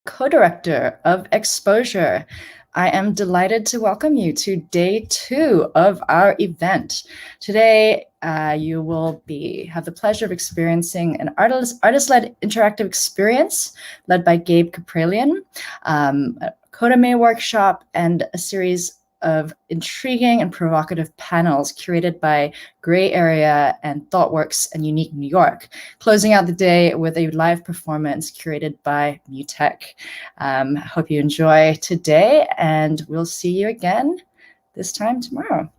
co-director of Exposure. I am delighted to welcome you to day 2 of our event. Today, you will have the pleasure of experiencing an artist-led interactive experience led by Gabe Kapralian, a Kodame workshop, and a series of intriguing and provocative panels curated by Gray Area and ThoughtWorks and Unique New York, closing out the day with a live performance curated by Mutech. Hope you enjoy today, and we'll see you again this time tomorrow.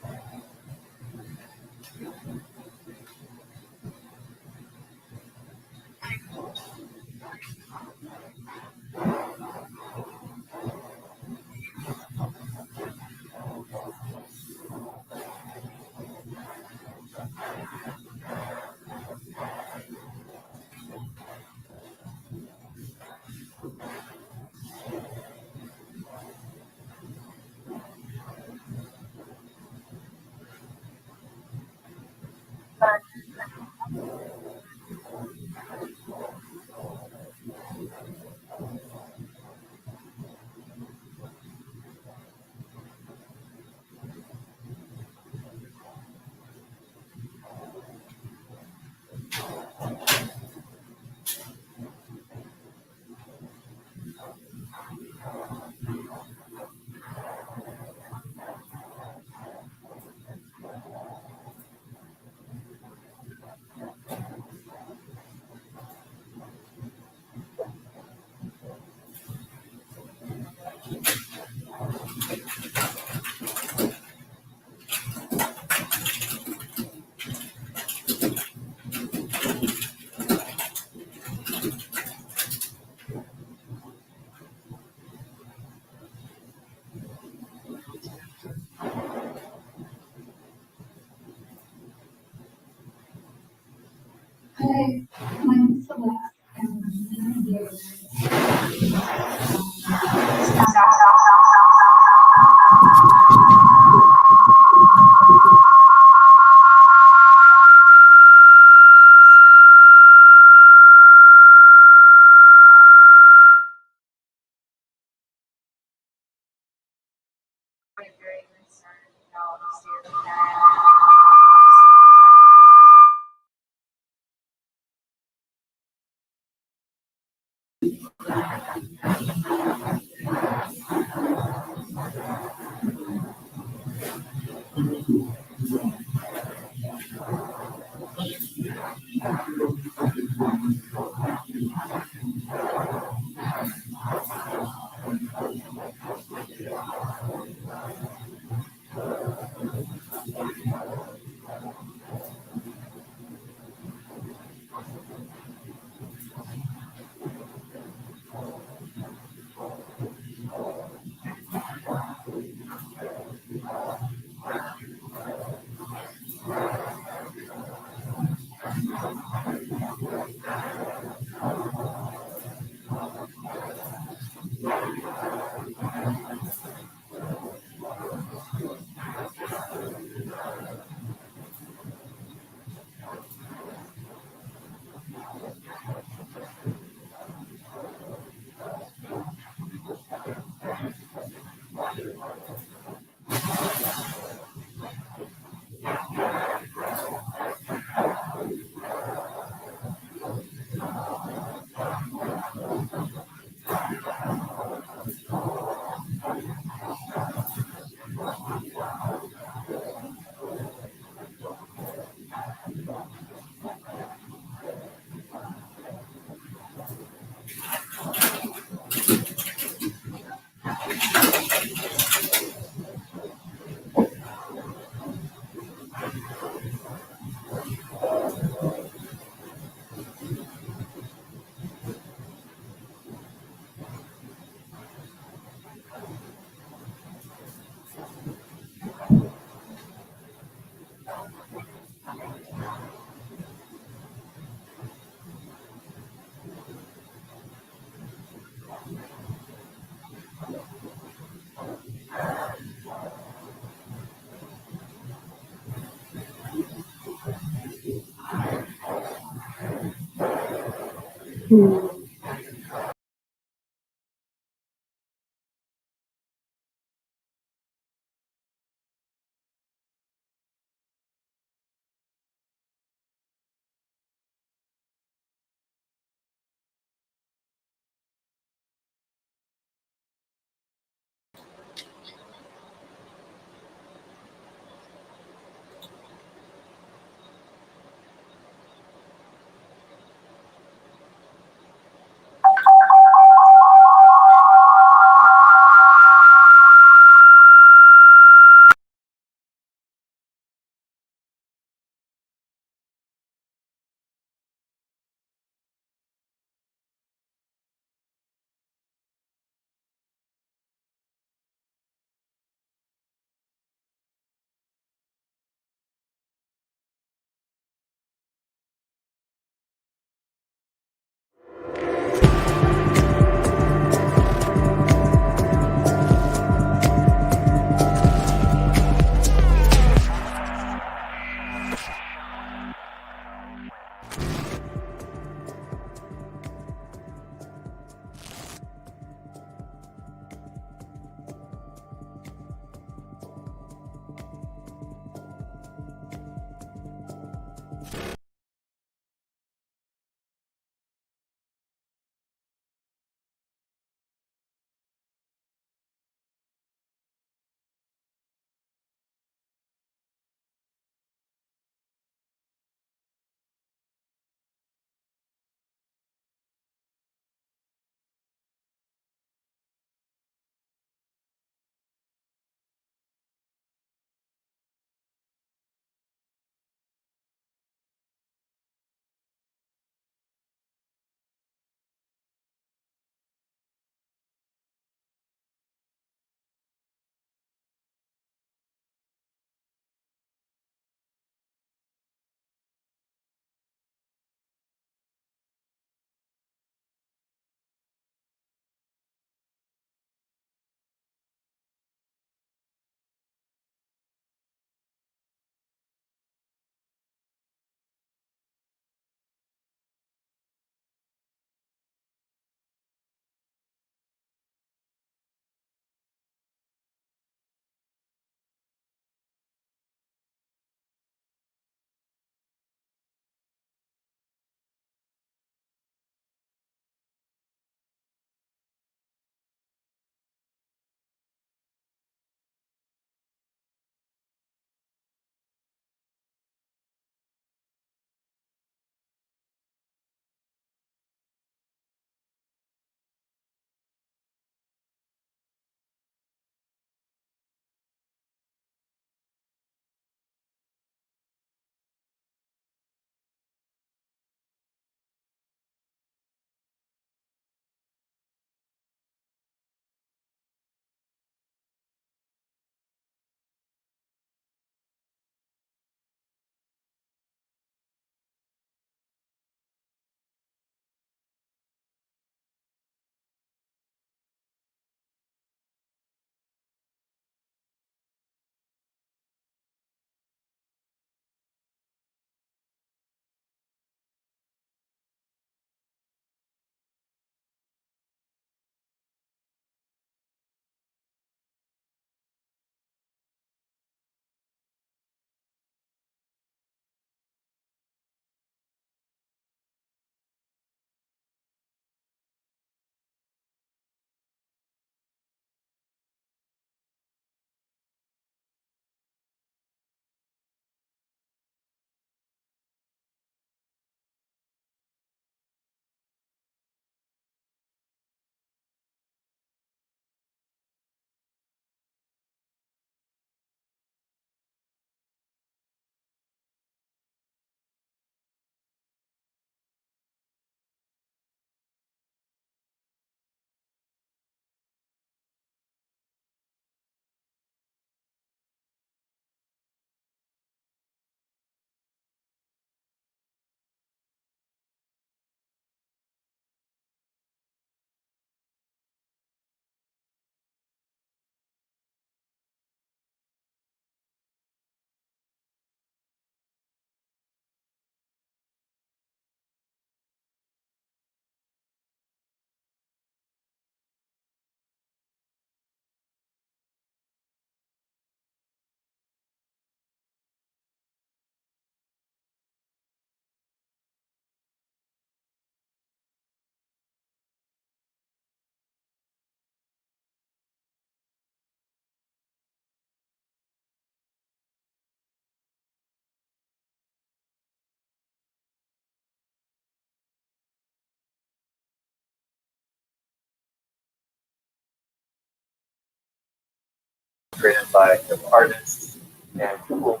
created by artists and people.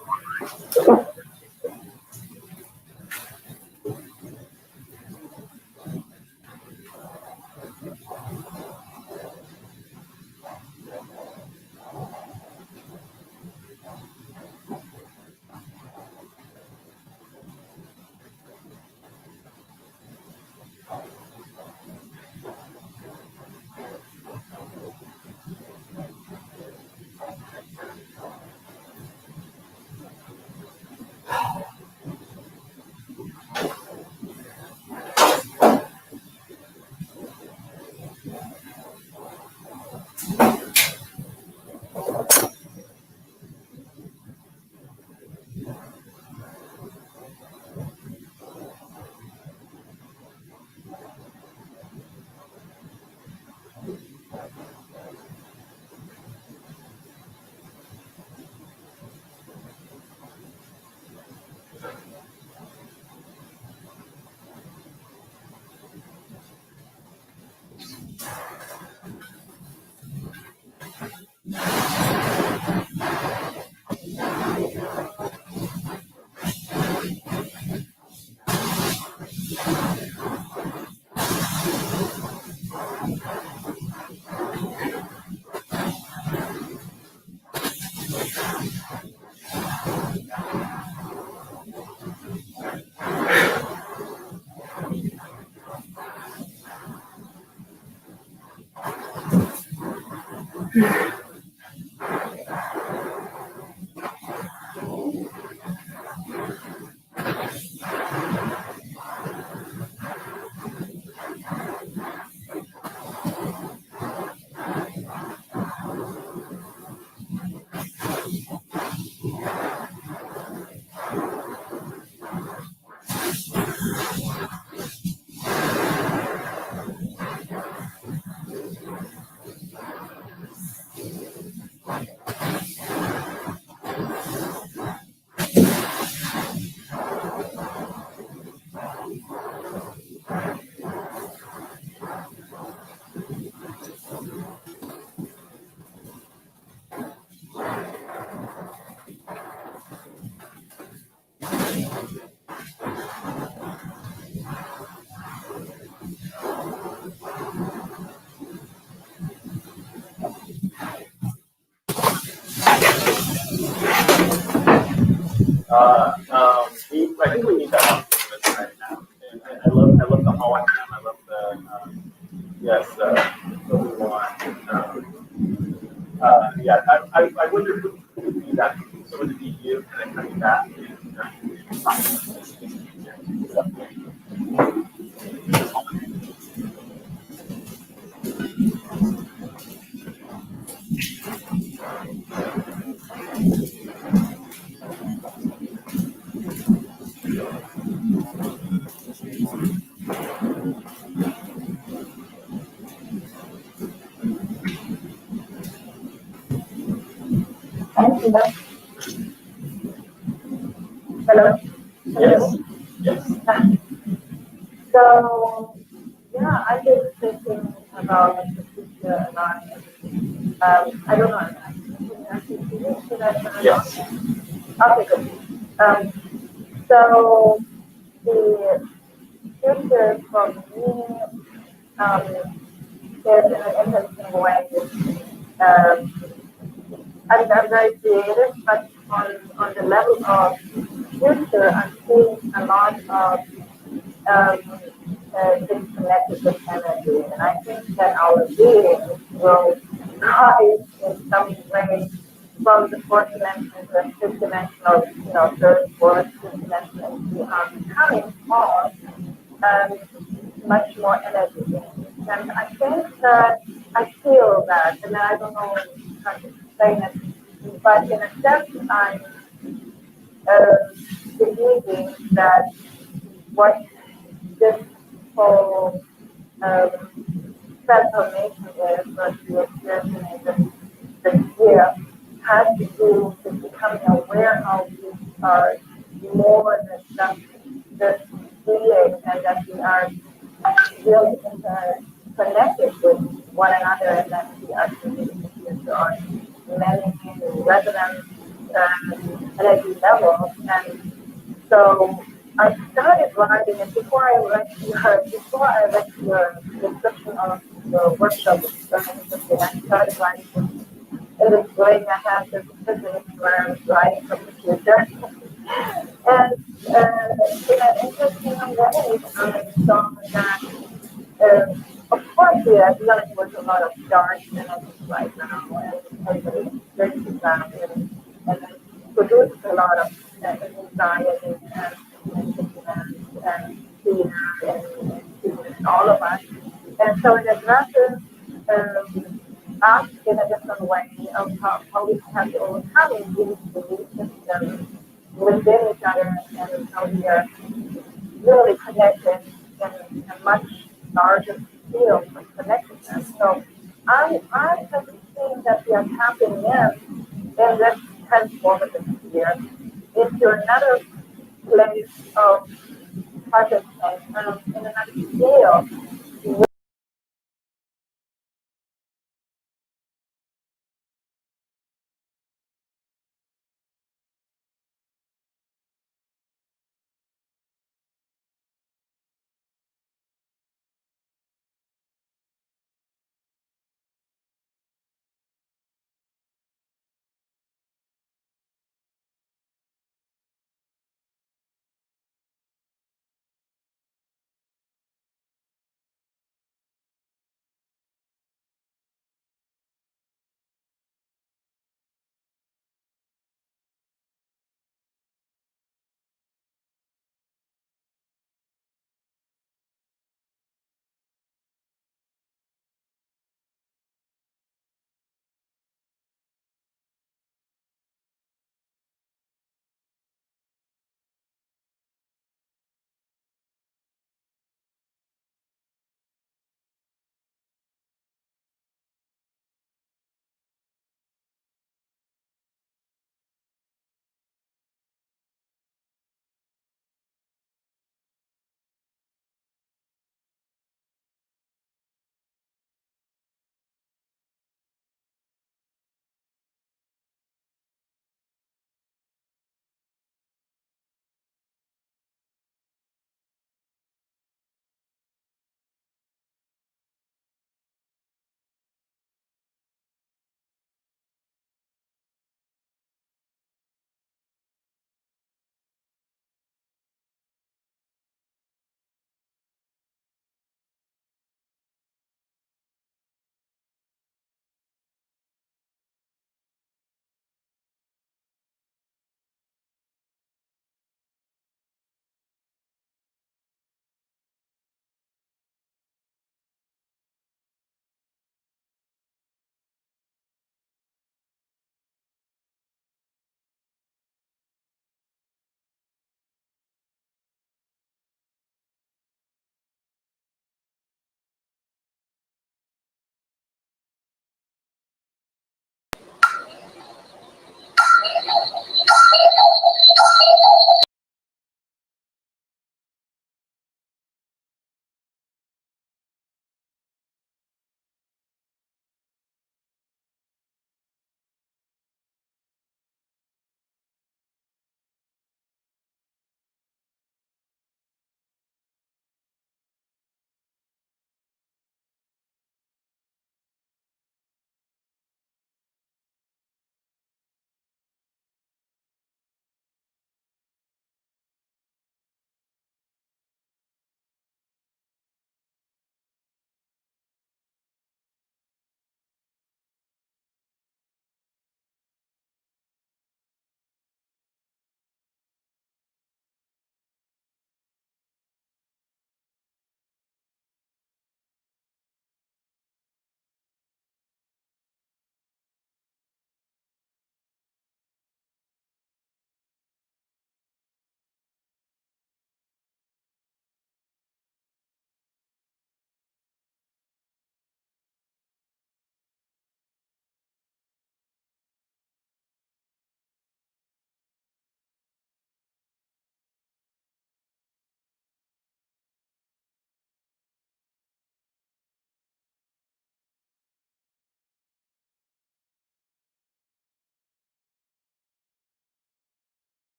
I think we need that optimism right now. And I love the Hall FM. I love the, yes, the one. Yeah, I wonder who would be that. So would it be you and then coming back? Hello. Yes. Yes. So, yeah, I've been thinking about the future a lot. I don't know. Should I Yes. Okay, good. So the future for me, there's an interesting way. Um, I'm very creative, but on the level of future, I'm seeing a lot of things connected with energy, and I think that our being will rise in some way from the fourth dimension to the fifth dimensional, third, fourth, fifth dimension, and becoming more, um, much more energy. And I think that I feel that, and I don't know how to explain it, but in a sense, I'm uh, believing that what this whole um, transformation is, what we experiencing this year, has to do with becoming aware how we are more than just this being, and that we are really connected with one another, and that we are creating the future on many residents at every level. And so I started writing, and before I read your description of the workshop, I started writing in the spring. I had this epiphany where I was writing from the future. And in an interesting way, I saw that, of course, yeah, dealing with a lot of darkness right now, and everybody's very sad, and it produces a lot of anxiety and fear in all of us. And so it addresses us in a different way of how we have to overcome these belief systems within each other, and how we are really connected in a much larger field of connectedness. So I have seen that we are tapping in this transformative sphere into another place of consciousness, in another scale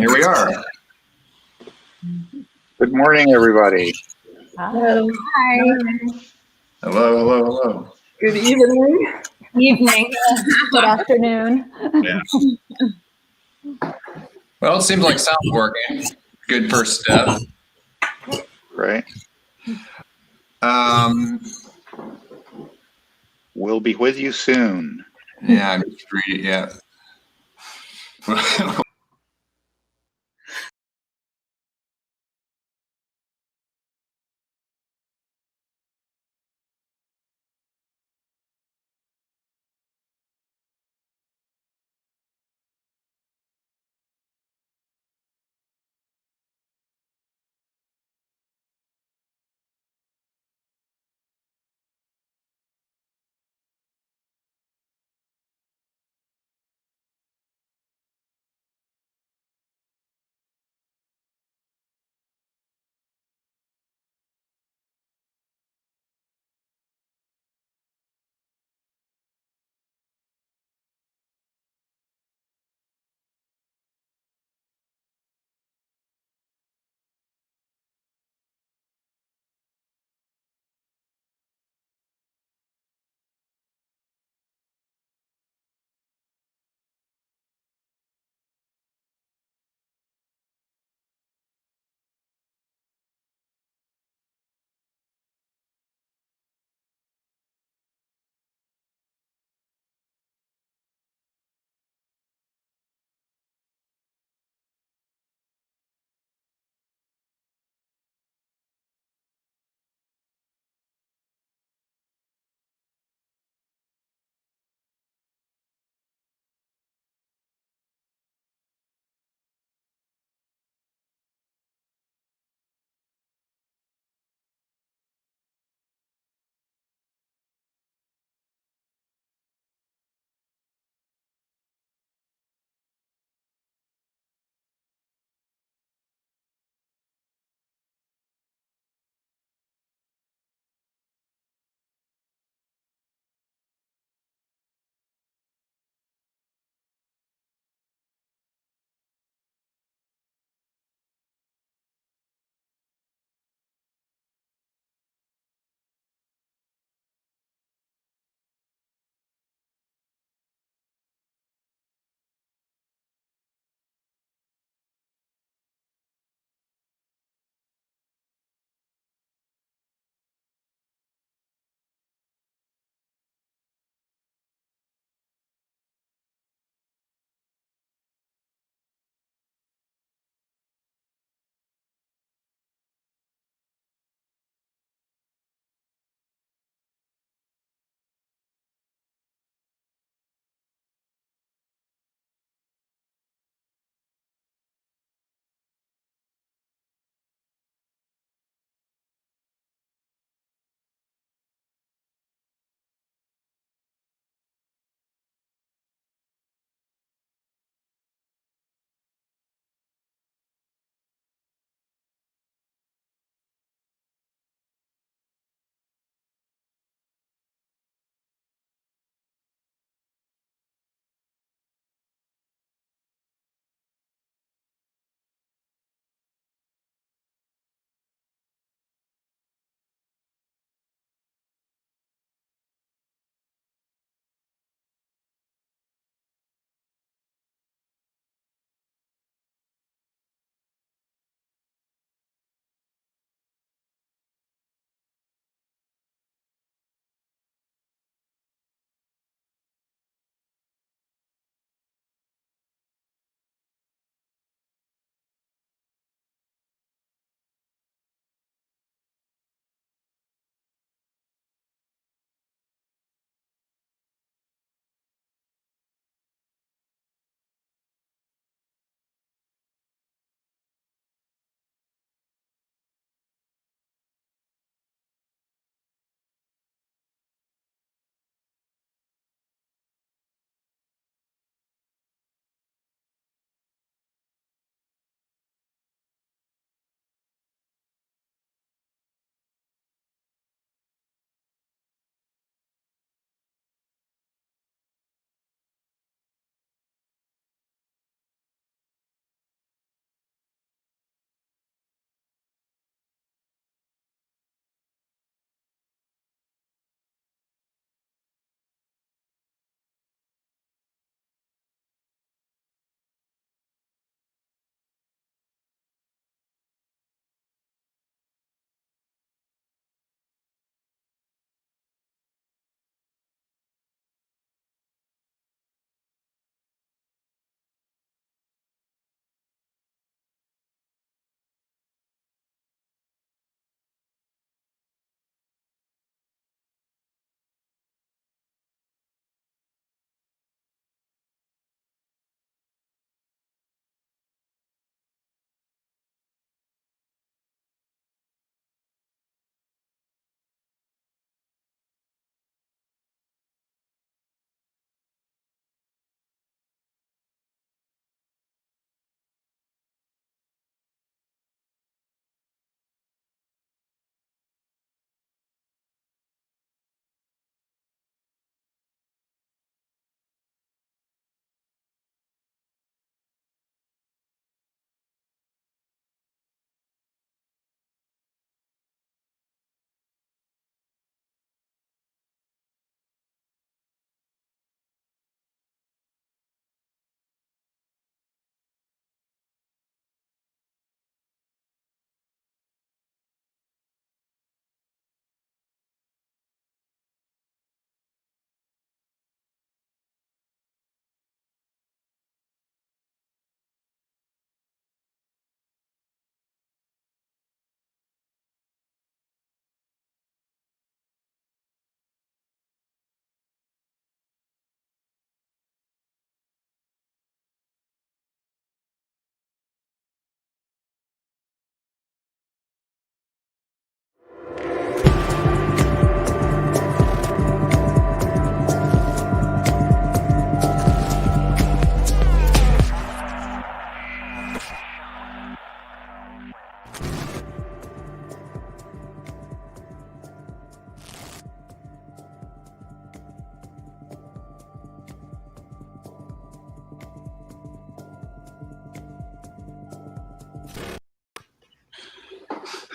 here we are. Good morning, everybody. Hello. Hi. Hello, hello, hello. Good evening. Evening. Good afternoon. Well, it seems like sound's working. Good first step. Right? Um, We'll be with you soon. yeah, I'm just reading. Yeah.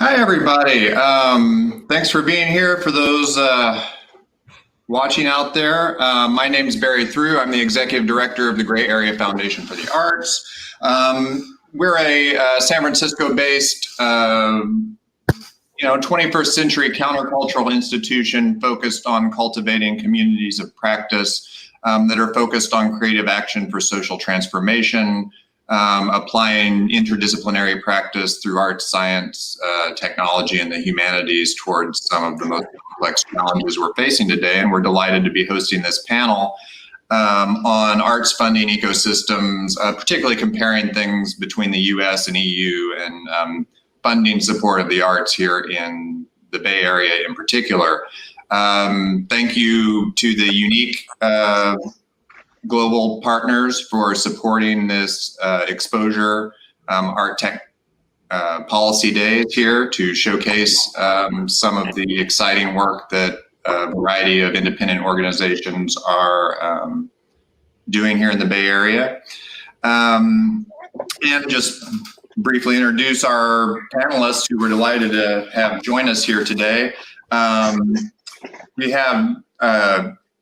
Hi, everybody. Thanks for being here. For those watching out there, my name is Barry Threw. I'm the Executive Director of the Gray Area Foundation for the Arts. We're a San Francisco-based 21st century countercultural institution focused on cultivating communities of practice that are focused on creative action for social transformation, applying interdisciplinary practice through art, science, technology, and the humanities towards some of the most complex challenges we're facing today. And we're delighted to be hosting this panel on arts funding ecosystems, particularly comparing things between the US and EU and funding support of the arts here in the Bay Area in particular. Thank you to the Unique global partners for supporting this exposure art tech policy days here to showcase some of the exciting work that a variety of independent organizations are doing here in the Bay Area. And just briefly introduce our panelists who we're delighted to have join us here today. We have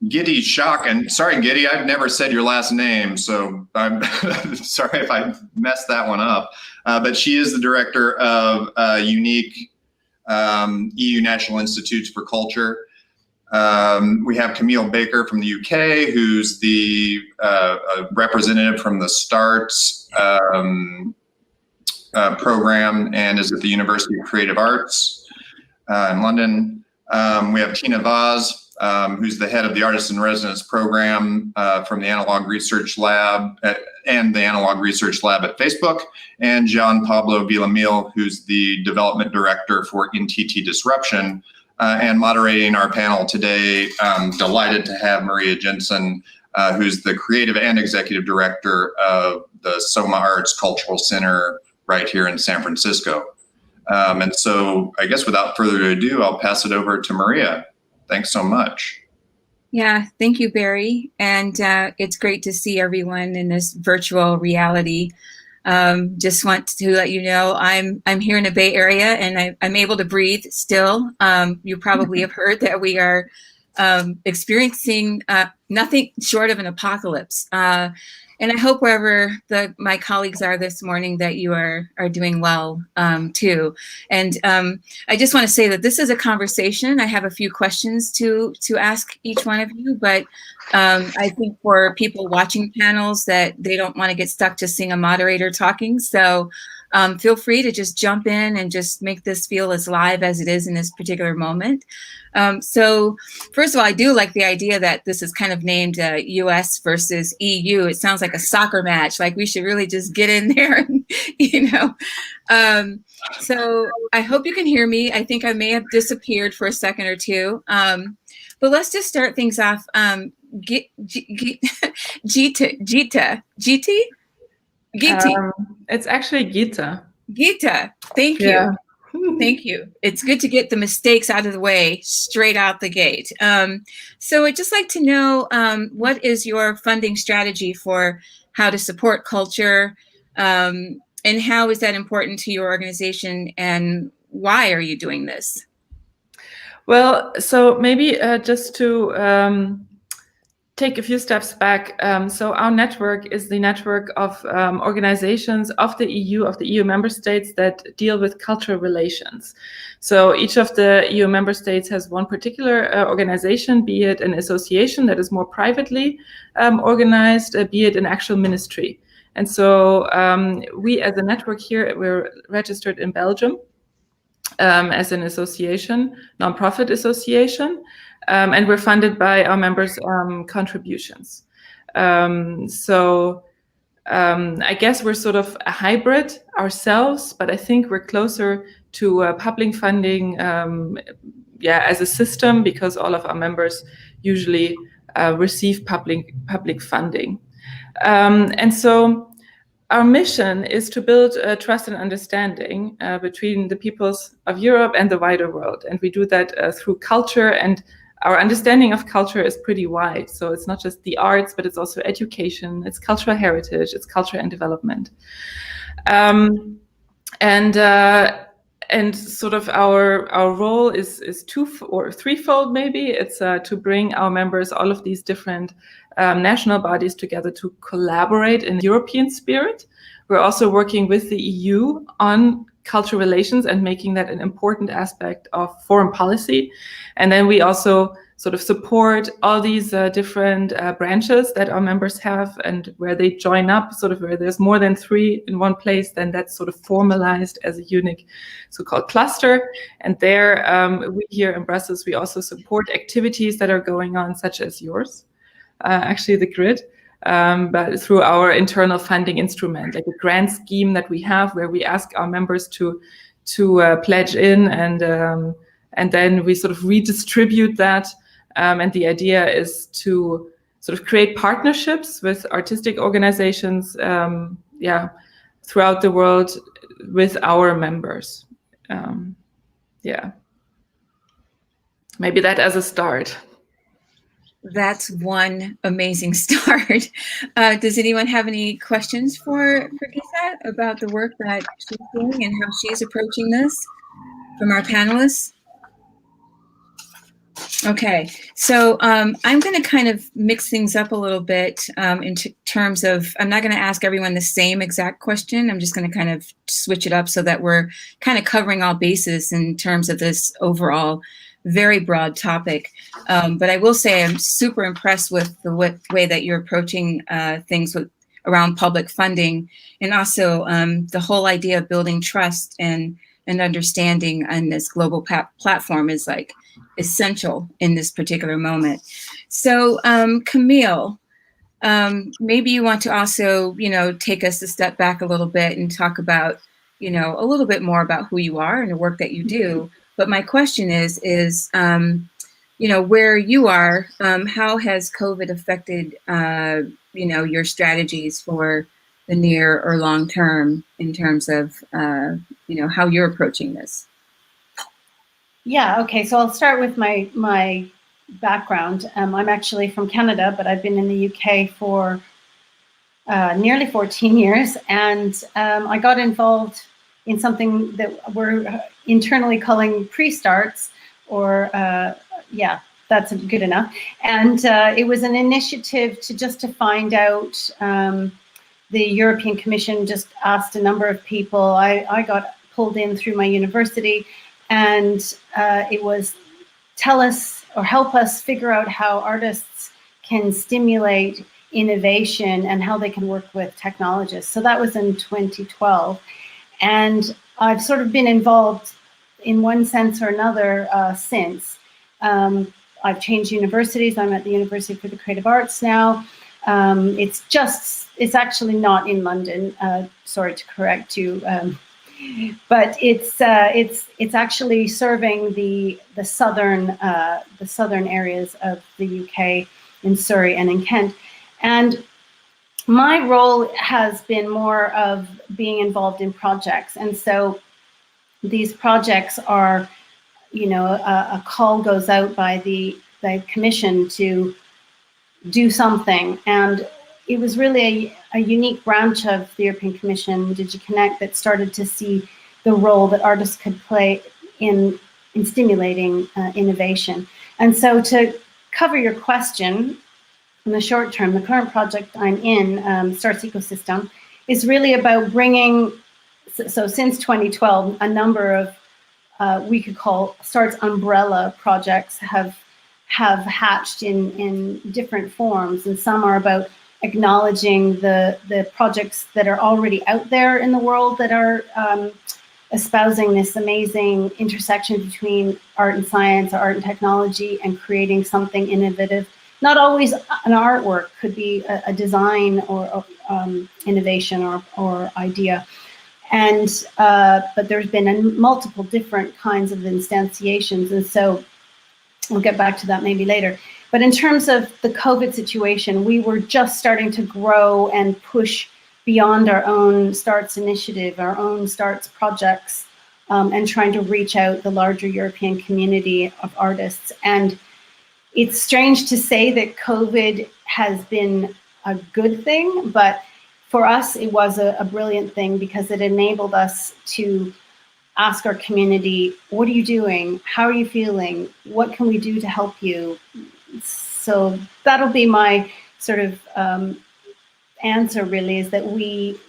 Giti Shakan. Sorry, Giti, I've never said your last name, so I'm sorry if I messed that one up. But she is the director of Unique EU National Institutes for Culture. We have Camille Baker from the UK, who's the representative from the STARTS program and is at the University of Creative Arts in London. We have Tina Vaz, who's the head of the Artist in Residence program from the Analog Research Lab and the Analog Research Lab at Facebook, and Jean Pablo Villamil, who's the development director for NTT Disruption, and moderating our panel today. Delighted to have Maria Jensen, who's the creative and executive director of the Soma Arts Cultural Center right here in San Francisco. And so I guess without further ado, I'll pass it over to Maria. Thanks so much. Yeah, thank you, Barry. And it's great to see everyone in this virtual reality. Just want to let you know I'm here in the Bay Area and I'm able to breathe still. You probably have heard that we are experiencing nothing short of an apocalypse. And I hope wherever my colleagues are this morning that you are doing well too. And I just want to say that this is a conversation. I have a few questions to ask each one of you, but I think for people watching panels that they don't want to get stuck to seeing a moderator talking. So feel free to just jump in and just make this feel as live as it is in this particular moment. So first of all, I do like the idea that this is kind of named US versus EU. It sounds like a soccer match. Like we should really just get in there, and, so I hope you can hear me. I think I may have disappeared for a second or two. But let's just start things off. Gita. It's actually Gita. Gita, thank you. Yeah. Thank you. It's good to get the mistakes out of the way straight out the gate. So I'd just like to know what is your funding strategy for how to support culture, and how is that important to your organization, and why are you doing this? Well, so maybe just to take a few steps back. So our network is the network of organizations of the EU member states that deal with cultural relations. So each of the EU member states has one particular organization, be it an association that is more privately organized, be it an actual ministry. And so we as a network here, we're registered in Belgium as an association, nonprofit association. And we're funded by our members' contributions. So I guess we're sort of a hybrid ourselves, but I think we're closer to public funding, as a system, because all of our members usually receive public funding. And so our mission is to build trust and understanding between the peoples of Europe and the wider world. And we do that through culture, and our understanding of culture is pretty wide. So it's not just the arts, but it's also education, it's cultural heritage, it's culture and development. and sort of our role is or threefold maybe. It's to bring our members, all of these different national bodies together to collaborate in European spirit. We're also working with the EU on cultural relations and making that an important aspect of foreign policy. And then we also sort of support all these different branches that our members have, and where they join up, sort of where there's more than 3 in one place, then that's sort of formalized as a unique so-called cluster. And there, we here in Brussels, we also support activities that are going on, such as yours, actually the GRID, but through our internal funding instrument, like a grant scheme that we have, where we ask our members to pledge in, and then we sort of redistribute that. And the idea is to sort of create partnerships with artistic organizations, throughout the world with our members. Maybe that as a start. That's one amazing start. Does anyone have any questions for Gisette about the work that she's doing and how she's approaching this from our panelists? Okay, so I'm going to kind of mix things up a little bit in terms of, I'm not going to ask everyone the same exact question. I'm just going to kind of switch it up so that we're kind of covering all bases in terms of this overall very broad topic. But I will say I'm super impressed with the way that you're approaching things around public funding, and also the whole idea of building trust and understanding on this global platform is like essential in this particular moment. So Camille, maybe you want to also, take us a step back a little bit and talk about, a little bit more about who you are and the work that you do. But my question is, where you are, how has COVID affected, your strategies for the near or long term in terms of, how you're approaching this? Yeah, okay, so I'll start with my background. I'm actually from Canada, but I've been in the UK for nearly 14 years, and I got involved in something that we're internally calling pre-starts, or that's good enough. And it was an initiative to find out, the European Commission just asked a number of people. I got pulled in through my university, and it was tell us or help us figure out how artists can stimulate innovation and how they can work with technologists. So that was in 2012. And I've sort of been involved in one sense or another since. I've changed universities. I'm at the University for the Creative Arts now. It's actually not in London. Sorry to correct you. But it's actually serving the southern areas of the UK, in Surrey and in Kent. And my role has been more of being involved in projects. And so these projects are, a call goes out by the commission to do something. And it was really a unique branch of the European Commission, DigiConnect, that started to see the role that artists could play in stimulating innovation. And so to cover your question, in the short term, the current project I'm in, Starts Ecosystem, is really about bringing, so since 2012, a number of, we could call Starts umbrella projects have hatched in different forms, and some are about acknowledging the projects that are already out there in the world that are espousing this amazing intersection between art and science, or art and technology, and creating something innovative. Not always an artwork, could be a design or innovation or idea. And but there's been multiple different kinds of instantiations, and so we'll get back to that maybe later. But in terms of the COVID situation, we were just starting to grow and push beyond our own Starts initiative, our own Starts projects, and trying to reach out the larger European community of artists. And it's strange to say that COVID has been a good thing, but for us, it was a brilliant thing, because it enabled us to ask our community, what are you doing? How are you feeling? What can we do to help you? So that'll be my sort of answer, really, is that we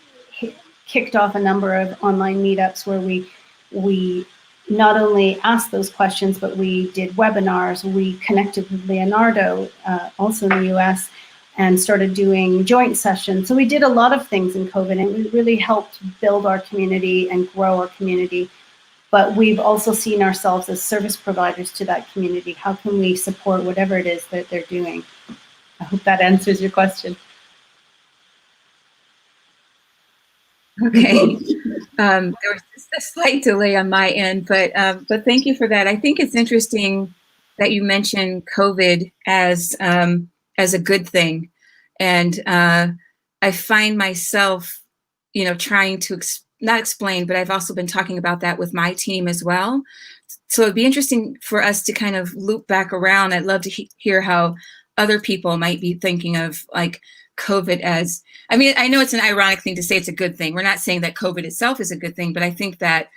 kicked off a number of online meetups where we not only asked those questions, but we did webinars. We connected with Leonardo, also in the US, and started doing joint sessions. So we did a lot of things in COVID, and it really helped build our community and grow our community. But we've also seen ourselves as service providers to that community. How can we support whatever it is that they're doing? I hope that answers your question. Okay. There was just a slight delay on my end, but thank you for that. I think it's interesting that you mentioned COVID as a good thing, and I find myself, trying to not explain, but I've also been talking about that with my team as well. So it'd be interesting for us to kind of loop back around. I'd love to hear how other people might be thinking of like COVID as, I mean, I know it's an ironic thing to say it's a good thing. We're not saying that COVID itself is a good thing, but I think that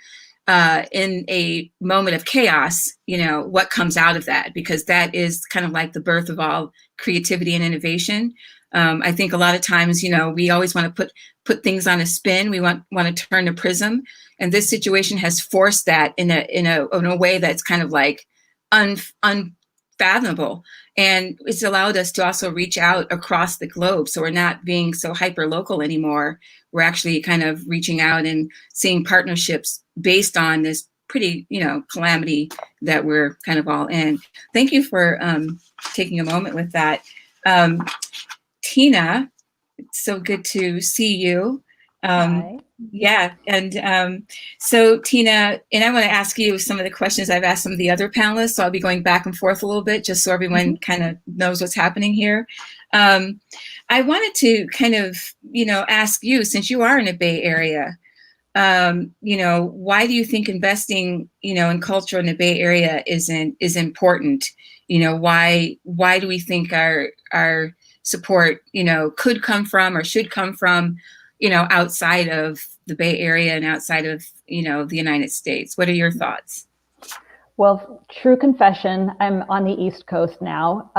in a moment of chaos, what comes out of that, because that is kind of like the birth of all creativity and innovation. I think a lot of times, we always want to put things on a spin. We want to turn a prism, and this situation has forced that in a way that's kind of like unfathomable. And it's allowed us to also reach out across the globe. So we're not being so hyper local anymore. We're actually kind of reaching out and seeing partnerships based on this pretty, calamity that we're kind of all in. Thank you for taking a moment with that. Tina, it's so good to see you. Hi. Yeah, and so Tina, and I want to ask you some of the questions I've asked some of the other panelists, so I'll be going back and forth a little bit just so everyone kind of knows what's happening here. I wanted to kind of, ask you, since you are in the Bay Area, why do you think investing, in culture in the Bay Area is important? Why do we think our support, could come from or should come from, outside of the Bay Area and outside of, the United States? What are your thoughts? Well, true confession, I'm on the East Coast now,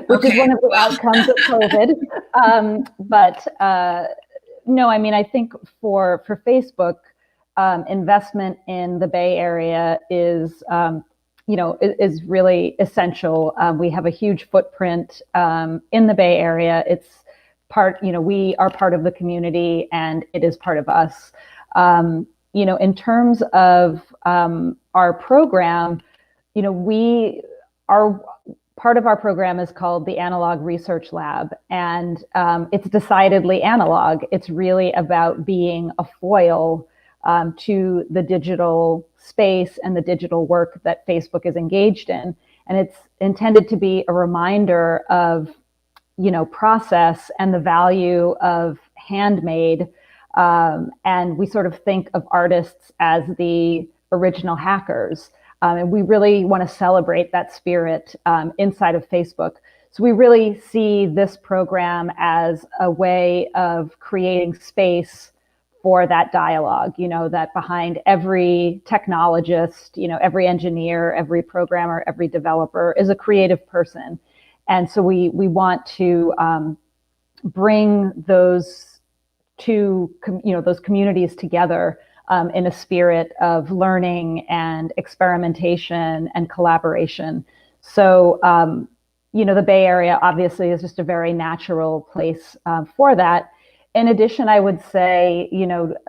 which is one of the outcomes of COVID. No, I mean, I think for Facebook, investment in the Bay Area is really essential. We have a huge footprint in the Bay Area. It's we are part of the community, and it is part of us. In terms of our program, part of our program is called the Analog Research Lab, and it's decidedly analog. It's really about being a foil to the digital space and the digital work that Facebook is engaged in. And it's intended to be a reminder of, process and the value of handmade. And we sort of think of artists as the original hackers. And we really want to celebrate that spirit inside of Facebook. So we really see this program as a way of creating space for that dialogue, that behind every technologist, every engineer, every programmer, every developer is a creative person. And so we want to bring those those communities together in a spirit of learning and experimentation and collaboration. So, the Bay Area obviously is just a very natural place for that. In addition, I would say,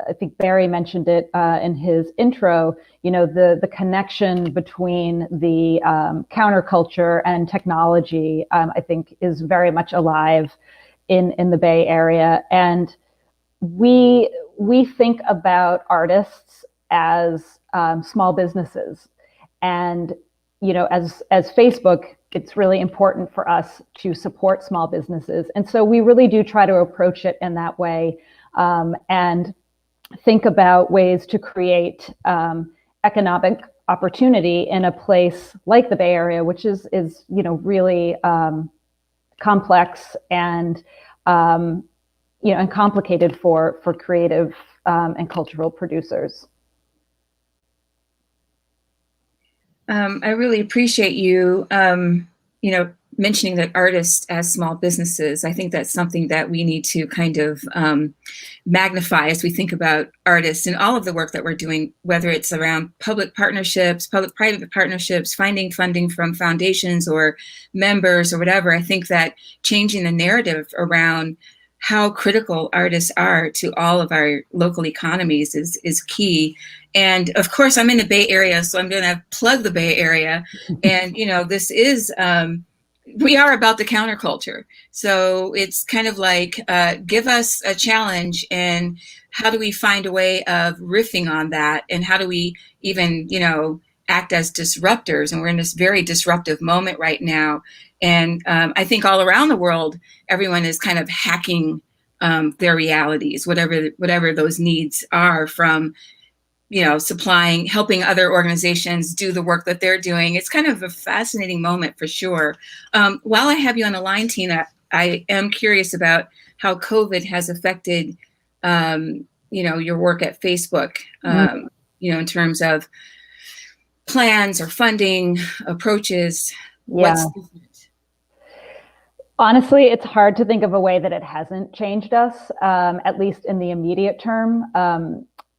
I think Barry mentioned it in his intro, the connection between the counterculture and technology, I think is very much alive in the Bay Area. And we think about artists as small businesses. And, as Facebook, it's really important for us to support small businesses. And so we really do try to approach it in that way and think about ways to create economic opportunity in a place like the Bay Area, which is really complex and and complicated for creative and cultural producers. I really appreciate you, mentioning that artists as small businesses. I think that's something that we need to kind of magnify as we think about artists and all of the work that we're doing, whether it's around public partnerships, public-private partnerships, finding funding from foundations or members or whatever. I think that changing the narrative around how critical artists are to all of our local economies is key. And of course, I'm in the Bay Area, so I'm going to plug the Bay Area. And, this is, we are about the counterculture. So it's kind of like, give us a challenge, and how do we find a way of riffing on that? And how do we even, act as disruptors? And we're in this very disruptive moment right now. And I think all around the world, everyone is kind of hacking their realities, whatever those needs are, from supplying, helping other organizations do the work that they're doing. It's kind of a fascinating moment for sure. While I have you on the line, Tina, I am curious about how COVID has affected, your work at Facebook, in terms of plans or funding approaches. Yeah. What's different? Honestly, it's hard to think of a way that it hasn't changed us, at least in the immediate term.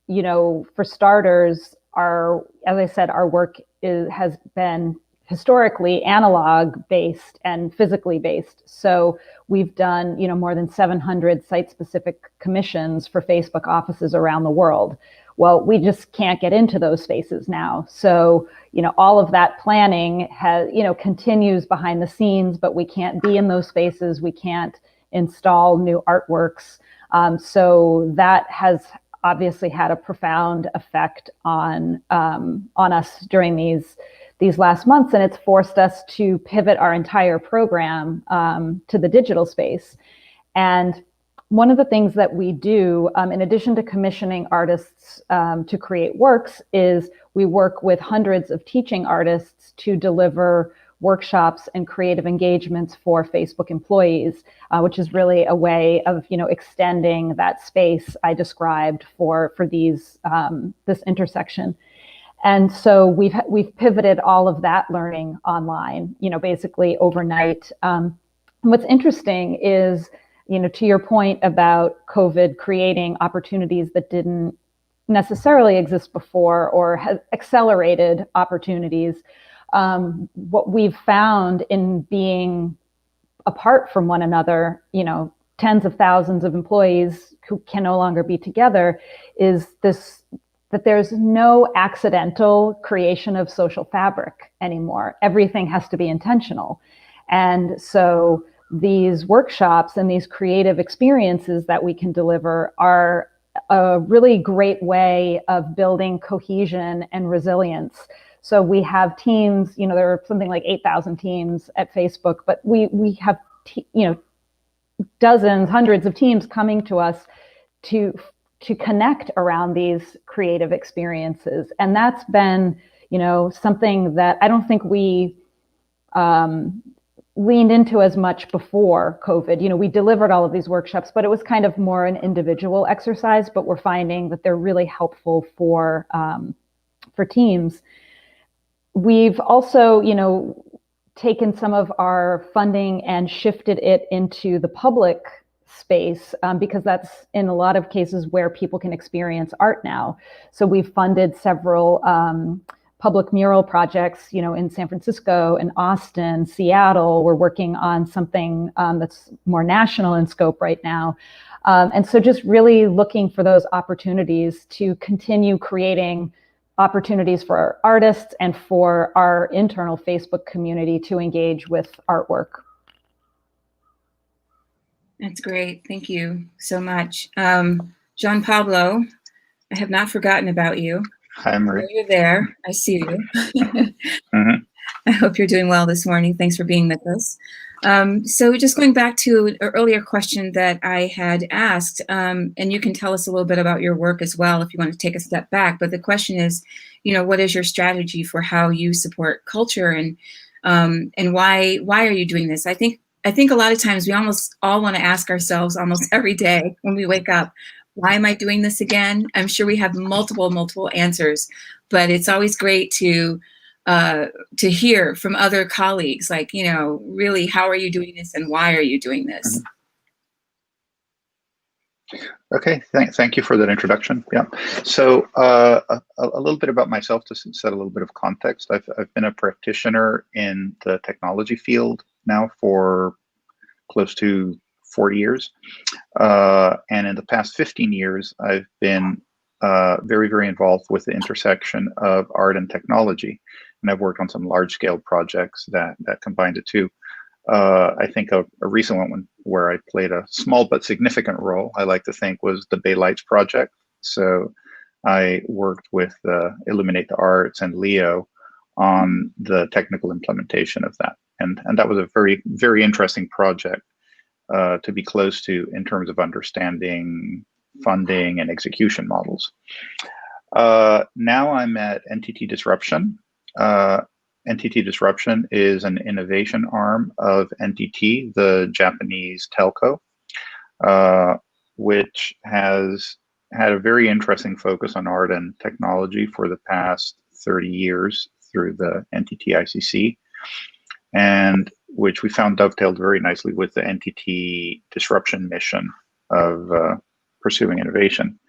For starters, as I said, our work has been historically analog based and physically based. So we've done, more than 700 site specific commissions for Facebook offices around the world. Well, we just can't get into those spaces now. So, all of that planning continues behind the scenes, but we can't be in those spaces. We can't install new artworks. So that has obviously had a profound effect on us during these last months, and it's forced us to pivot our entire program to the digital space. And one of the things that we do, in addition to commissioning artists to create works, is we work with hundreds of teaching artists to deliver workshops and creative engagements for Facebook employees, which is really a way of extending that space I described for this intersection. And so we've pivoted all of that learning online, basically overnight. What's interesting is, to your point about COVID creating opportunities that didn't necessarily exist before, or has accelerated opportunities. What we've found in being apart from one another, tens of thousands of employees who can no longer be together, is that there's no accidental creation of social fabric anymore. Everything has to be intentional. And so these workshops and these creative experiences that we can deliver are a really great way of building cohesion and resilience. So we have teams, there are something like 8,000 teams at Facebook, but we have, dozens, hundreds of teams coming to us to connect around these creative experiences. And that's been, something that I don't think we leaned into as much before COVID. We delivered all of these workshops, but it was kind of more an individual exercise, but we're finding that they're really helpful for teams. We've also, taken some of our funding and shifted it into the public space, because that's in a lot of cases where people can experience art now. So we've funded several public mural projects, in San Francisco and Austin, Seattle. We're working on something that's more national in scope right now. And so just really looking for those opportunities to continue creating opportunities for our artists and for our internal Facebook community to engage with artwork. That's great. Thank you so much. John Pablo, I have not forgotten about you. Hi, Marie. You're there. I see you. Mm-hmm. I hope you're doing well this morning. Thanks for being with us. So just going back to an earlier question that I had asked, and you can tell us a little bit about your work as well if you want to take a step back. But the question is, what is your strategy for how you support culture, and why are you doing this? I think a lot of times we almost all want to ask ourselves almost every day when we wake up, why am I doing this again? I'm sure we have multiple answers, but it's always great to to hear from other colleagues, like, you know, really, how are you doing this and why are you doing this? Okay, thank you for that introduction. Yeah, so a little bit about myself to set a little bit of context. I've been a practitioner in the technology field now for close to 40 years. And in the past 15 years, I've been very, very involved with the intersection of art and technology. And I've worked on some large scale projects that combine the two. I think a recent one where I played a small but significant role, I like to think, was the Bay Lights project. So I worked with Illuminate the Arts and Leo on the technical implementation of that. And that was a very, very interesting project to be close to in terms of understanding funding and execution models. Now I'm at NTT Disruption. NTT Disruption is an innovation arm of NTT, the Japanese telco, which has had a very interesting focus on art and technology for the past 30 years through the NTT ICC, and which we found dovetailed very nicely with the NTT Disruption mission of pursuing innovation.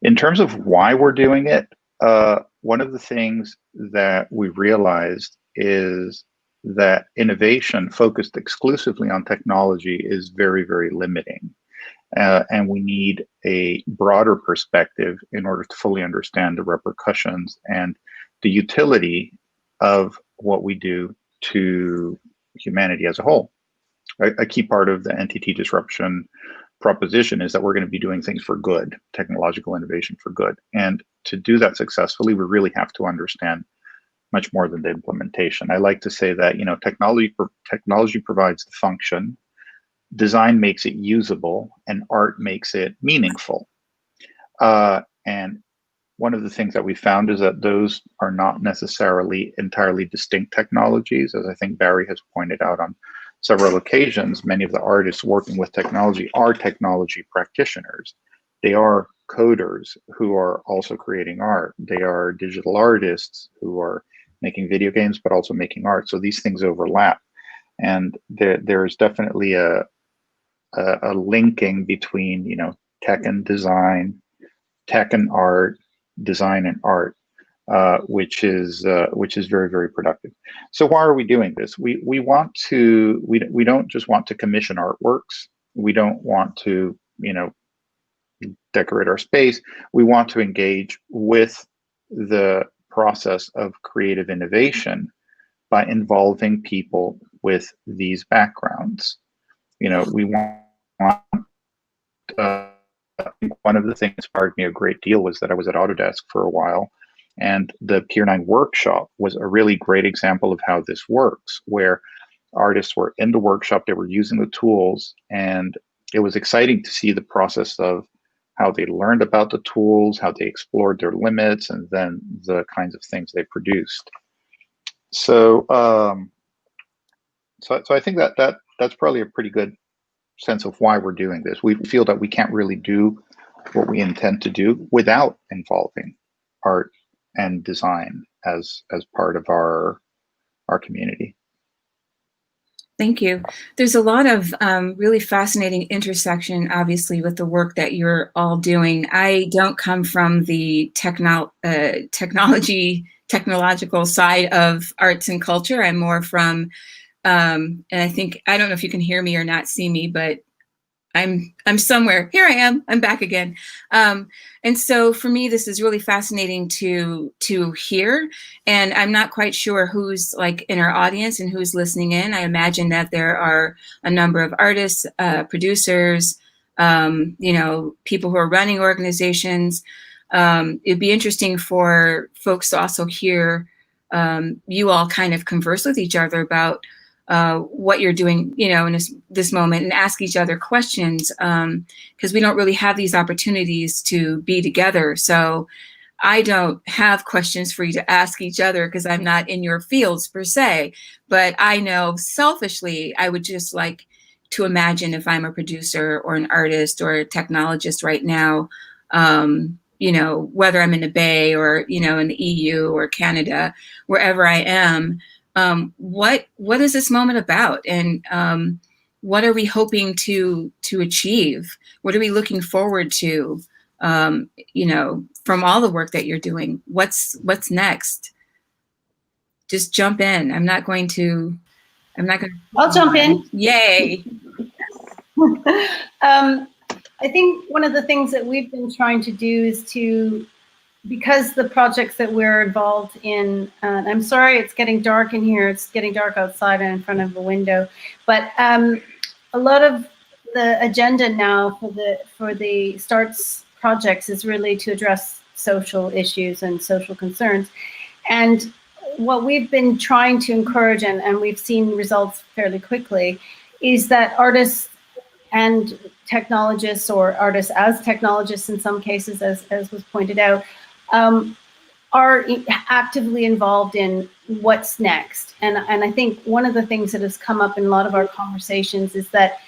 In terms of why we're doing it, one of the things that we realized is that innovation focused exclusively on technology is very, very limiting. And we need a broader perspective in order to fully understand the repercussions and the utility of what we do to humanity as a whole. A key part of the NTT Disruption proposition is that we're going to be doing things for good, technological innovation for good. And to do that successfully, we really have to understand much more than the implementation. I like to say that, you know, technology provides the function, design makes it usable, and art makes it meaningful. And one of the things that we found is that those are not necessarily entirely distinct technologies, as I think Barry has pointed out on several occasions. Many of the artists working with technology are technology practitioners. They are coders who are also creating art. They are digital artists who are making video games, but also making art. So these things overlap. And there's definitely a linking between, you know, tech and design, tech and art, design and art, which is very, very productive. So why are we doing this? We don't just want to commission artworks. We don't want to, you know, decorate our space. We want to engage with the process of creative innovation by involving people with these backgrounds. You know, we want one of the things that inspired me a great deal was that I was at Autodesk for a while, and the Pier 9 workshop was a really great example of how this works, where artists were in the workshop, they were using the tools, and it was exciting to see the process of how they learned about the tools, how they explored their limits, and then the kinds of things they produced. So, so I think that's probably a pretty good sense of why we're doing this. We feel that we can't really do what we intend to do without involving art and design as part of our community. Thank you. There's a lot of really fascinating intersection, obviously, with the work that you're all doing. I don't come from the technological side of arts and culture. I'm more from, and I think, I don't know if you can hear me or not see me, but I'm somewhere. Here I am. I'm back again. And so for me, this is really fascinating to hear. And I'm not quite sure who's like in our audience and who's listening in. I imagine that there are a number of artists, producers, you know, people who are running organizations. It'd be interesting for folks to also hear you all kind of converse with each other about what you're doing, you know, in this moment, and ask each other questions, because we don't really have these opportunities to be together. So I don't have questions for you to ask each other because I'm not in your fields per se, but I know selfishly, I would just like to imagine if I'm a producer or an artist or a technologist right now, whether I'm in the Bay or, in the EU or Canada, wherever I am, what is this moment about? And what are we hoping to achieve? What are we looking forward to, from all the work that you're doing? What's next? Just jump in. I'm not going to. I'll jump in. Yay. I think one of the things that we've been trying to do is because the projects that we're involved in, I'm sorry, it's getting dark in here. It's getting dark outside and in front of a window. But a lot of the agenda now for the STARTS projects is really to address social issues and social concerns. And what we've been trying to encourage, and we've seen results fairly quickly, is that artists and technologists, or artists as technologists in some cases, as was pointed out, are actively involved in what's next. And I think one of the things that has come up in a lot of our conversations is that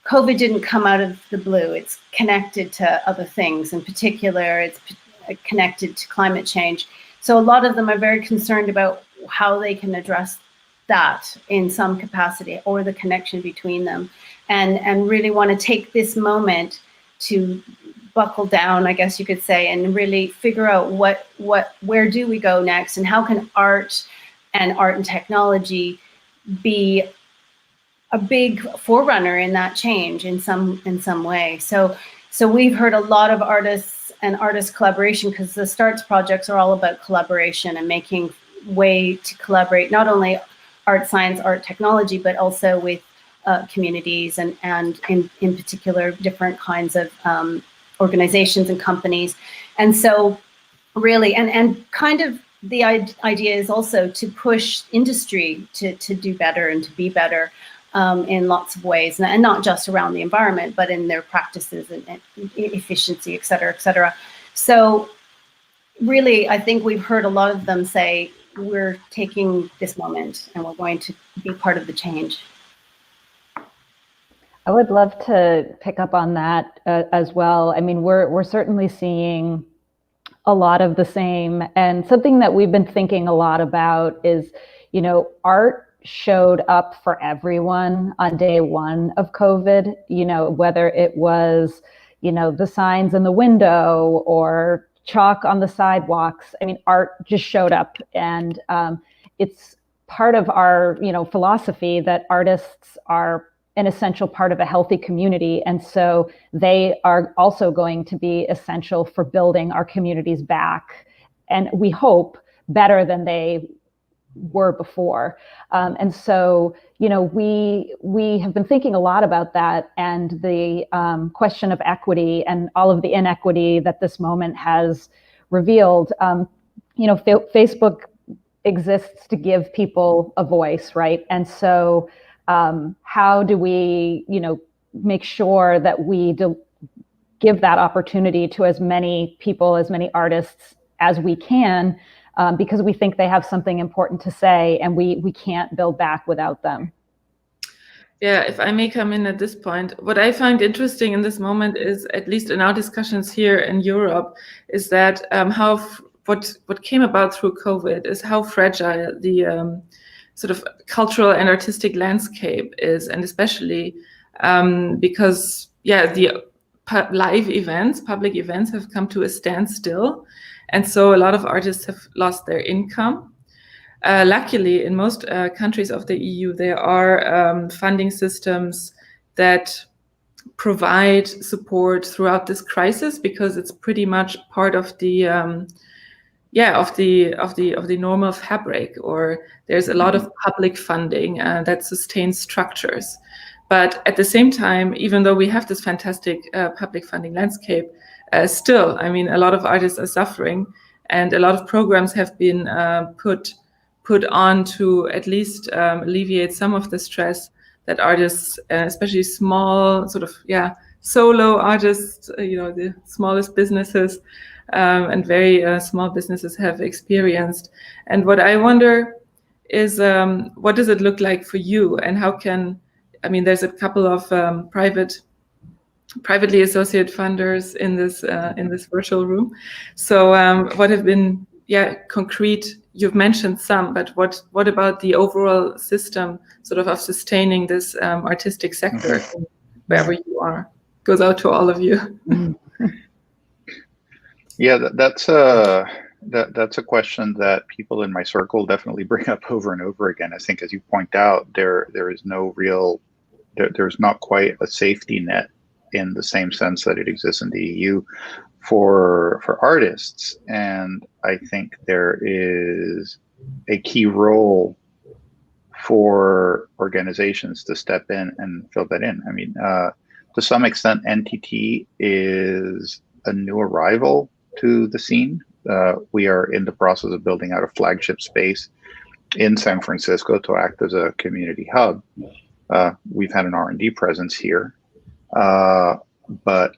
COVID didn't come out of the blue. It's connected to other things. In particular, it's connected to climate change. So a lot of them are very concerned about how they can address that in some capacity, or the connection between them, and really want to take this moment to buckle down, I guess you could say, and really figure out where do we go next, and how can art and technology be a big forerunner in that change in some way. So we've heard a lot of artists and artist collaboration, because the STARTS projects are all about collaboration and making way to collaborate, not only art, science, art, technology, but also with communities and in particular different kinds of organizations and companies. And so really, and kind of the idea is also to push industry to do better and to be better in lots of ways, and not just around the environment, but in their practices and efficiency, et cetera, et cetera. So really, I think we've heard a lot of them say, we're taking this moment and we're going to be part of the change. I would love to pick up on that as well. I mean, we're certainly seeing a lot of the same, and something that we've been thinking a lot about is, art showed up for everyone on day one of COVID, whether it was, the signs in the window or chalk on the sidewalks. I mean, art just showed up, and it's part of our, philosophy that artists are an essential part of a healthy community. And so they are also going to be essential for building our communities back, and we hope better than they were before. And so, we have been thinking a lot about that, and the question of equity and all of the inequity that this moment has revealed. Facebook exists to give people a voice, right? And so how do we, make sure that we give that opportunity to as many people, as many artists as we can, because we think they have something important to say, and we can't build back without them. Yeah, if I may come in at this point, what I find interesting in this moment is, at least in our discussions here in Europe, is that what came about through COVID is how fragile the sort of cultural and artistic landscape is, and especially because, the live events, public events have come to a standstill. And so a lot of artists have lost their income. Luckily, in most countries of the EU, there are funding systems that provide support throughout this crisis, because it's pretty much part of the of the normal fabric, or there's a lot of public funding that sustains structures. But at the same time, even though we have this fantastic public funding landscape, still, I mean, a lot of artists are suffering, and a lot of programs have been put on to at least alleviate some of the stress that artists, especially small sort of solo artists, the smallest businesses and very small businesses have experienced. And what I wonder is, what does it look like for you, and how can, I mean, there's a couple of private privately associated funders in this virtual room. So what have been concrete? You've mentioned some, but what about the overall system, sort of sustaining this artistic sector wherever you are? Goes out to all of you. Yeah, that's a question that people in my circle definitely bring up over and over again. I think, as you point out, there is no real, there's not quite a safety net in the same sense that it exists in the EU for artists. And I think there is a key role for organizations to step in and fill that in. I mean, to some extent, NTT is a new arrival to the scene. We are in the process of building out a flagship space in San Francisco to act as a community hub. We've had an R&D presence here, but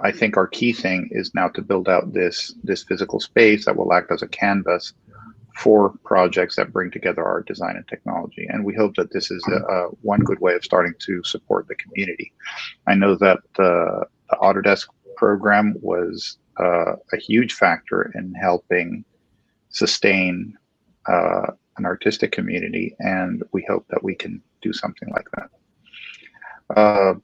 I think our key thing is now to build out this physical space that will act as a canvas for projects that bring together art, design, and technology. And we hope that this is one good way of starting to support the community. I know that the Autodesk program was a huge factor in helping sustain an artistic community, and we hope that we can do something like that.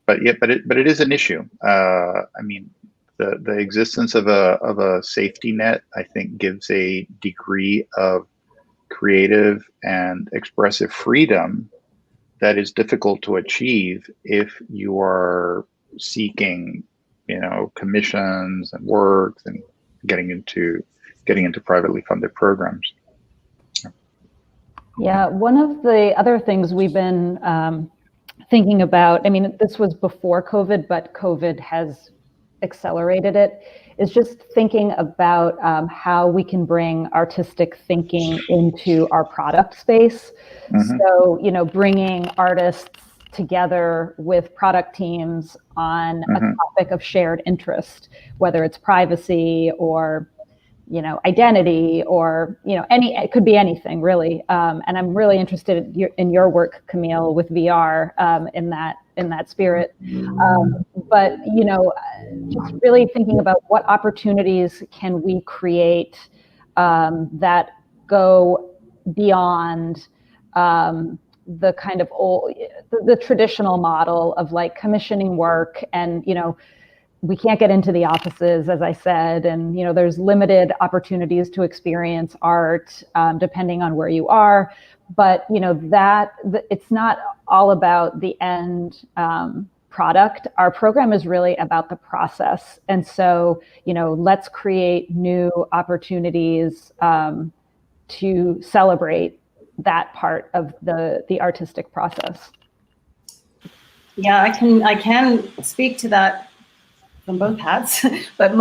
But it is an issue. I mean, the existence of a safety net, I think, gives a degree of creative and expressive freedom that is difficult to achieve if you are seeking, commissions and works and getting into privately funded programs. Yeah, one of the other things we've been thinking about, I mean, this was before COVID, but COVID has accelerated it, is just thinking about how we can bring artistic thinking into our product space. Mm-hmm. So, bringing artists together with product teams on a topic of shared interest, whether it's privacy or identity or it could be anything really. And I'm really interested in your work, Camille, with VR in that spirit. But just really thinking about what opportunities can we create that go beyond the kind of the traditional model of like commissioning work, and we can't get into the offices, as I said, and there's limited opportunities to experience art depending on where you are. But it's not all about the end product. Our program is really about the process, and so let's create new opportunities to celebrate that part of the artistic process. Yeah, I can speak to that from both hats, but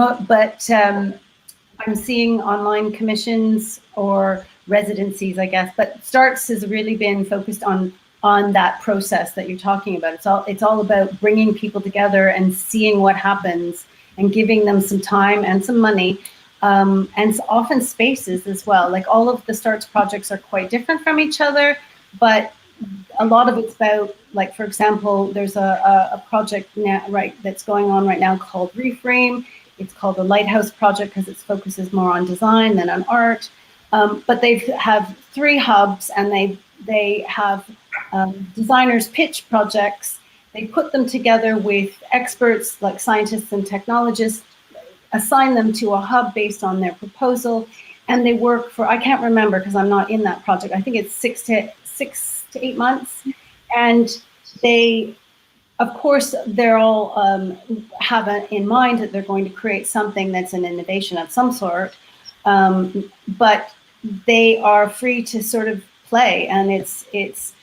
I'm seeing online commissions or residencies, I guess. But STARTS has really been focused on that process that you're talking about. It's all about bringing people together and seeing what happens and giving them some time and some money, and often spaces as well. Like all of the STARTS projects are quite different from each other, but a lot of it's about, like, for example, there's a project now, that's going on right now called Reframe. It's called the Lighthouse Project because it focuses more on design than on art. But they have 3 hubs, and they have designers pitch projects. They put them together with experts like scientists and technologists, assign them to a hub based on their proposal, and they work for, I can't remember because I'm not in that project, I think it's 6 to 8 months. And they, of course, they're all have in mind that they're going to create something that's an innovation of some sort, but they are free to sort of play, and it's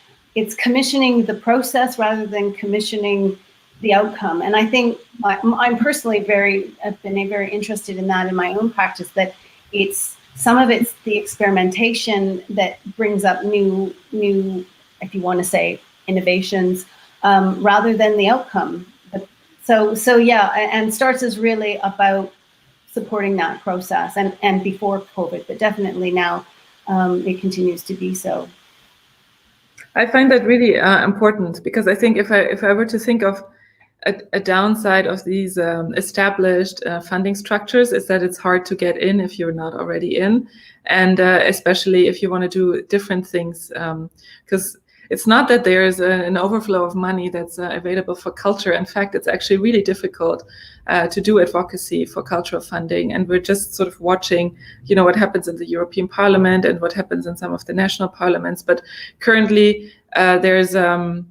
commissioning the process rather than commissioning the outcome. And I think I'm personally have been very interested in that in my own practice, that some of it's the experimentation that brings up new, if you want to say, innovations, rather than the outcome. So yeah, and STARTS is really about supporting that process, and before COVID, but definitely now it continues to be so. I find that really important, because I think if I were to think of a downside of these established funding structures is that it's hard to get in if you're not already in, and especially if you want to do different things, because it's not that there is an overflow of money that's available for culture. In fact, it's actually really difficult to do advocacy for cultural funding. And we're just sort of watching, what happens in the European Parliament and what happens in some of the national parliaments. But currently, there's the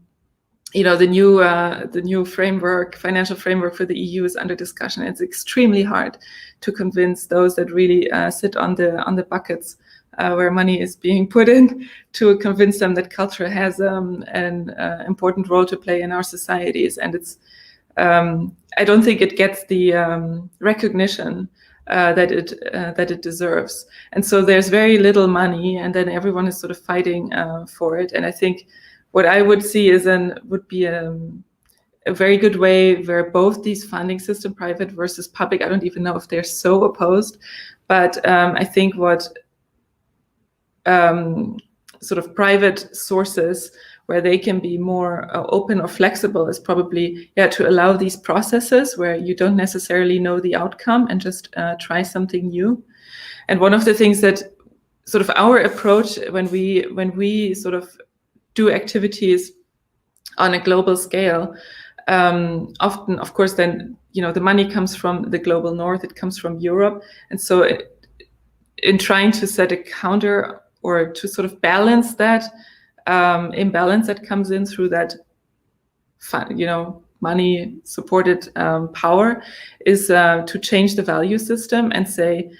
new framework, financial framework for the EU is under discussion. It's extremely hard to convince those that really sit on the buckets where money is being put in, to convince them that culture has an important role to play in our societies. And it's I don't think it gets the recognition that it deserves. And so there's very little money, and then everyone is sort of fighting for it. And I think what I would see would be a very good way where both these funding system, private versus public, I don't even know if they're so opposed, but I think what sort of private sources where they can be more open or flexible is probably to allow these processes where you don't necessarily know the outcome and just try something new. And one of the things that sort of our approach when we sort of do activities on a global scale, often, of course, then the money comes from the global north, it comes from Europe, and so in trying to set a counter or to sort of balance that imbalance that comes in through that, money supported power, is to change the value system and say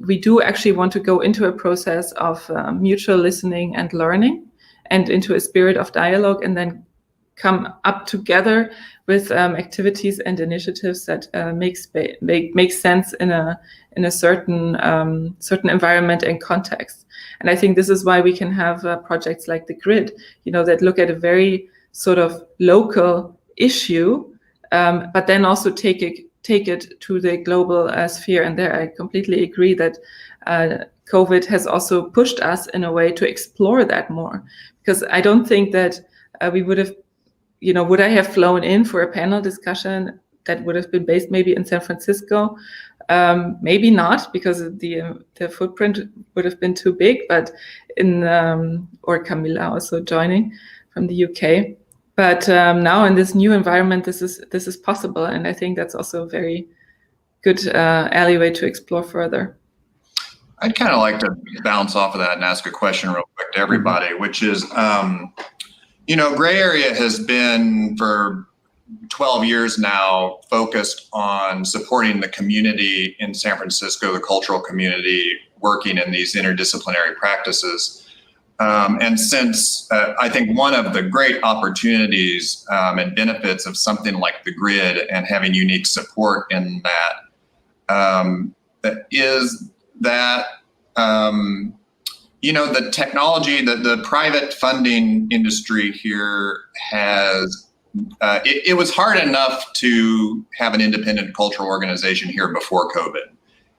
we do actually want to go into a process of mutual listening and learning, and into a spirit of dialogue, and then come up together with activities and initiatives that make sense in a certain environment and context. And I think this is why we can have projects like the Grid, that look at a very sort of local issue, but then also take it to the global sphere. And there I completely agree that COVID has also pushed us in a way to explore that more, because I don't think that we would have, would I have flown in for a panel discussion that would have been based maybe in San Francisco? Maybe not, because the footprint would have been too big, but or Camilla also joining from the UK. But now in this new environment, this is possible. And I think that's also a very good alleyway to explore further. I'd kind of like to bounce off of that and ask a question real quick to everybody, which is, Gray Area has been for 12 years now focused on supporting the community in San Francisco, the cultural community, working in these interdisciplinary practices. And since I think one of the great opportunities and benefits of something like the Grid and having unique support in that is that, the technology, the private funding industry here has, it was hard enough to have an independent cultural organization here before COVID.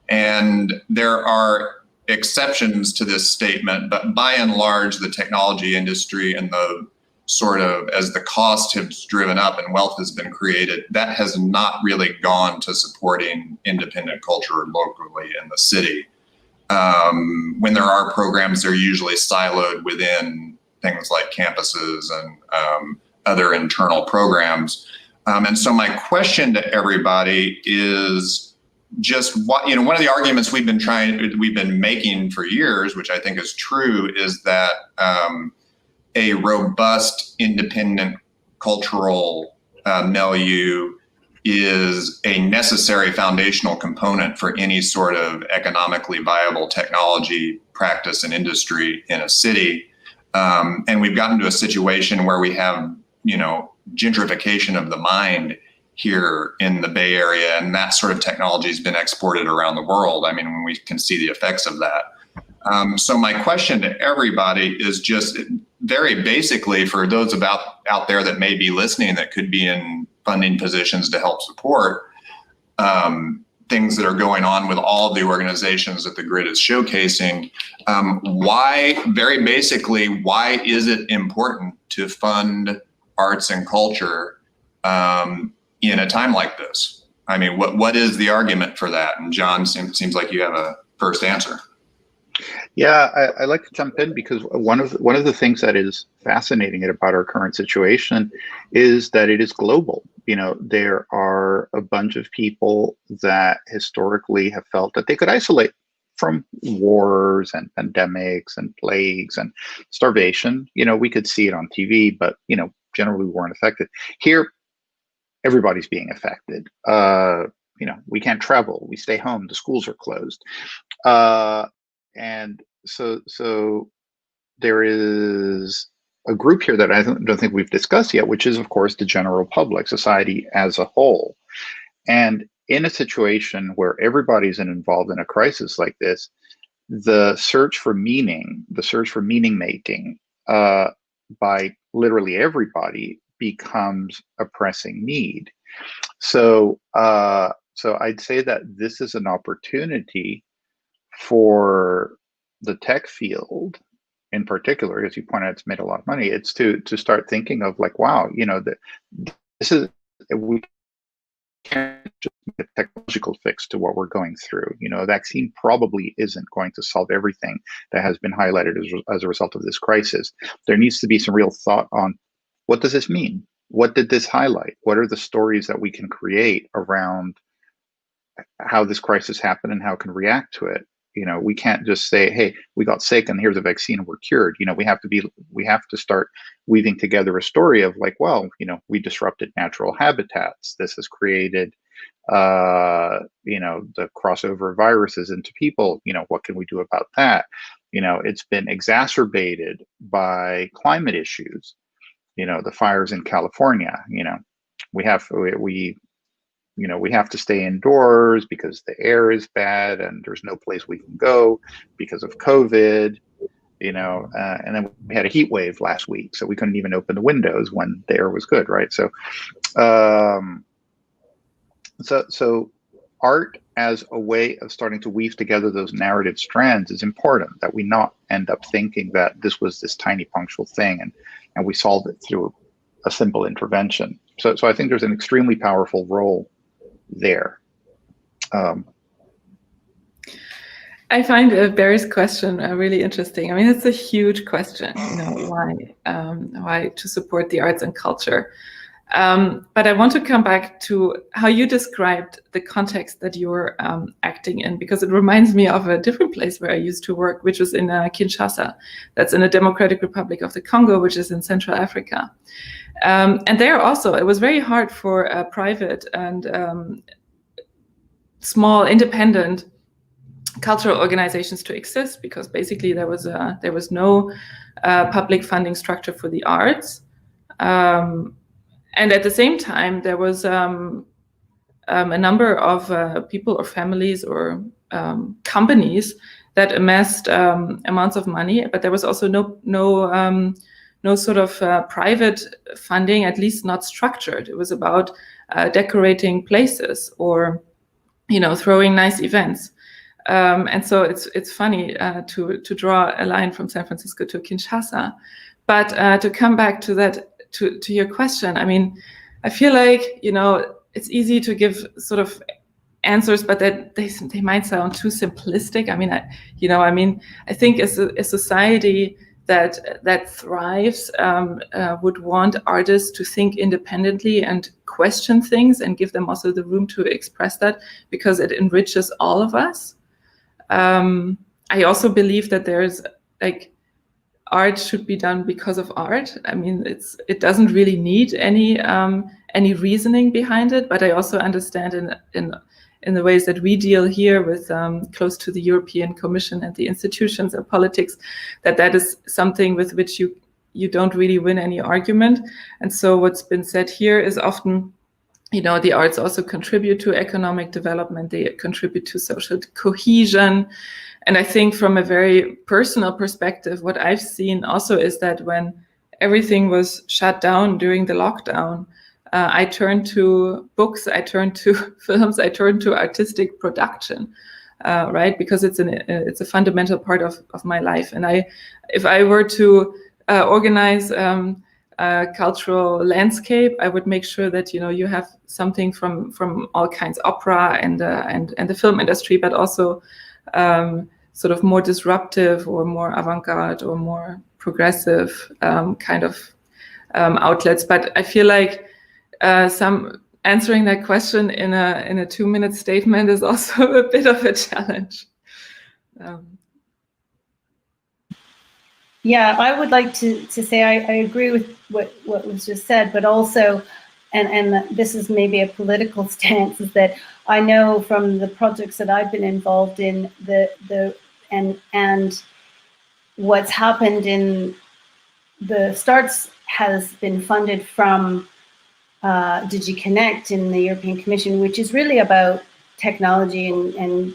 And there are exceptions to this statement, but by and large, the technology industry and the sort of, as the cost has driven up and wealth has been created, that has not really gone to supporting independent culture locally in the city. When there are programs, they're usually siloed within things like campuses and other internal programs. And so my question to everybody is just what, one of the arguments we've been making for years, which I think is true, is that a robust independent cultural milieu is a necessary foundational component for any sort of economically viable technology practice and industry in a city. And we've gotten to a situation where we have, gentrification of the mind here in the Bay Area, and that sort of technology has been exported around the world. I mean, we can see the effects of that. So my question to everybody is just very basically, for those out there that may be listening that could be in funding positions to help support things that are going on with all of the organizations that the Grid is showcasing, very basically, why is it important to fund arts and culture in a time like this? I mean, what is the argument for that? And John, seems like you have a first answer. Yeah, I like to jump in because one of the things that is fascinating about our current situation is that it is global. You know, there are a bunch of people that historically have felt that they could isolate from wars and pandemics and plagues and starvation. You know, we could see it on TV, but, you know, generally we weren't affected. Here, everybody's being affected. You know, we can't travel, we stay home, the schools are closed. And so there is a group here that I don't think we've discussed yet, which is, of course, the general public, society as a whole. And in a situation where everybody's involved in a crisis like this, the search for meaning making by literally everybody becomes a pressing need. So I'd say that this is an opportunity for the tech field in particular, as you pointed out, it's made a lot of money. It's to start thinking of like, wow, you know, we can't just make a technological fix to what we're going through. You know, a vaccine probably isn't going to solve everything that has been highlighted as a result of this crisis. There needs to be some real thought on what does this mean? What did this highlight? What are the stories that we can create around how this crisis happened and how it can react to it? You know, we can't just say, hey, we got sick and here's a vaccine and we're cured. You know, we have to start weaving together a story of like, well, you know, we disrupted natural habitats. This has created, you know, the crossover of viruses into people. You know, what can we do about that? You know, it's been exacerbated by climate issues. You know, the fires in California, you know, we have to stay indoors because the air is bad and there's no place we can go because of COVID, you know, and then we had a heat wave last week, so we couldn't even open the windows when the air was good, right? So, so art as a way of starting to weave together those narrative strands is important, that we not end up thinking that this was this tiny punctual thing and we solved it through a simple intervention. So I think there's an extremely powerful role there. I find Barry's question really interesting. I mean, it's a huge question, you know, why to support the arts and culture. But I want to come back to how you described the context that you're acting in, because it reminds me of a different place where I used to work, which was in Kinshasa. That's in the Democratic Republic of the Congo, which is in Central Africa. And there also, it was very hard for private and small independent cultural organizations to exist, because basically there was no public funding structure for the arts. And at the same time, there was a number of people or families or companies that amassed amounts of money, but there was also no sort of private funding, at least not structured. It was about decorating places or, you know, throwing nice events. And so it's funny to draw a line from San Francisco to Kinshasa, but to come back to that. To your question, I mean, I feel like, you know, it's easy to give sort of answers, but that they might sound too simplistic. I mean, I think as a society that thrives would want artists to think independently and question things and give them also the room to express that, because it enriches all of us. I also believe that there's like, art should be done because of art. I mean, it doesn't really need any reasoning behind it, but I also understand in the ways that we deal here with close to the European Commission and the institutions and politics, that is something with which you don't really win any argument. And so what's been said here is often, you know, the arts also contribute to economic development, they contribute to social cohesion. And I think from a very personal perspective, what I've seen also is that when everything was shut down during the lockdown, I turned to books, I turned to films, I turned to artistic production, right? Because it's a fundamental part of my life. And if I were to organize cultural landscape, I would make sure that you have something from all kinds, opera and the film industry, but also sort of more disruptive or more avant-garde or more progressive kind of outlets. But I feel like answering that question in a 2-minute statement is also a bit of a challenge. Yeah, I would like to say I agree with what was just said, but also, and this is maybe a political stance, is that I know from the projects that I've been involved in, and what's happened in the STARTS has been funded from DigiConnect in the European Commission, which is really about technology and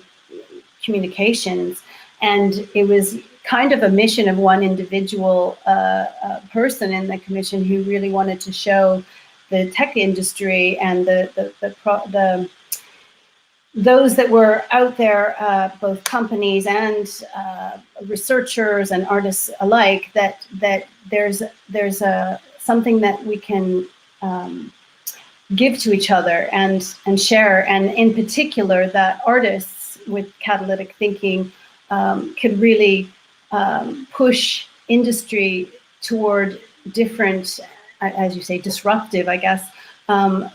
communications. And it was kind of a mission of one individual person in the commission who really wanted to show the tech industry and those that were out there, both companies and researchers and artists alike, that there's something that we can give to each other and share, and in particular that artists with catalytic thinking could really push industry toward different, as you say, disruptive, I guess,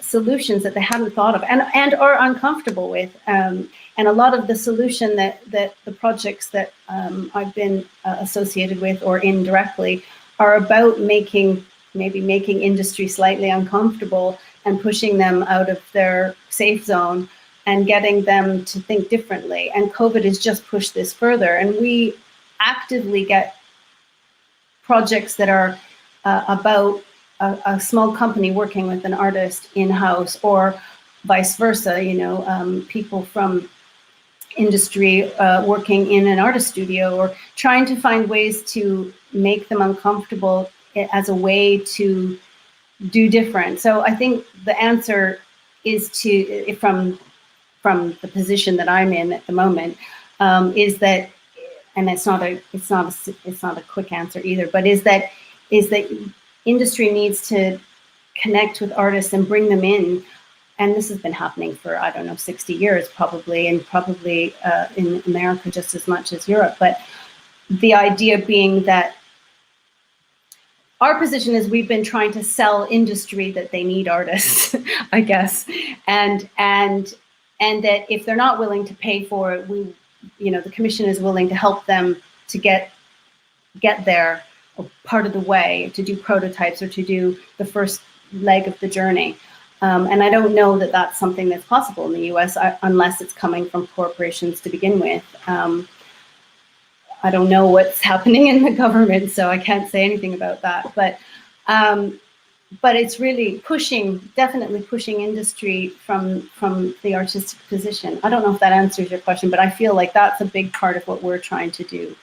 solutions that they hadn't thought of and are uncomfortable with. And a lot of the solution that the projects that I've been associated with or indirectly are about making industry slightly uncomfortable and pushing them out of their safe zone and getting them to think differently. And COVID has just pushed this further. And we actively get projects that are about a small company working with an artist in-house, or vice versa, people from industry working in an artist studio, or trying to find ways to make them uncomfortable as a way to do different. So I think the answer is from the position that I'm in at the moment, is that, and it's not a quick answer either, but is that industry needs to connect with artists and bring them in. And this has been happening for, 60 years probably, and probably in America just as much as Europe. But the idea being that our position is we've been trying to sell industry that they need artists, I guess, and that if they're not willing to pay for it, the commission is willing to help them to get there, or part of the way, to do prototypes or to do the first leg of the journey. And I don't know that that's something that's possible in the US unless it's coming from corporations to begin with. I don't know what's happening in the government, so I can't say anything about that. But it's really definitely pushing industry from the artistic position. I don't know if that answers your question, but I feel like that's a big part of what we're trying to do.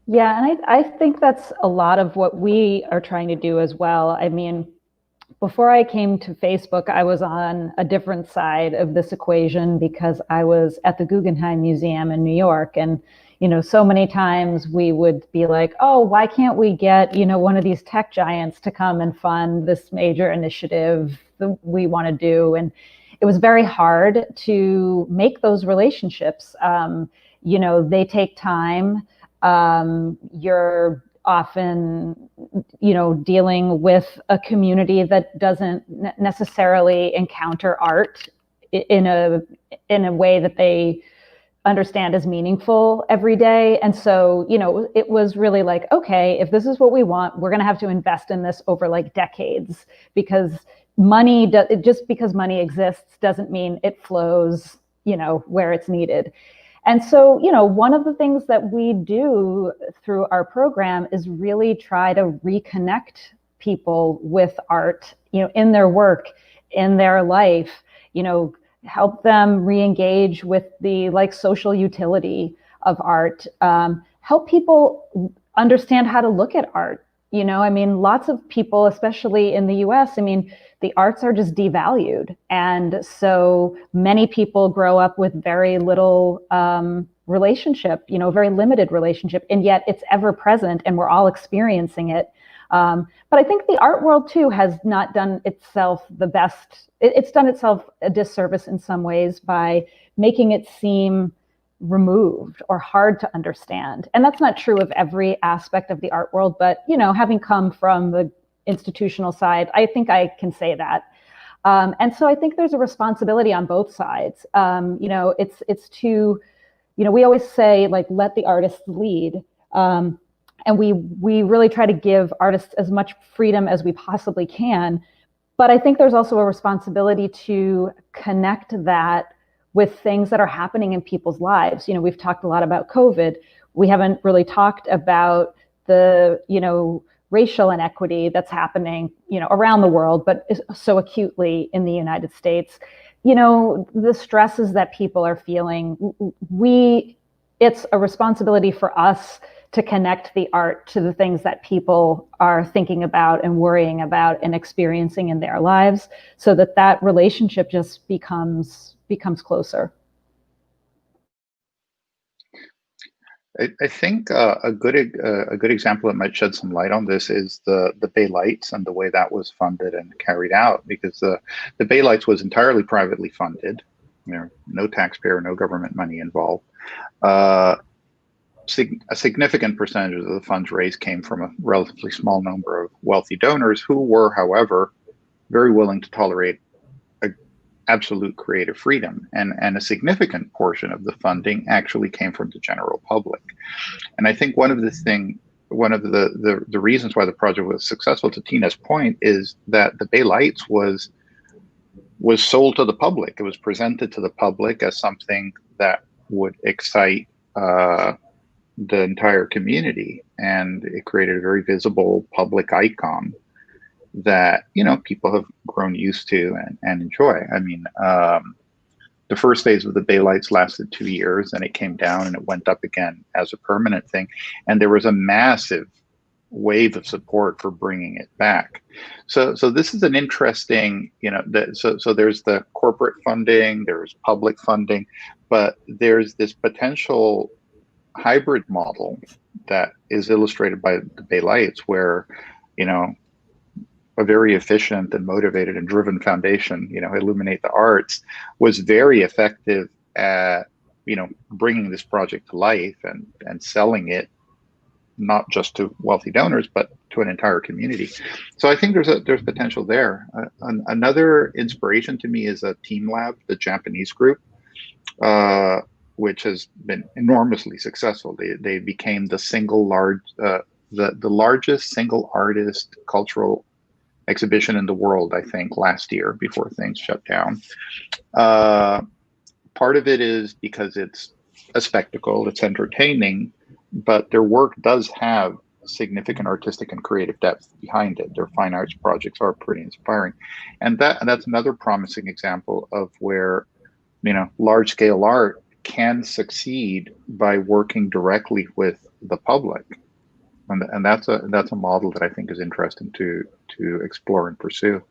Yeah, and I think that's a lot of what we are trying to do as well. I mean, before I came to Facebook, I was on a different side of this equation because I was at the Guggenheim Museum in New York. And, so many times we would be like, oh, why can't we get, one of these tech giants to come and fund this major initiative that we want to do? And it was very hard to make those relationships. They take time. You're often, dealing with a community that doesn't necessarily encounter art in a way that they understand as meaningful every day. And so, it was really like, okay, if this is what we want, we're going to have to invest in this over like decades, because just because money exists doesn't mean it flows, where it's needed. And so, one of the things that we do through our program is really try to reconnect people with art, in their work, in their life, help them re-engage with the social utility of art, help people understand how to look at art. Lots of people, especially in the US, the arts are just devalued. And so many people grow up with very little relationship, you know, a very limited relationship, and yet it's ever present and we're all experiencing it. But I think the art world too has not done itself the best. It's done itself a disservice in some ways by making it seem removed or hard to understand. And that's not true of every aspect of the art world, but, you know, having come from the institutional side, I think I can say that. And so I think there's a responsibility on both sides. You know, it's to, you know, we always say, like, let the artists lead. And we really try to give artists as much freedom as we possibly can. But I think there's also a responsibility to connect that with things that are happening in people's lives. You know, we've talked a lot about COVID. We haven't really talked about the, you know, racial inequity that's happening, you know, around the world, but so acutely in the United States. You know, the stresses that people are feeling. It's a responsibility for us to connect the art to the things that people are thinking about and worrying about and experiencing in their lives, so that that relationship just becomes closer. I think a good example that might shed some light on this is the Bay Lights and the way that was funded and carried out, because the Bay Lights was entirely privately funded. You know, no taxpayer, no government money involved. A significant percentage of the funds raised came from a relatively small number of wealthy donors who were, however, very willing to tolerate absolute creative freedom, and a significant portion of the funding actually came from the general public. And I think one of the reasons why the project was successful, to Tina's point, is that the Bay Lights was sold to the public. It was presented to the public as something that would excite the entire community, and it created a very visible public icon that, you know, people have grown used to and enjoy. I mean, the first phase of the Bay Lights lasted 2 years, and it came down and it went up again as a permanent thing. And there was a massive wave of support for bringing it back. So this is an interesting, you know, so there's the corporate funding, there's public funding, but there's this potential hybrid model that is illustrated by the Bay Lights, where, you know, a very efficient and motivated and driven foundation, you know, Illuminate the Arts, was very effective at, you know, bringing this project to life and selling it not just to wealthy donors, but to an entire community. So I think there's potential there. Another inspiration to me is a TeamLab, the Japanese group, which has been enormously successful. They became the largest single artist cultural exhibition in the world, I think, last year before things shut down. Part of it is because it's a spectacle, it's entertaining, but their work does have significant artistic and creative depth behind it. Their fine arts projects are pretty inspiring. And that's another promising example of where, you know, large scale art can succeed by working directly with the public. And that's a model that I think is interesting to explore and pursue.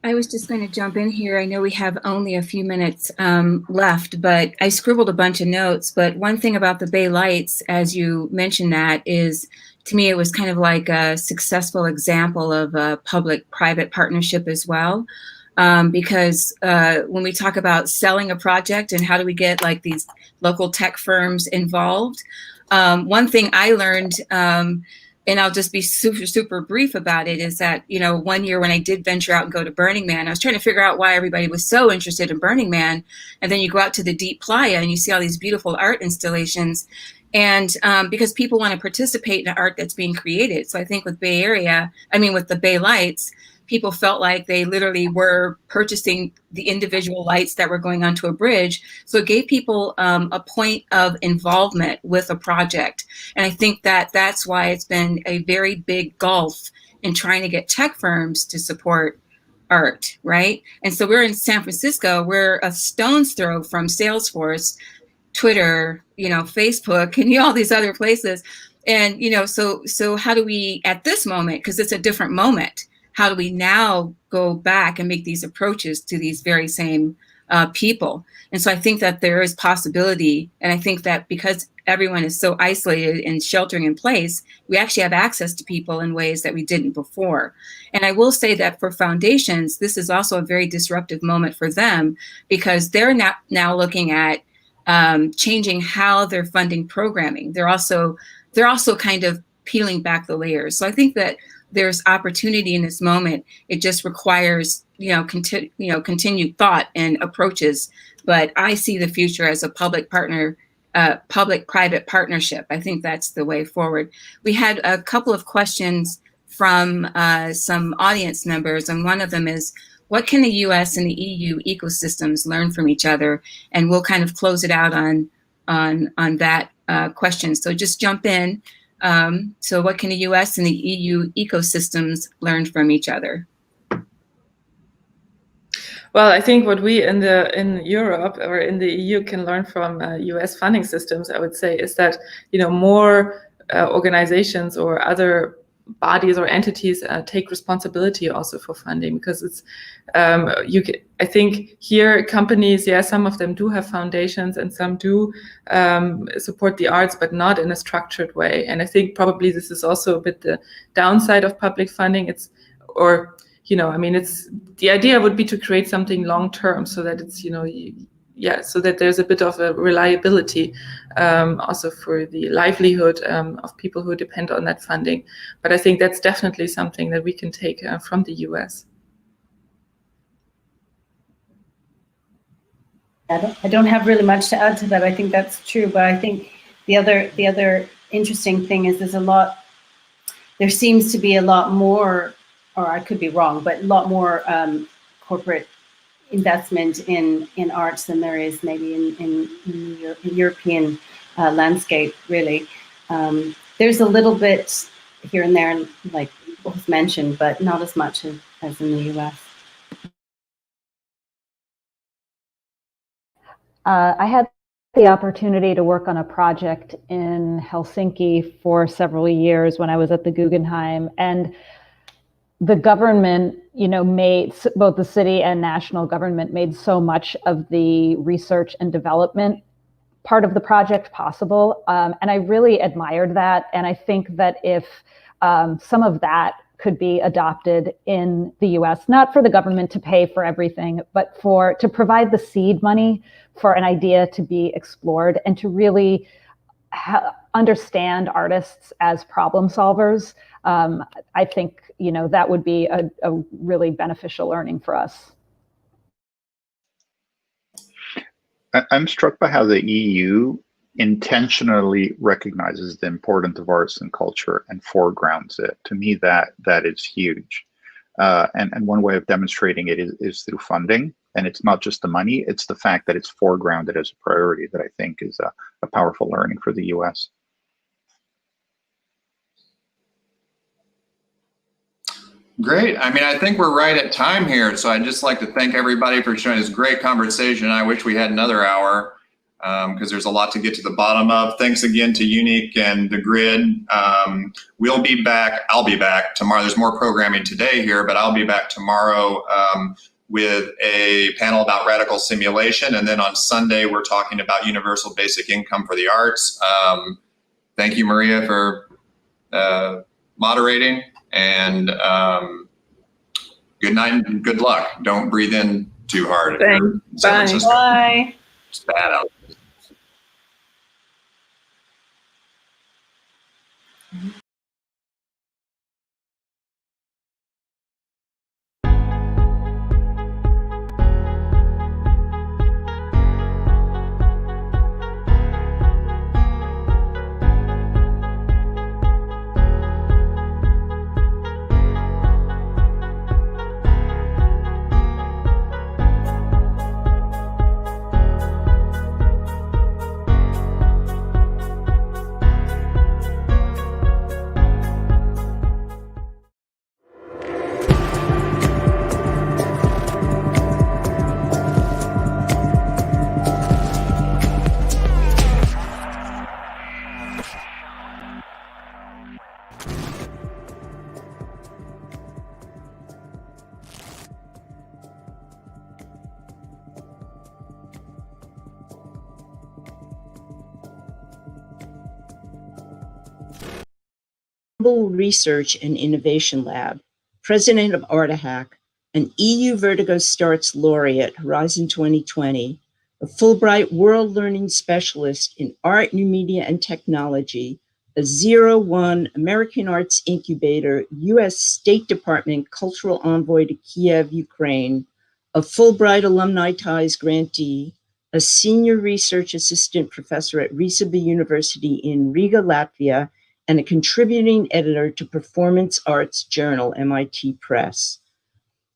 I was just going to jump in here. I know we have only a few minutes left, but I scribbled a bunch of notes. But one thing about the Bay Lights, as you mentioned, that is, to me, it was kind of like a successful example of a public-private partnership as well. Because when we talk about selling a project and how do we get like these local tech firms involved, one thing I learned, and I'll just be super brief about it, is that, you know, one year when I did venture out and go to Burning Man, I was trying to figure out why everybody was so interested in Burning Man. And then you go out to the Deep Playa and you see all these beautiful art installations. And because people want to participate in art that's being created. So I think with with the Bay Lights, people felt like they literally were purchasing the individual lights that were going onto a bridge. So it gave people a point of involvement with a project. And I think that that's why it's been a very big gulf in trying to get tech firms to support art, right? And so we're in San Francisco, we're a stone's throw from Salesforce, Twitter, you know, Facebook, and all these other places. And, you know, so how do we, at this moment, because it's a different moment, how do we now go back and make these approaches to these very same people. And so I think that there is possibility. And I think that because everyone is so isolated and sheltering in place, we actually have access to people in ways that we didn't before. And I will say that for foundations, this is also a very disruptive moment for them, because they're now looking at changing how they're funding programming. They're also kind of peeling back the layers. So I think that there's opportunity in this moment. It just requires, continued thought and approaches. But I see the future as a public-private partnership. I think that's the way forward. We had a couple of questions from some audience members, and one of them is, what can the US and the EU ecosystems learn from each other? And we'll kind of close it out on that question. So just jump in. So what can the US and the EU ecosystems learn from each other? Well, I think what we in Europe or in the EU can learn from US funding systems, I would say, is that more organizations or other bodies or entities take responsibility also for funding, because it's I think here companies, some of them do have foundations and some do support the arts, but not in a structured way. And I think probably this is also a bit the downside of public funding. It's the idea would be to create something long term, so that it's so that there's a bit of a reliability also for the livelihood of people who depend on that funding. But I think that's definitely something that we can take from the US. I don't have really much to add to that. I think that's true, but I think the other interesting thing is there seems to be a lot more, or I could be wrong, but a lot more corporate investment in arts than there is maybe in the European landscape, really. There's a little bit here and there, like was mentioned, but not as much as in the US. I had the opportunity to work on a project in Helsinki for several years when I was at the Guggenheim, and the government, made, both the city and national government made so much of the research and development part of the project possible. And I really admired that. And I think that if some of that could be adopted in the US, not for the government to pay for everything, but to provide the seed money for an idea to be explored and to really understand artists as problem solvers, I think that would be a really beneficial learning for us. I'm struck by how the EU intentionally recognizes the importance of arts and culture and foregrounds it. To me, that is huge. And one way of demonstrating it is through funding. And it's not just the money, it's the fact that it's foregrounded as a priority that I think is a powerful learning for the US. Great. I think we're right at time here. So I'd just like to thank everybody for joining this great conversation. I wish we had another hour because there's a lot to get to the bottom of. Thanks again to Unique and The Grid. We'll be back. I'll be back tomorrow. There's more programming today here, but I'll be back tomorrow with a panel about radical simulation. And then on Sunday, we're talking about universal basic income for the arts. Thank you, Maria, for moderating. And good night and good luck. Don't breathe in too hard. Thanks. Bye. It's bad out there. Research and Innovation Lab, president of ArtaHack, an EU Vertigo Starts laureate, Horizon 2020, a Fulbright World Learning Specialist in Art, New Media, and Technology, a 01 American Arts Incubator, U.S. State Department Cultural Envoy to Kiev, Ukraine, a Fulbright Alumni Ties grantee, a senior research assistant professor at Risabe University in Riga, Latvia, and a contributing editor to Performance Arts Journal, MIT Press.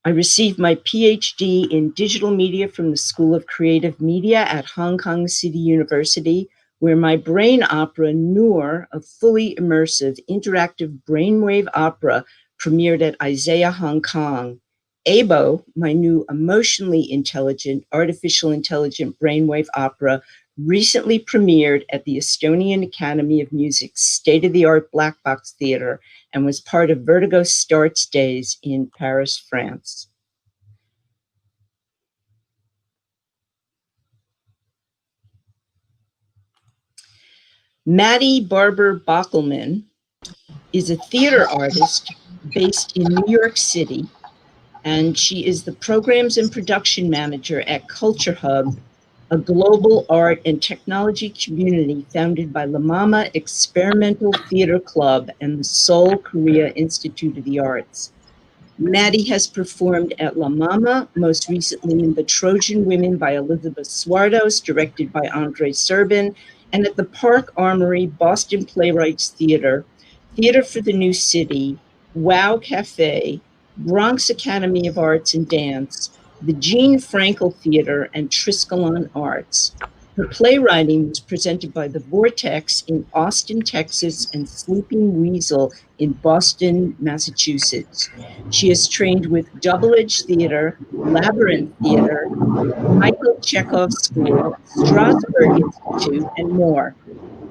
I received my PhD in digital media from the School of Creative Media at Hong Kong City University, where my brain opera, Noor, a fully immersive interactive brainwave opera, premiered at Isaiah Hong Kong. ABO, my new emotionally intelligent, artificial intelligent brainwave opera, recently premiered at the Estonian Academy of Music's state-of-the-art Black Box Theater and was part of Vertigo Starts Days in Paris, France. Maddie Barber Bockelman is a theater artist based in New York City, and she is the programs and production manager at Culture Hub, a global art and technology community founded by La Mama Experimental Theater Club and the Seoul Korea Institute of the Arts. Maddie has performed at La Mama, most recently in The Trojan Women by Elizabeth Swardos, directed by Andre Serban, and at the Park Armory Boston Playwrights Theater, Theater for the New City, Wow Cafe, Bronx Academy of Arts and Dance, the Jean Frankel Theater, and Triskelon Arts. Her playwriting was presented by The Vortex in Austin, Texas, and Sleeping Weasel in Boston, Massachusetts. She is trained with Double Edge Theater, Labyrinth Theater, Michael Chekhov School, Strasberg Institute, and more.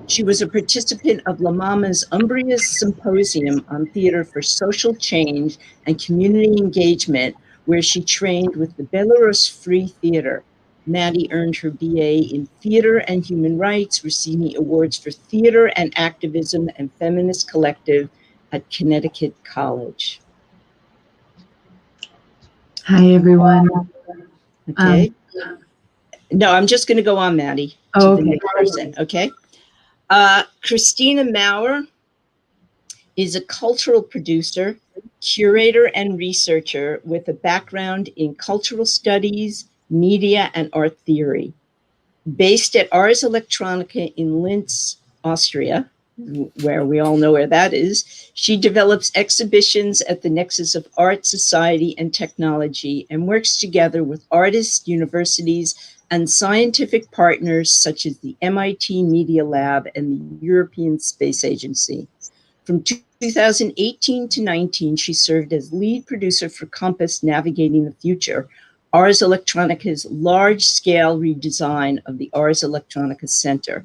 She was a participant of La Mama's Umbria's Symposium on Theater for Social Change and Community Engagement, where she trained with the Belarus Free Theater. Maddie earned her BA in Theater and Human Rights, receiving awards for Theater and Activism and Feminist Collective at Connecticut College. Hi, everyone. Okay. No, I'm just going to go on, Maddie, to the next person, okay? Christina Maurer is a cultural producer, curator, and researcher with a background in cultural studies, media, and art theory. Based at Ars Electronica in Linz, Austria, where we all know where that is, she develops exhibitions at the nexus of art, society, and technology, and works together with artists, universities, and scientific partners such as the MIT Media Lab and the European Space Agency. From 2018 to 19, she served as lead producer for Compass Navigating the Future, Ars Electronica's large-scale redesign of the Ars Electronica Center.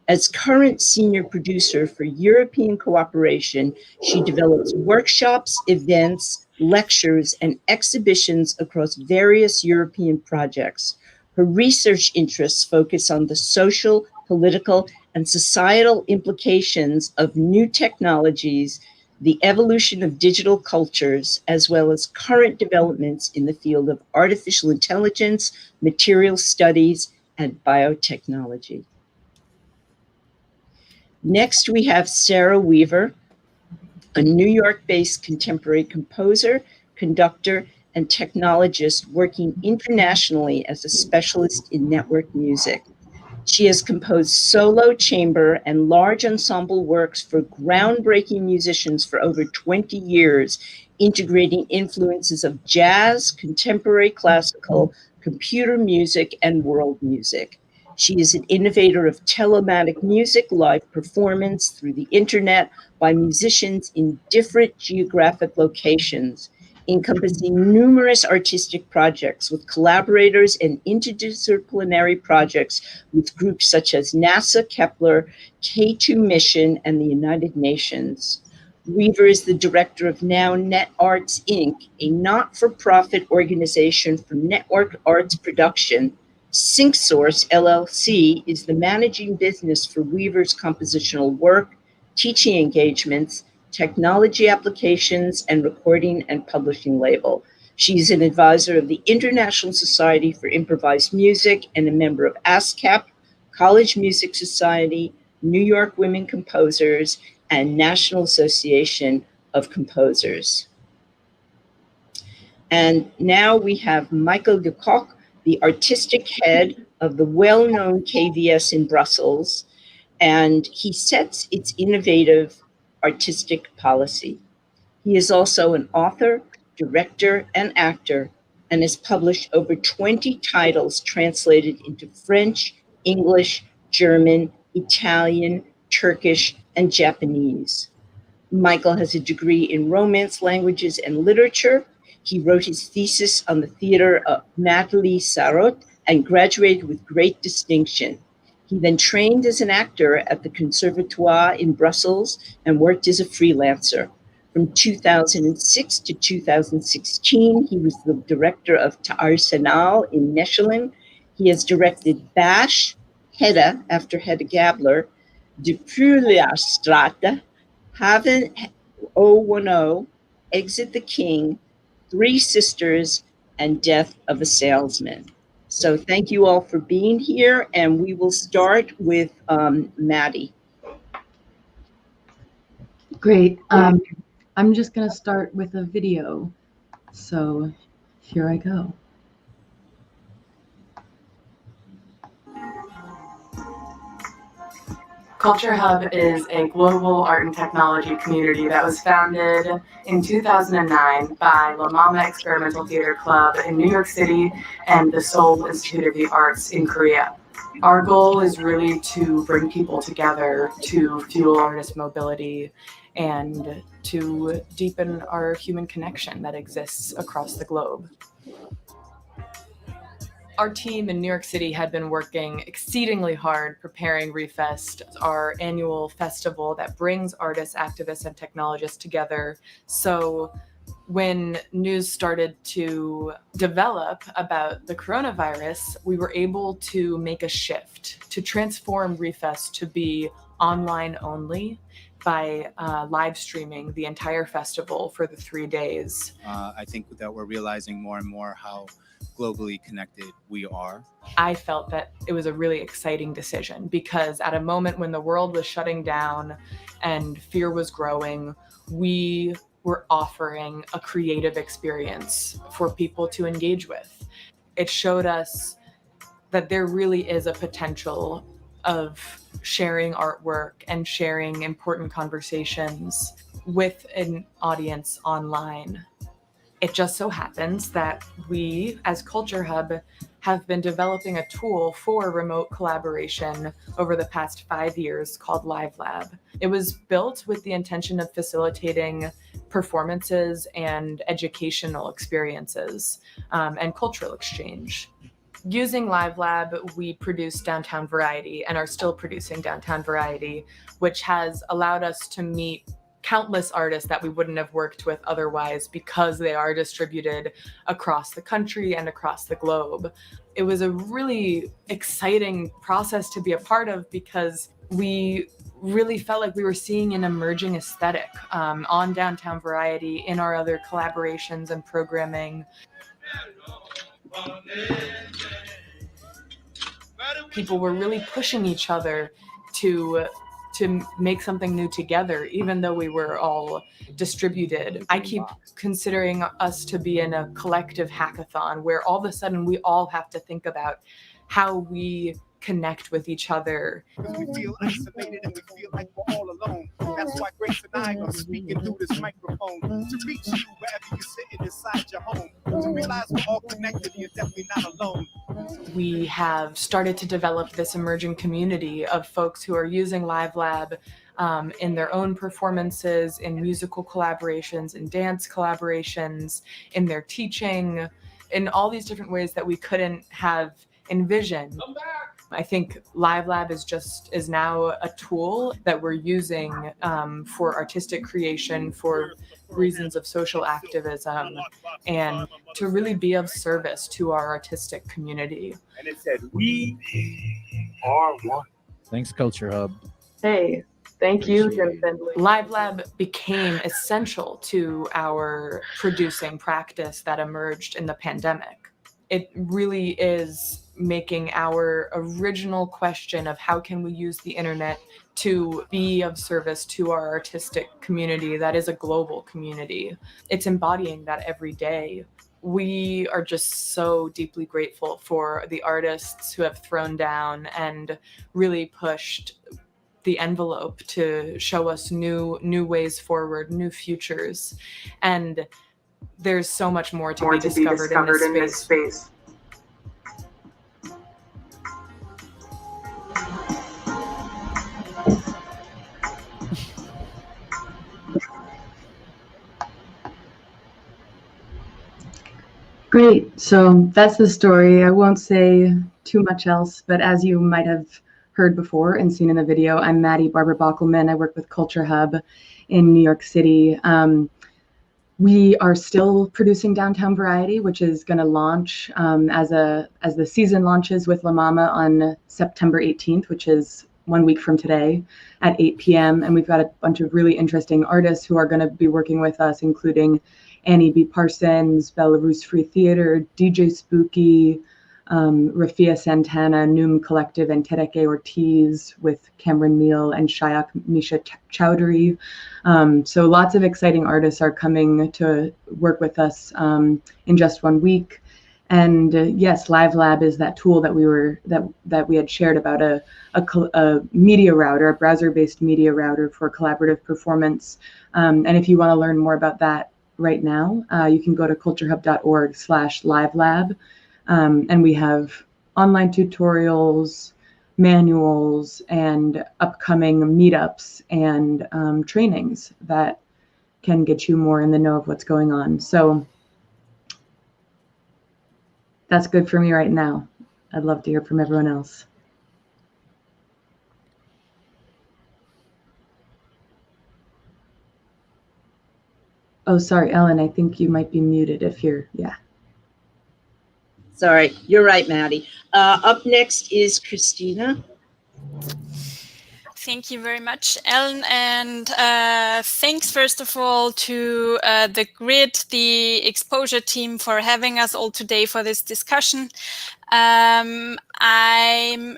As current senior producer for European cooperation, she develops workshops, events, lectures, and exhibitions across various European projects. Her research interests focus on the social, political, and societal implications of new technologies, the evolution of digital cultures, as well as current developments in the field of artificial intelligence, material studies, and biotechnology. Next, we have Sarah Weaver, a New York-based contemporary composer, conductor, and technologist working internationally as a specialist in network music. She has composed solo, chamber, and large ensemble works for groundbreaking musicians for over 20 years, integrating influences of jazz, contemporary classical, computer music, and world music. She is an innovator of telematic music, live performance through the internet by musicians in different geographic locations, encompassing numerous artistic projects with collaborators and interdisciplinary projects with groups such as NASA, Kepler, K2 Mission, and the United Nations. Weaver is the director of Now Net Arts, Inc., a not-for-profit organization for network arts production. SyncSource, LLC, is the managing business for Weaver's compositional work, teaching engagements, technology applications, and recording and publishing label. She's an advisor of the International Society for Improvised Music and a member of ASCAP, College Music Society, New York Women Composers, and National Association of Composers. And now we have Michael de Kock, the artistic head of the well-known KVS in Brussels, and he sets its innovative artistic policy. He is also an author, director, and actor, and has published over 20 titles translated into French, English, German, Italian, Turkish, and Japanese. Michael has a degree in Romance languages and literature. He wrote his thesis on the theater of Nathalie Sarraute and graduated with great distinction. He then trained as an actor at the Conservatoire in Brussels and worked as a freelancer. From 2006 to 2016, he was the director of Te Arsenal in Mechelen. He has directed Bash, Hedda, after Hedda Gabler, De Prulastraat, Haven 010, Exit the King, Three Sisters, and Death of a Salesman. So thank you all for being here, and we will start with Maddie. Great. I'm just going to start with a video. So here I go. Culture Hub is a global art and technology community that was founded in 2009 by La Mama Experimental Theater Club in New York City and the Seoul Institute of the Arts in Korea. Our goal is really to bring people together to fuel artist mobility and to deepen our human connection that exists across the globe. Our team in New York City had been working exceedingly hard preparing ReFest, our annual festival that brings artists, activists, and technologists together. So when news started to develop about the coronavirus, we were able to make a shift to transform ReFest to be online only by live streaming the entire festival for the 3 days. I think that we're realizing more and more how globally connected we are. I felt that it was a really exciting decision because at a moment when the world was shutting down and fear was growing, we were offering a creative experience for people to engage with. It showed us that there really is a potential of sharing artwork and sharing important conversations with an audience online. It just so happens that we, as Culture Hub, have been developing a tool for remote collaboration over the past 5 years called LiveLab. It was built with the intention of facilitating performances and educational experiences and cultural exchange. Using LiveLab, we produced Downtown Variety and are still producing Downtown Variety, which has allowed us to meet countless artists that we wouldn't have worked with otherwise because they are distributed across the country and across the globe. It was a really exciting process to be a part of because we really felt like we were seeing an emerging aesthetic on Downtown Variety, in our other collaborations and programming. People were really pushing each other to make something new together, even though we were all distributed. I keep considering us to be in a collective hackathon where all of a sudden we all have to think about how we connect with each other. We feel isolated and we feel like we're all alone. That's why Grace and I are speaking through this microphone to reach you wherever you're sitting inside your home. To realize we're all connected and you're definitely not alone. We have started to develop this emerging community of folks who are using LiveLab in their own performances, in musical collaborations, in dance collaborations, in their teaching, in all these different ways that we couldn't have envisioned. I think LiveLab is now a tool that we're using for artistic creation, for reasons of social activism, and to really be of service to our artistic community. And it said, we are one. Thanks, Culture Hub. Hey, Thank you, Jim Findlay. Live Lab became essential to our producing practice that emerged in the pandemic. It really is making our original question of how can we use the internet to be of service to our artistic community that is a global community. It's embodying that every day. We are just so deeply grateful for the artists who have thrown down and really pushed the envelope to show us new ways forward, new futures. And there's so much more to be discovered in this space. Great. So that's the story. I won't say too much else, but as you might have heard before and seen in the video, I'm Maddie Barber Bockelman. I work with Culture Hub in New York City. We are still producing Downtown Variety, which is going to launch as the season launches with La Mama on September 18th, which is 1 week from today at 8 p.m. And we've got a bunch of really interesting artists who are going to be working with us, including Annie B. Parsons, Belarus Free Theater, DJ Spooky, Rafia Santana, Noom Collective, and Tereke Ortiz with Cameron Neal and Shayak Misha Chowdhury. So lots of exciting artists are coming to work with us in just 1 week. And yes, Live Lab is that tool that we had shared about a media router, a browser-based media router for collaborative performance. And if you want to learn more about that right now, you can go to culturehub.org/livelab. And we have online tutorials, manuals, and upcoming meetups and trainings that can get you more in the know of what's going on. So that's good for me right now. I'd love to hear from everyone else. Oh, sorry, Ellen, I think you might be muted if you're, yeah. Sorry, you're right, Maddie. Up next is Christina. Thank you very much, Ellen, and thanks first of all to the GRID, the Exposure team, for having us all today for this discussion. I'm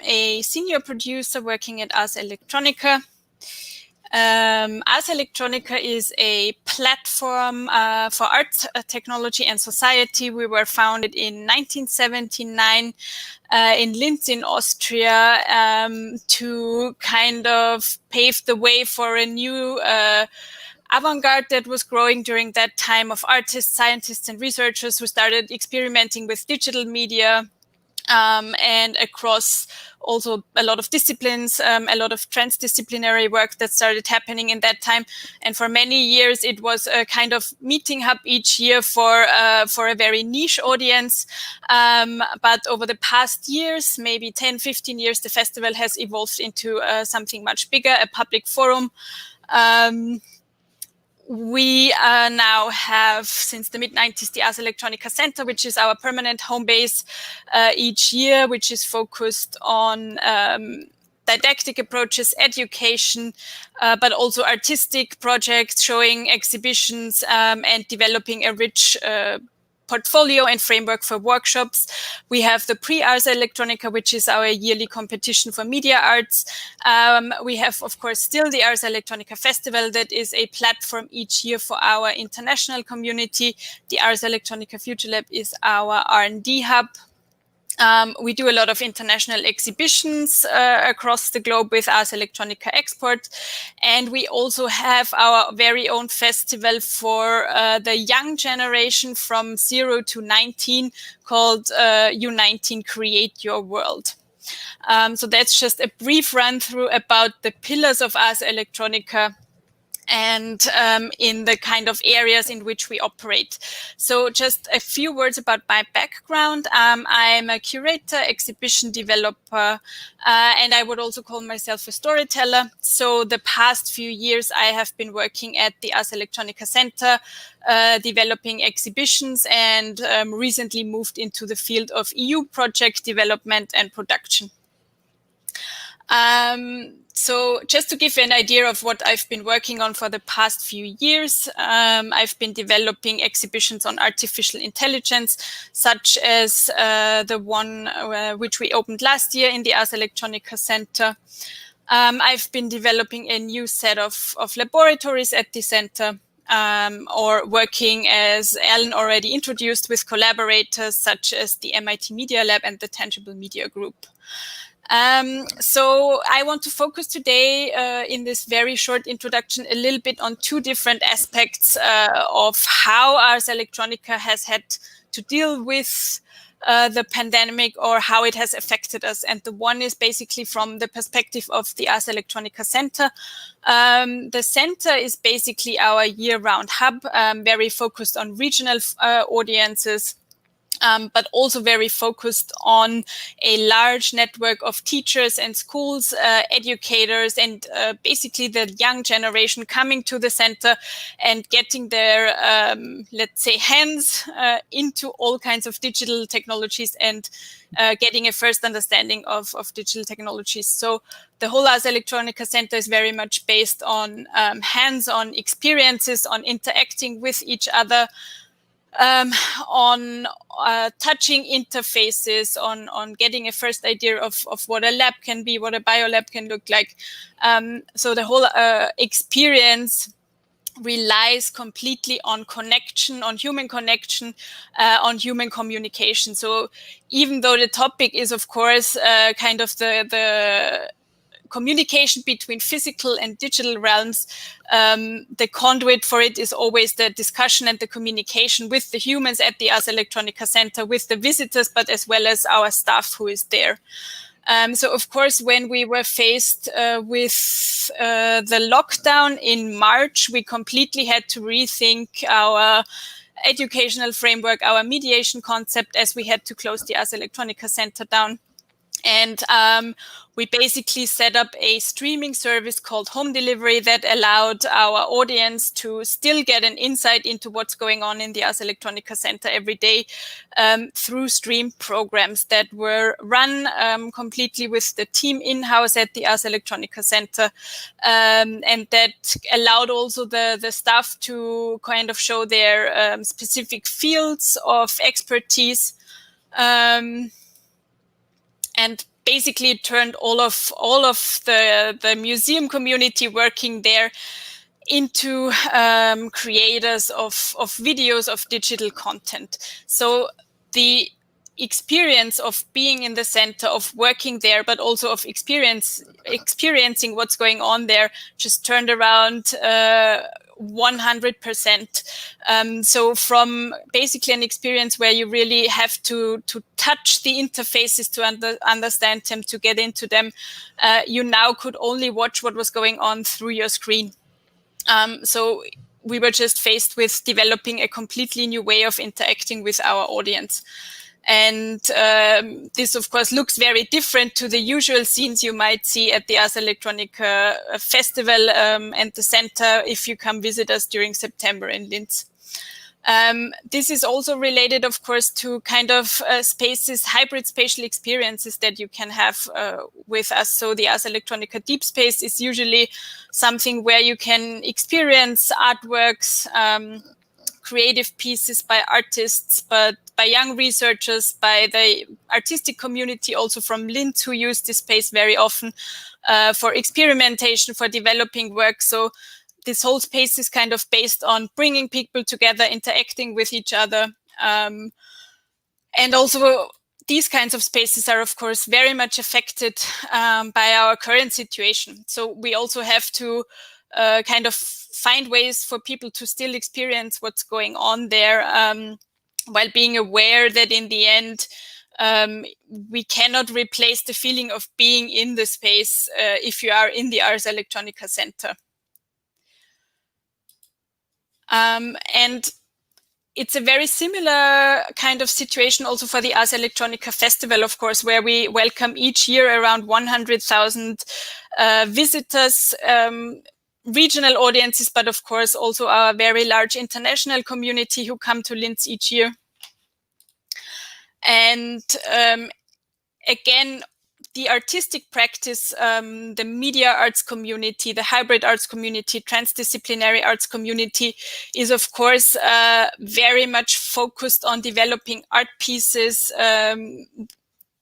a senior producer working at Ars Electronica. Ars Electronica is a platform for art, technology, and society. We were founded in 1979 in Linz in Austria to kind of pave the way for a new avant-garde that was growing during that time of artists, scientists, and researchers who started experimenting with digital media and across also a lot of disciplines, a lot of transdisciplinary work that started happening in that time. And for many years, it was a kind of meeting hub each year for a very niche audience. But over the past years, maybe 10, 15 years, the festival has evolved into something much bigger, a public forum. We now have, since the mid-90s, the Ars Electronica Center, which is our permanent home base each year, which is focused on didactic approaches, education, but also artistic projects, showing exhibitions and developing a rich portfolio and framework for workshops. We have the Pre-Ars Electronica, which is our yearly competition for media arts. We have, of course, still the Ars Electronica Festival that is a platform each year for our international community. The Ars Electronica Future Lab is our R&D hub. We do a lot of international exhibitions across the globe with Ars Electronica Export. And we also have our very own festival for the young generation from 0 to 19 called U19 Create Your World. So that's just a brief run through about the pillars of Ars Electronica and in the kind of areas in which we operate. So just a few words about my background. I'm a curator, exhibition developer, and I would also call myself a storyteller. So the past few years, I have been working at the Ars Electronica Center, developing exhibitions, and recently moved into the field of EU project development and production. So So just to give you an idea of what I've been working on for the past few years, I've been developing exhibitions on artificial intelligence, such as the one which we opened last year in the Ars Electronica Center. I've been developing a new set of laboratories at the center, or working, as Alan already introduced, with collaborators such as the MIT Media Lab and the Tangible Media Group. So I want to focus today in this very short introduction a little bit on two different aspects of how Ars Electronica has had to deal with the pandemic, or how it has affected us. And the one is basically from the perspective of the Ars Electronica Center. The center is basically our year-round hub, very focused on regional audiences, but also very focused on a large network of teachers and schools, educators, and basically the young generation coming to the center and getting their, let's say, hands into all kinds of digital technologies and getting a first understanding of digital technologies. So the whole Ars Electronica Center is very much based on hands-on experiences, on interacting with each other, on touching interfaces, on getting a first idea of what a lab can be, what a biolab can look like. So the whole experience relies completely on connection, on human connection, on human communication. So even though the topic is, of course, kind of the communication between physical and digital realms, the conduit for it is always the discussion and the communication with the humans at the Ars Electronica Center, with the visitors, but as well as our staff who is there. So, of course, when we were faced with the lockdown in March, we completely had to rethink our educational framework, our mediation concept, as we had to close the Ars Electronica Center down. And we basically set up a streaming service called Home Delivery that allowed our audience to still get an insight into what's going on in the Ars Electronica Center every day through stream programs that were run completely with the team in-house at the Ars Electronica Center. And that allowed also the staff to kind of show their specific fields of expertise. And basically it turned all of the museum community working there into creators of videos of digital content. So the experience of being in the center, of working there, but also of experiencing what's going on there, just turned around 100%. So from basically an experience where you really have to touch the interfaces to understand them, to get into them, you now could only watch what was going on through your screen. So we were just faced with developing a completely new way of interacting with our audience. And this, of course, looks very different to the usual scenes you might see at the Ars Electronica Festival and the center if you come visit us during September in Linz. This is also related, of course, to kind of spaces, hybrid spatial experiences that you can have with us. So the Ars Electronica Deep Space is usually something where you can experience artworks, creative pieces by artists, but by young researchers, by the artistic community also from Linz, who use this space very often for experimentation, for developing work. So this whole space is kind of based on bringing people together, interacting with each other. And also these kinds of spaces are, of course, very much affected by our current situation. So we also have to kind of find ways for people to still experience what's going on there, while being aware that in the end, we cannot replace the feeling of being in the space if you are in the Ars Electronica Center. And it's a very similar kind of situation also for the Ars Electronica Festival, of course, where we welcome each year around 100,000 visitors, regional audiences, but of course also our very large international community who come to Linz each year. And again, the artistic practice, the media arts community, the hybrid arts community, transdisciplinary arts community is, of course, very much focused on developing art pieces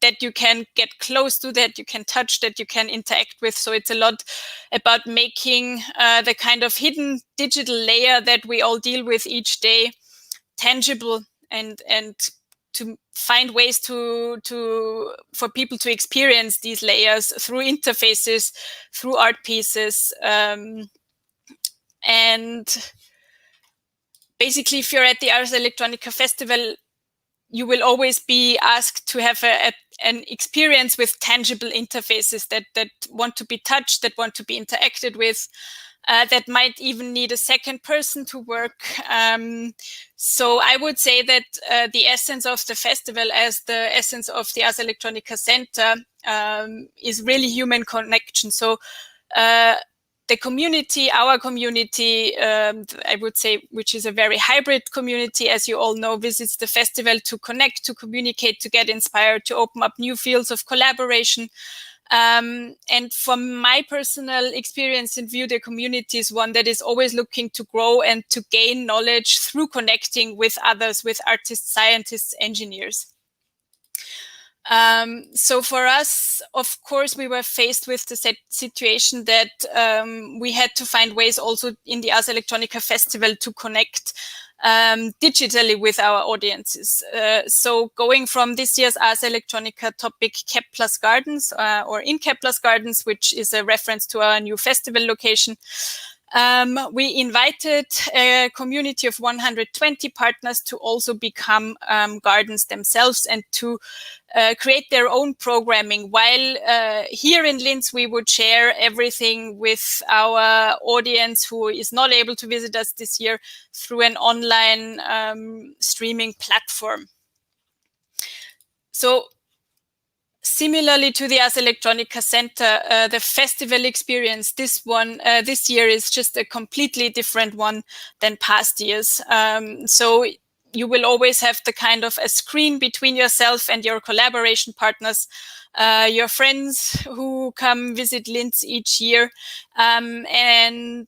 that you can get close to, that you can touch, that you can interact with. So it's a lot about making the kind of hidden digital layer that we all deal with each day tangible, and to find ways for people to experience these layers through interfaces, through art pieces. And basically, if you're at the Ars Electronica Festival, you will always be asked to have an experience with tangible interfaces that want to be touched, that want to be interacted with, that might even need a second person to work. So I would say that the essence of the festival, as the essence of the Ars Electronica Center, is really human connection. So the community, our community, I would say, which is a very hybrid community, as you all know, visits the festival to connect, to communicate, to get inspired, to open up new fields of collaboration. And from my personal experience and view, the community is one that is always looking to grow and to gain knowledge through connecting with others, with artists, scientists, engineers. So for us, of course, we were faced with the situation that we had to find ways also in the Ars Electronica Festival to connect digitally with our audiences. So going from this year's Ars Electronica topic, Kepler's Gardens, or in Kepler's Gardens, which is a reference to our new festival location, we invited a community of 120 partners to also become gardens themselves and to create their own programming, while here in Linz we would share everything with our audience who is not able to visit us this year through an online streaming platform. So similarly to the Ars Electronica Center, the festival experience this year is just a completely different one than past years. So you will always have the kind of a screen between yourself and your collaboration partners, your friends who come visit Linz each year. And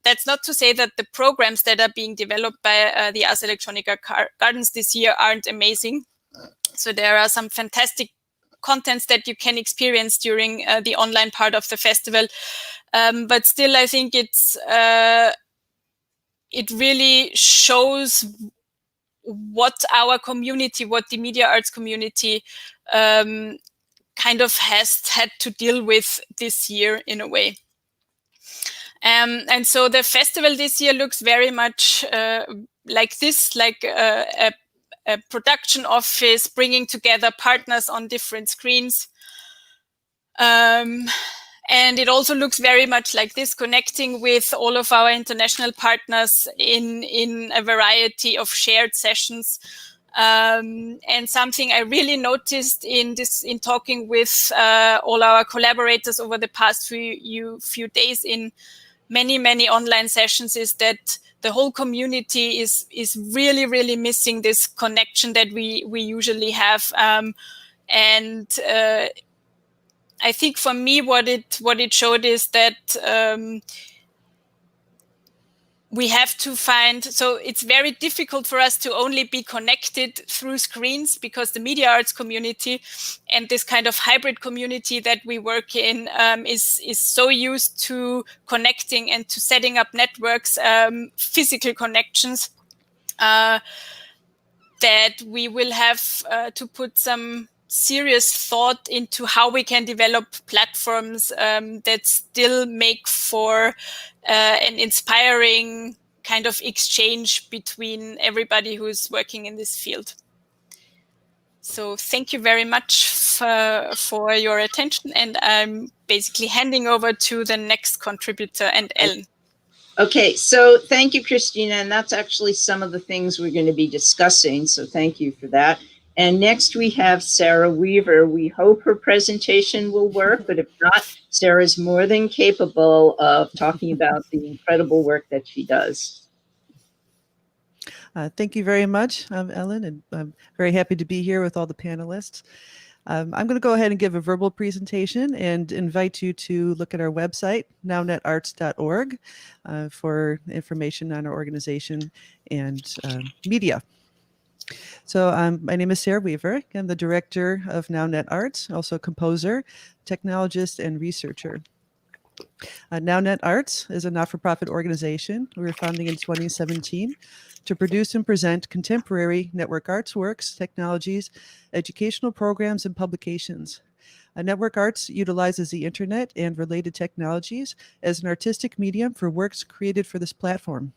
that's not to say that the programs that are being developed by the Ars Electronica Gardens this year aren't amazing. So there are some fantastic contents that you can experience during the online part of the festival. But still, I think it really shows what our community, what the media arts community kind of has had to deal with this year in a way. And so the festival this year looks very much like this, like a production office bringing together partners on different screens. And it also looks very much like this, connecting with all of our international partners in a variety of shared sessions. And something I really noticed in talking with all our collaborators over the past few days in many online sessions is that the whole community is really, really missing this connection that we usually have. I think for me, what it showed is that we have to find, so it's very difficult for us to only be connected through screens, because the media arts community and this kind of hybrid community that we work in is so used to connecting and to setting up networks, physical connections, that we will have to put some serious thought into how we can develop platforms that still make for an inspiring kind of exchange between everybody who's working in this field. So thank you very much for your attention, and I'm basically handing over to the next contributor, and Ellen. Okay, so thank you, Christina, and that's actually some of the things we're going to be discussing, so thank you for that. And next we have Sarah Weaver. We hope her presentation will work, but if not, Sarah's more than capable of talking about the incredible work that she does. Thank you very much. I'm Ellen, and I'm very happy to be here with all the panelists. I'm going to go ahead and give a verbal presentation and invite you to look at our website, nownetarts.org, for information on our organization and media. So my name is Sarah Weaver. I'm the director of NowNet Arts, also a composer, technologist, and researcher. NowNet Arts is a not-for-profit organization. We were founded in 2017 to produce and present contemporary network arts works, technologies, educational programs, and publications. Network Arts utilizes the internet and related technologies as an artistic medium for works created for this platform.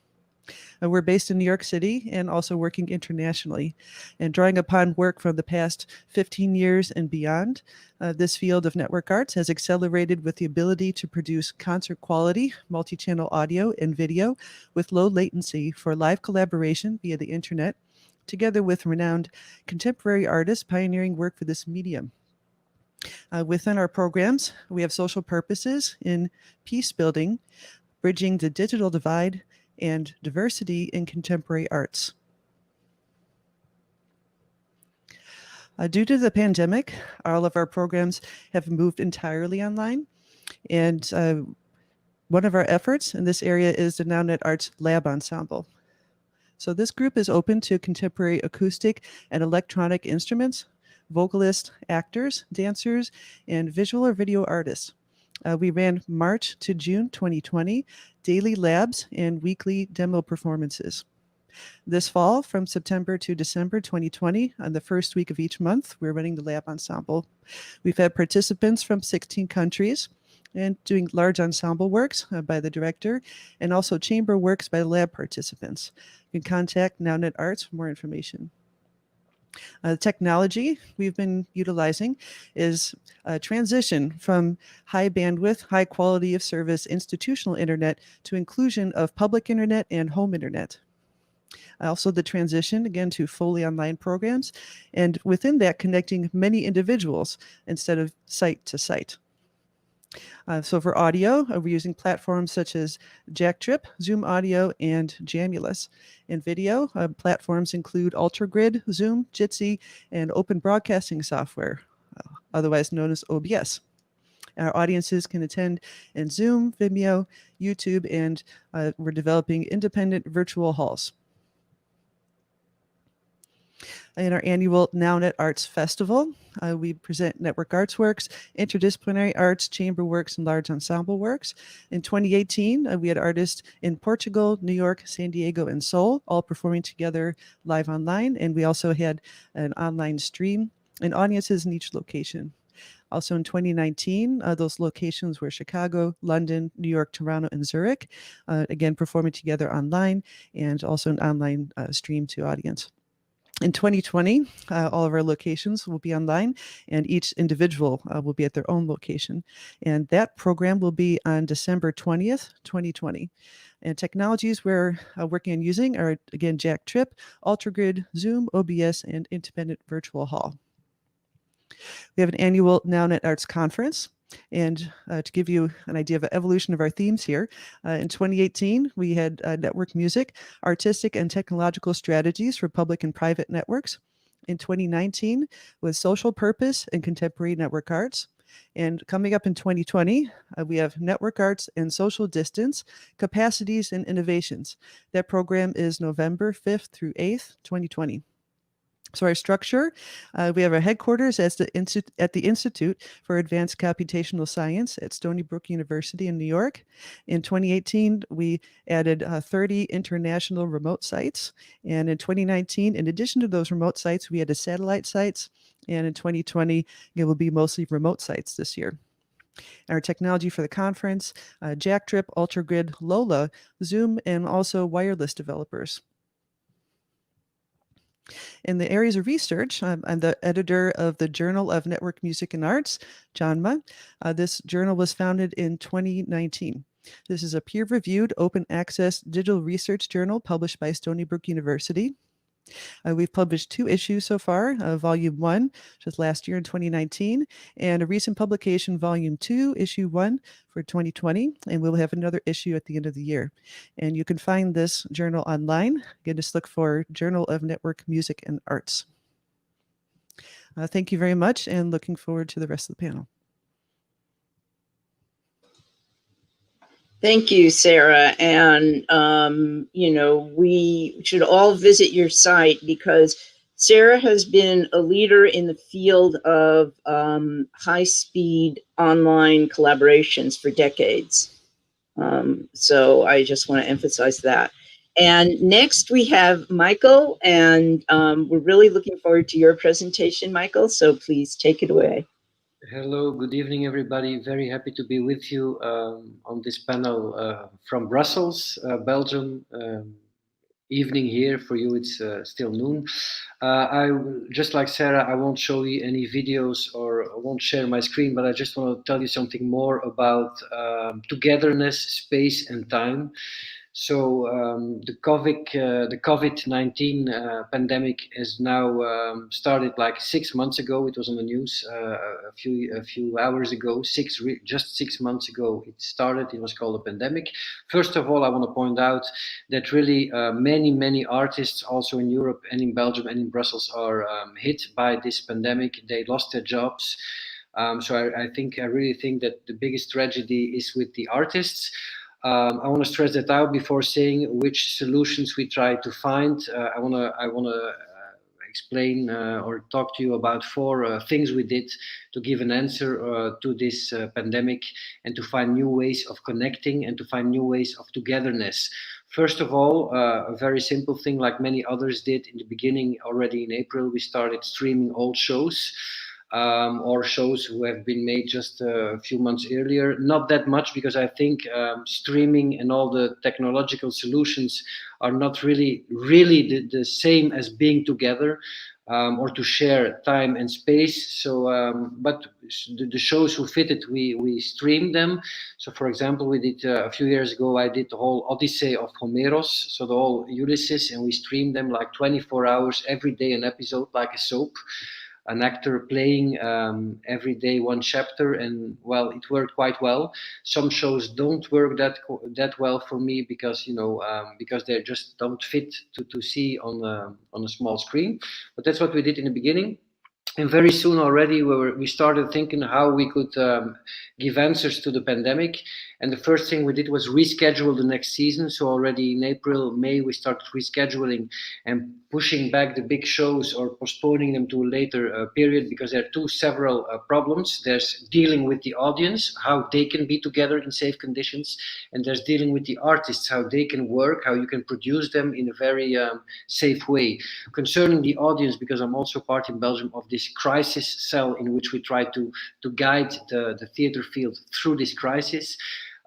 We're based in New York City and also working internationally. And drawing upon work from the past 15 years and beyond, this field of network arts has accelerated with the ability to produce concert quality, multi-channel audio and video with low latency for live collaboration via the internet, together with renowned contemporary artists pioneering work for this medium. Within our programs, we have social purposes in peace building, bridging the digital divide, and diversity in contemporary arts. Due to the pandemic, all of our programs have moved entirely online. And one of our efforts in this area is the NowNet Arts Lab Ensemble. So this group is open to contemporary acoustic and electronic instruments, vocalists, actors, dancers, and visual or video artists. We ran March to June 2020, daily labs and weekly demo performances. This fall, from September to December 2020, on the first week of each month, we're running the Lab Ensemble. We've had participants from 16 countries and doing large ensemble works by the director and also chamber works by the lab participants. You can contact NowNet Arts for more information. The technology we've been utilizing is a transition from high bandwidth, high quality of service institutional internet to inclusion of public internet and home internet. Also the transition again to fully online programs, and within that connecting many individuals instead of site to site. So for audio, we're using platforms such as Jacktrip, Zoom Audio, and Jamulus. In video, platforms include UltraGrid, Zoom, Jitsi, and Open Broadcasting Software, otherwise known as OBS. Our audiences can attend in Zoom, Vimeo, YouTube, and we're developing independent virtual halls. In our annual NowNet Arts Festival, we present network arts works, interdisciplinary arts, chamber works, and large ensemble works. In 2018, we had artists in Portugal, New York, San Diego, and Seoul, all performing together live online. And we also had an online stream and audiences in each location. Also in 2019, those locations were Chicago, London, New York, Toronto, and Zurich, again performing together online, and also an online stream to audience. In 2020, all of our locations will be online and each individual will be at their own location. And that program will be on December 20th, 2020. And technologies we're working on using are, again, Jacktrip, UltraGrid, Zoom, OBS, and Independent Virtual Hall. We have an annual NowNet Arts Conference. And to give you an idea of the evolution of our themes here, in 2018, we had network music, artistic and technological strategies for public and private networks. In 2019 was social purpose and contemporary network arts. And coming up in 2020, we have network arts and social distance, capacities and innovations. That program is November 5th through 8th, 2020. So our structure, we have our headquarters at the Institute for Advanced Computational Science at Stony Brook University in New York. In 2018, we added 30 international remote sites. And in 2019, in addition to those remote sites, we added satellite sites. And in 2020, it will be mostly remote sites this year. Our technology for the conference, Jacktrip, UltraGrid, Lola, Zoom, and also wireless developers. In the areas of research, I'm the editor of the Journal of Network Music and Arts, JONMA. This journal was founded in 2019. This is a peer-reviewed, open-access digital research journal published by Stony Brook University. We've published 2 issues so far, Volume 1, which was last year in 2019, and a recent publication, Volume 2, Issue 1 for 2020, and we'll have another issue at the end of the year. And you can find this journal online. Again, just look for Journal of Network Music and Arts. Thank you very much, and looking forward to the rest of the panel. Thank you, Sarah. And, we should all visit your site because Sarah has been a leader in the field of high-speed online collaborations for decades. So I just want to emphasize that. And next we have Michael, and we're really looking forward to your presentation, Michael. So please take it away. Hello, good evening, everybody. Very happy to be with you on this panel from Brussels, Belgium. Evening here for you, it's still noon. Just like Sarah, I won't show you any videos or I won't share my screen, but I just want to tell you something more about togetherness, space, and time. So the COVID-19 pandemic has now started like 6 months ago. It was on the news a few hours ago. Just 6 months ago it started. It was called a pandemic. First of all, I want to point out that really many artists also in Europe and in Belgium and in Brussels are hit by this pandemic. They lost their jobs. So I really think that the biggest tragedy is with the artists. I want to stress that out before saying which solutions we try to find. I want to explain or talk to you about 4 things we did to give an answer to this pandemic and to find new ways of connecting and to find new ways of togetherness. First of all, a very simple thing like many others did in the beginning. Already in April, we started streaming old shows. Or shows who have been made just a few months earlier. Not that much, because I think streaming and all the technological solutions are not really the same as being together or to share time and space. So, but the shows who fit it, we streamed them. So, for example, we did a few years ago, I did the whole Odyssey of Homeros, so the whole Ulysses, and we streamed them like 24 hours, every day an episode, like a soap. An actor playing every day one chapter, and well, it worked quite well. Some shows don't work that well for me because because they just don't fit to see on a small screen. But that's what we did in the beginning. And very soon already we started thinking how we could give answers to the pandemic. And the first thing we did was reschedule the next season. So already in April, May, we started rescheduling and pushing back the big shows or postponing them to a later period, because there are several problems. There's dealing with the audience, how they can be together in safe conditions. And there's dealing with the artists, how they can work, how you can produce them in a very safe way. Concerning the audience, because I'm also part in Belgium of this crisis cell in which we try to guide the theater field through this crisis.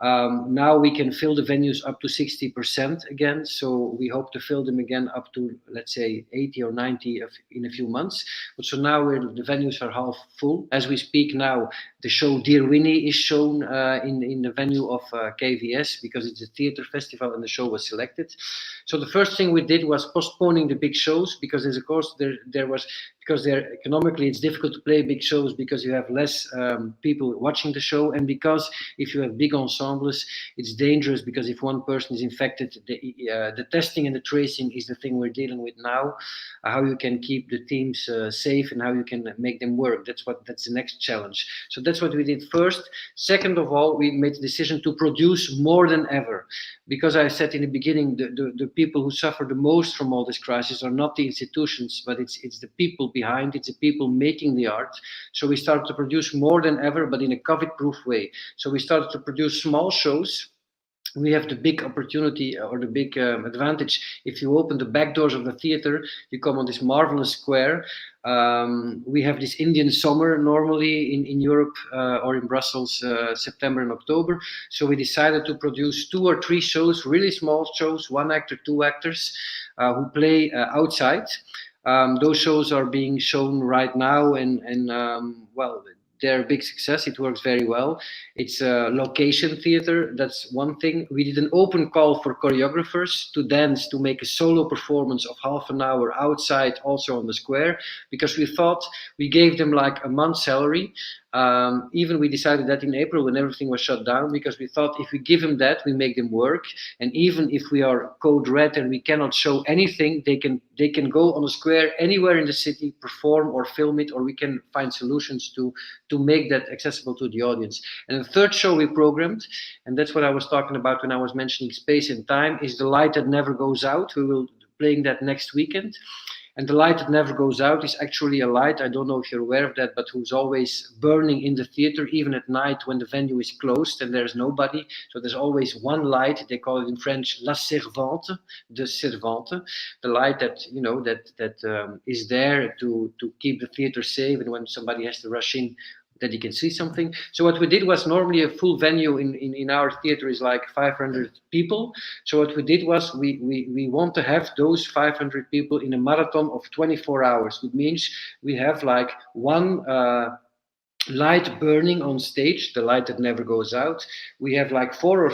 Now we can fill the venues up to 60% again, so we hope to fill them again up to, let's say, 80 or 90 in a few months. But so now the venues are half full. As we speak now, the show Dear Winnie is shown in the venue of KVS, because it's a theater festival and the show was selected. So the first thing we did was postponing the big shows, because there's, of course, because economically it's difficult to play big shows because you have less people watching the show, and because if you have big ensembles, it's dangerous, because if one person is infected, the testing and the tracing is the thing we're dealing with now. How you can keep the teams safe and how you can make them work. That's the next challenge. So that's what we did first. Second of all, we made the decision to produce more than ever, because I said in the beginning, the people who suffer the most from all this crisis are not the institutions, but it's the people behind, it's the people making the art. So we started to produce more than ever, but in a COVID-proof way. So we started to produce small shows. We have the big opportunity or the big advantage. If you open the back doors of the theater, you come on this marvelous square. We have this Indian summer normally in Europe or in Brussels, September and October. So we decided to produce 2 or 3 shows, really small shows, 1 actor, 2 actors who play outside. Those shows are being shown right now, and well, they're a big success. It works very well. It's a location theater. That's one thing. We did an open call for choreographers to dance, to make a solo performance of half an hour outside, also on the square, because we thought we gave them like a month's salary. Even we decided that in April when everything was shut down, because we thought if we give them that, we make them work. And even if we are code red and we cannot show anything, they can go on a square anywhere in the city, perform or film it, or we can find solutions to make that accessible to the audience. And the third show we programmed, and that's what I was talking about when I was mentioning space and time, is The Light That Never Goes Out. We will be playing that next weekend. And the light that never goes out is actually a light, I don't know if you're aware of that, but who's always burning in the theater, even at night when the venue is closed and there's nobody. So there's always one light, they call it in French, la servante, de servante, the light that, you know, that is there to keep the theater safe, and when somebody has to rush in, that you can see something. So what we did was, normally a full venue in our theater is like 500 people. So what we did was we want to have those 500 people in a marathon of 24 hours, which means we have like one light burning on stage, the light that never goes out. We have like 4 or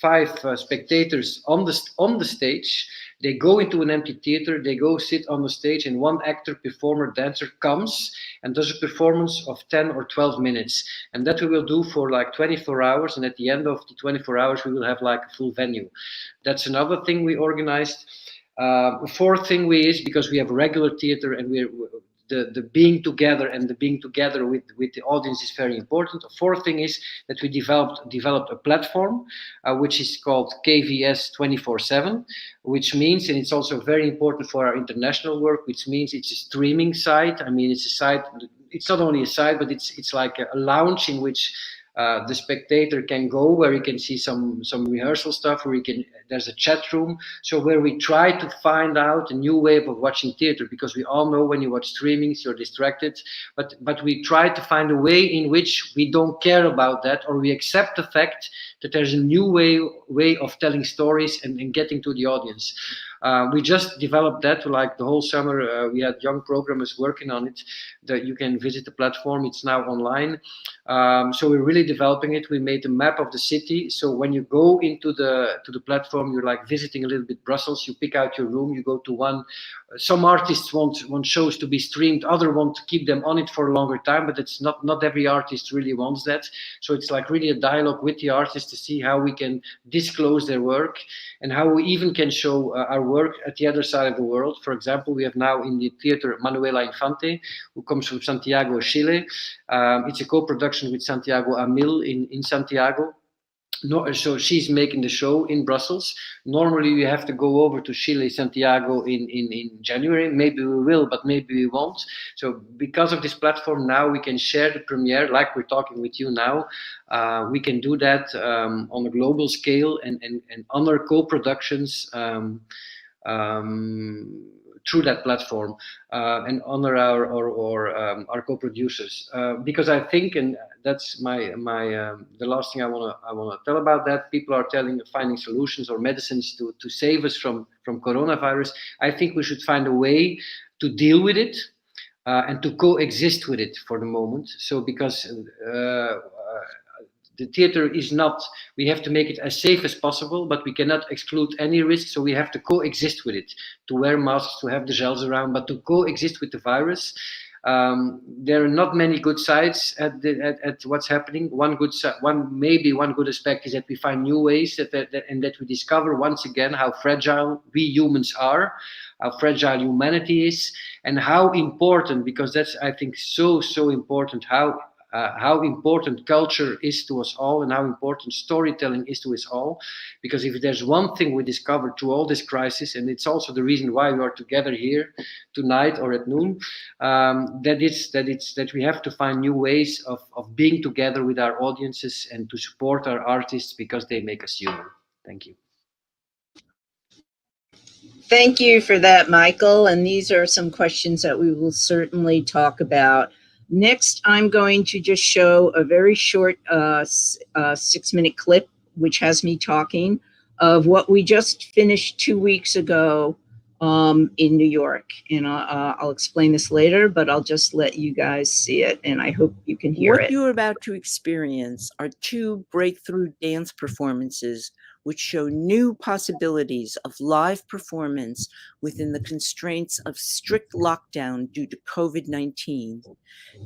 5 spectators on the stage. They go into an empty theater, they go sit on the stage, and one actor, performer, dancer comes and does a performance of 10 or 12 minutes. And that we will do for like 24 hours. And at the end of the 24 hours, we will have like a full venue. That's another thing we organized. The fourth thing is, because we have regular theater and the being together and the being together with the audience is very important. The fourth thing is that we developed a platform which is called KVS 24/7, which means, and it's also very important for our international work, which means it's a streaming site. I mean, it's a site, it's not only a site, but it's like a lounge in which the spectator can go, where he can see some rehearsal stuff, where there's a chat room. So where we try to find out a new way of watching theater, because we all know when you watch streamings, you're distracted. But we try to find a way in which we don't care about that, or we accept the fact that there's a new way of telling stories and getting to the audience. We just developed that like the whole summer. We had young programmers working on it. That you can visit the platform. It's now online. So we're really developing it. We made a map of the city. So when you go into the platform, you're like visiting a little bit Brussels. You pick out your room. You go to one. Some artists want shows to be streamed. Others want to keep them on it for a longer time. But it's not every artist really wants that. So it's like really a dialogue with the artist to see how we can disclose their work and how we even can show our work at the other side of the world. For example, we have now in the theater Manuela Infante, who comes from Santiago, Chile. It's a co-production with Santiago Amil in Santiago. So she's making the show in Brussels. Normally we have to go over to Chile, Santiago in January. Maybe we will, but maybe we won't. So because of this platform now, we can share the premiere like we're talking with you now. We can do that on a global scale and honor co-productions through that platform and honor our co-producers, because I think, and that's the last thing I wanna tell about that. People are finding solutions or medicines to save us from coronavirus. I think we should find a way to deal with it and to coexist with it for the moment. So because the theater is not, we have to make it as safe as possible, but we cannot exclude any risk. So we have to coexist with it, to wear masks, to have the gels around, but to coexist with the virus. There are not many good sides at what's happening. One good aspect is that we find new ways and that we discover once again how fragile we humans are, how fragile humanity is, and how important, because that's, I think, so important, how important culture is to us all and how important storytelling is to us all. Because if there's one thing we discovered through all this crisis, and it's also the reason why we are together here tonight or at noon, that we have to find new ways of being together with our audiences and to support our artists because they make us human. Thank you. Thank you for that, Michael. And these are some questions that we will certainly talk about. Next, I'm going to just show a very short 6-minute clip, which has me talking of what we just finished 2 weeks ago in New York. And I'll explain this later, but I'll just let you guys see it, and I hope you can hear it. What you're about to experience are 2 breakthrough dance performances which show new possibilities of live performance within the constraints of strict lockdown due to COVID-19.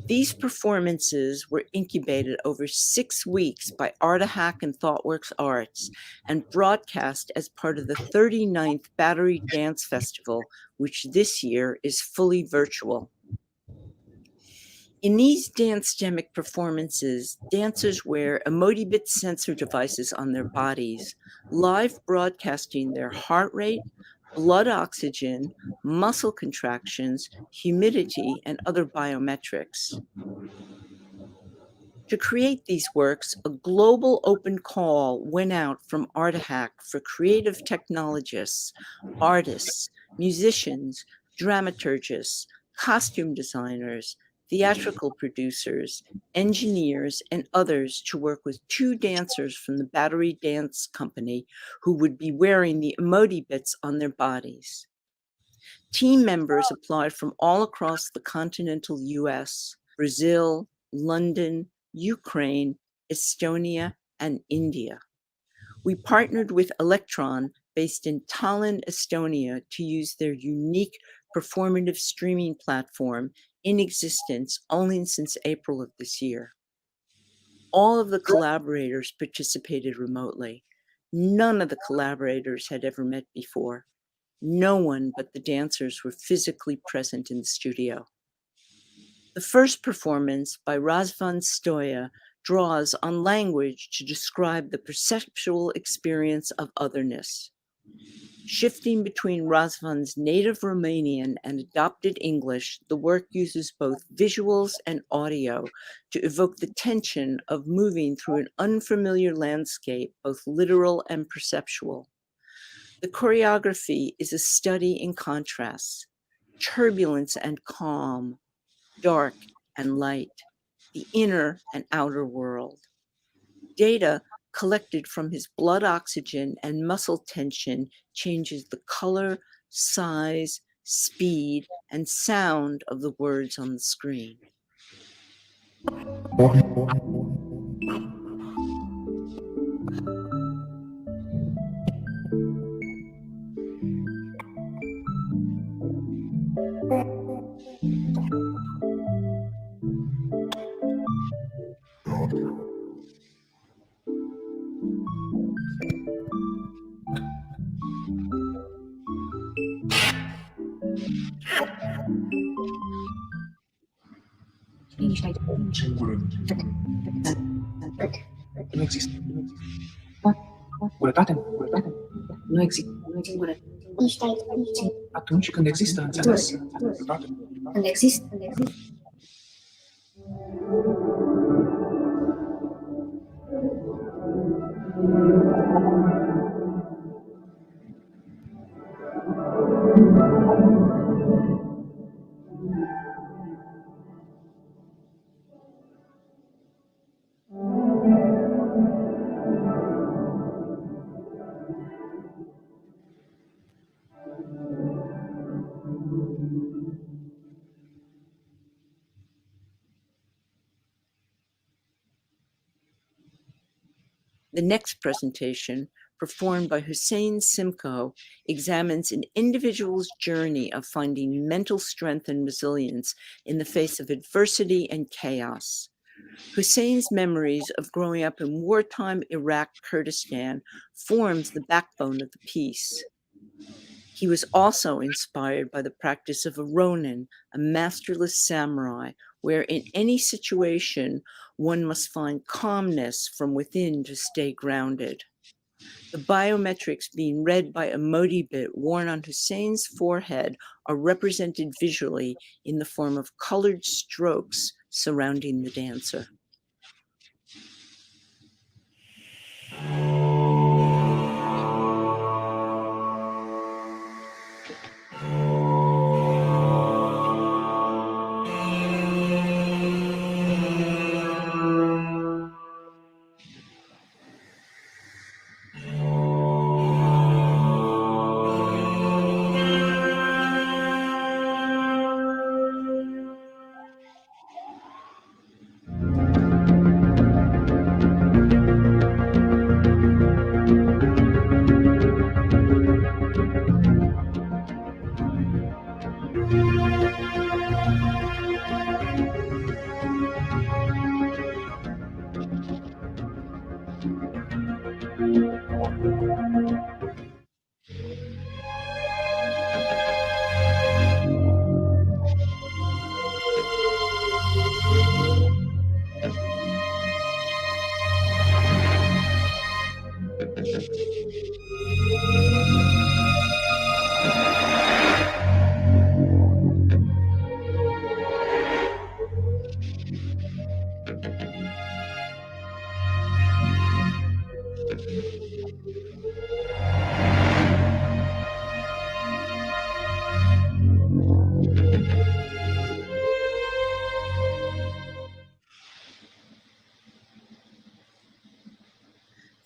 These performances were incubated over 6 weeks by Artahack and ThoughtWorks Arts and broadcast as part of the 39th Battery Dance Festival, which this year is fully virtual. In these dance-gemic performances, dancers wear Emotibit sensor devices on their bodies, live broadcasting their heart rate, blood oxygen, muscle contractions, humidity, and other biometrics. To create these works, a global open call went out from Artahack for creative technologists, artists, musicians, dramaturgists, costume designers, theatrical producers, engineers, and others to work with 2 dancers from the Battery Dance Company who would be wearing the Emotibits on their bodies. Team members applied from all across the continental US, Brazil, London, Ukraine, Estonia, and India. We partnered with Electron, based in Tallinn, Estonia, to use their unique performative streaming platform in existence only since April of this year. All of the collaborators participated remotely. None of the collaborators had ever met before. No one but the dancers were physically present in the studio. The first performance by Razvan Stoya draws on language to describe the perceptual experience of otherness. Shifting between Razvan's native Romanian and adopted English, the work uses both visuals and audio to evoke the tension of moving through an unfamiliar landscape, both literal and perceptual. The choreography is a study in contrasts, turbulence and calm, dark and light, the inner and outer world. Data collected from his blood oxygen and muscle tension changes the color, size, speed, and sound of the words on the screen. Nu există. Singurătate? Nu există. Atunci când există, înțeles? Când există. The next presentation, performed by Hussein Simco, examines an individual's journey of finding mental strength and resilience in the face of adversity and chaos. Hussein's memories of growing up in wartime Iraq Kurdistan forms the backbone of the piece. He was also inspired by the practice of a Ronin, a masterless samurai, where in any situation, one must find calmness from within to stay grounded. The biometrics being read by Emotibit worn on Hussein's forehead are represented visually in the form of colored strokes surrounding the dancer.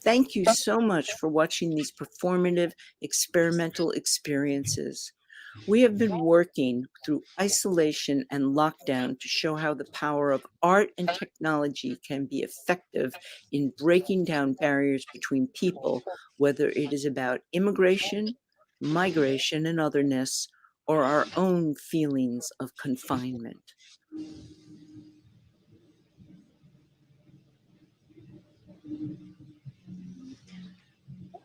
Thank you so much for watching these performative experimental experiences. We have been working through isolation and lockdown to show how the power of art and technology can be effective in breaking down barriers between people, whether it is about immigration, migration, and otherness, or our own feelings of confinement.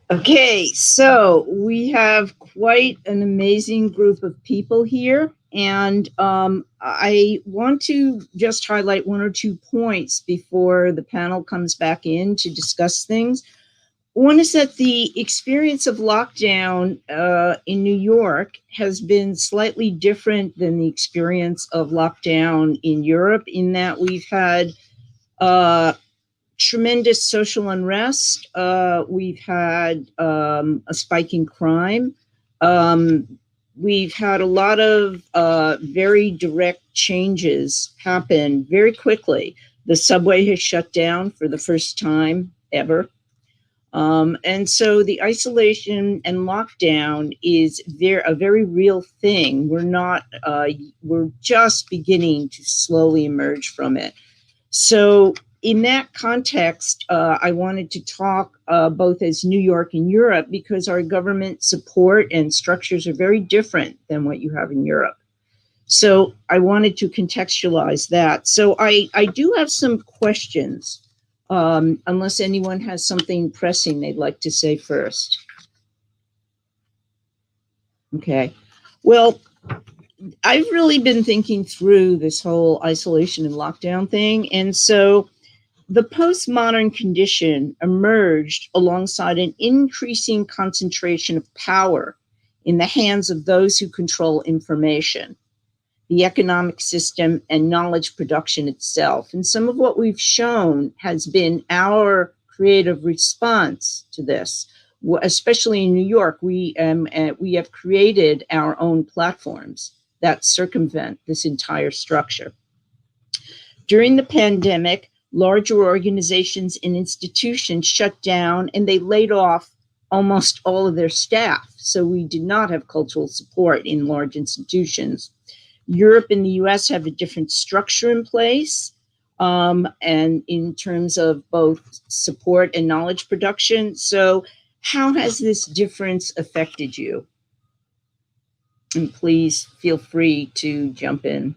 Okay, so we have quite an amazing group of people here, and I want to just highlight one or two points before the panel comes back in to discuss things. One is that the experience of lockdown in New York has been slightly different than the experience of lockdown in Europe, in that we've had tremendous social unrest. We've had a spike in crime. We've had a lot of very direct changes happen very quickly. The subway has shut down for the first time ever. And so the isolation and lockdown is a very real thing. We're just beginning to slowly emerge from it. So in that context, I wanted to talk both as New York and Europe, because our government support and structures are very different than what you have in Europe. So I wanted to contextualize that. So I do have some questions, unless anyone has something pressing they'd like to say first. Okay, well, I've really been thinking through this whole isolation and lockdown thing. And so the postmodern condition emerged alongside an increasing concentration of power in the hands of those who control information, the economic system, and knowledge production itself. And some of what we've shown has been our creative response to this. Especially in New York, we have created our own platforms that circumvent this entire structure. During the pandemic, larger organizations and institutions shut down and they laid off almost all of their staff. So we did not have cultural support in large institutions. Europe and the US have a different structure in place, and in terms of both support and knowledge production. So how has this difference affected you? And please feel free to jump in.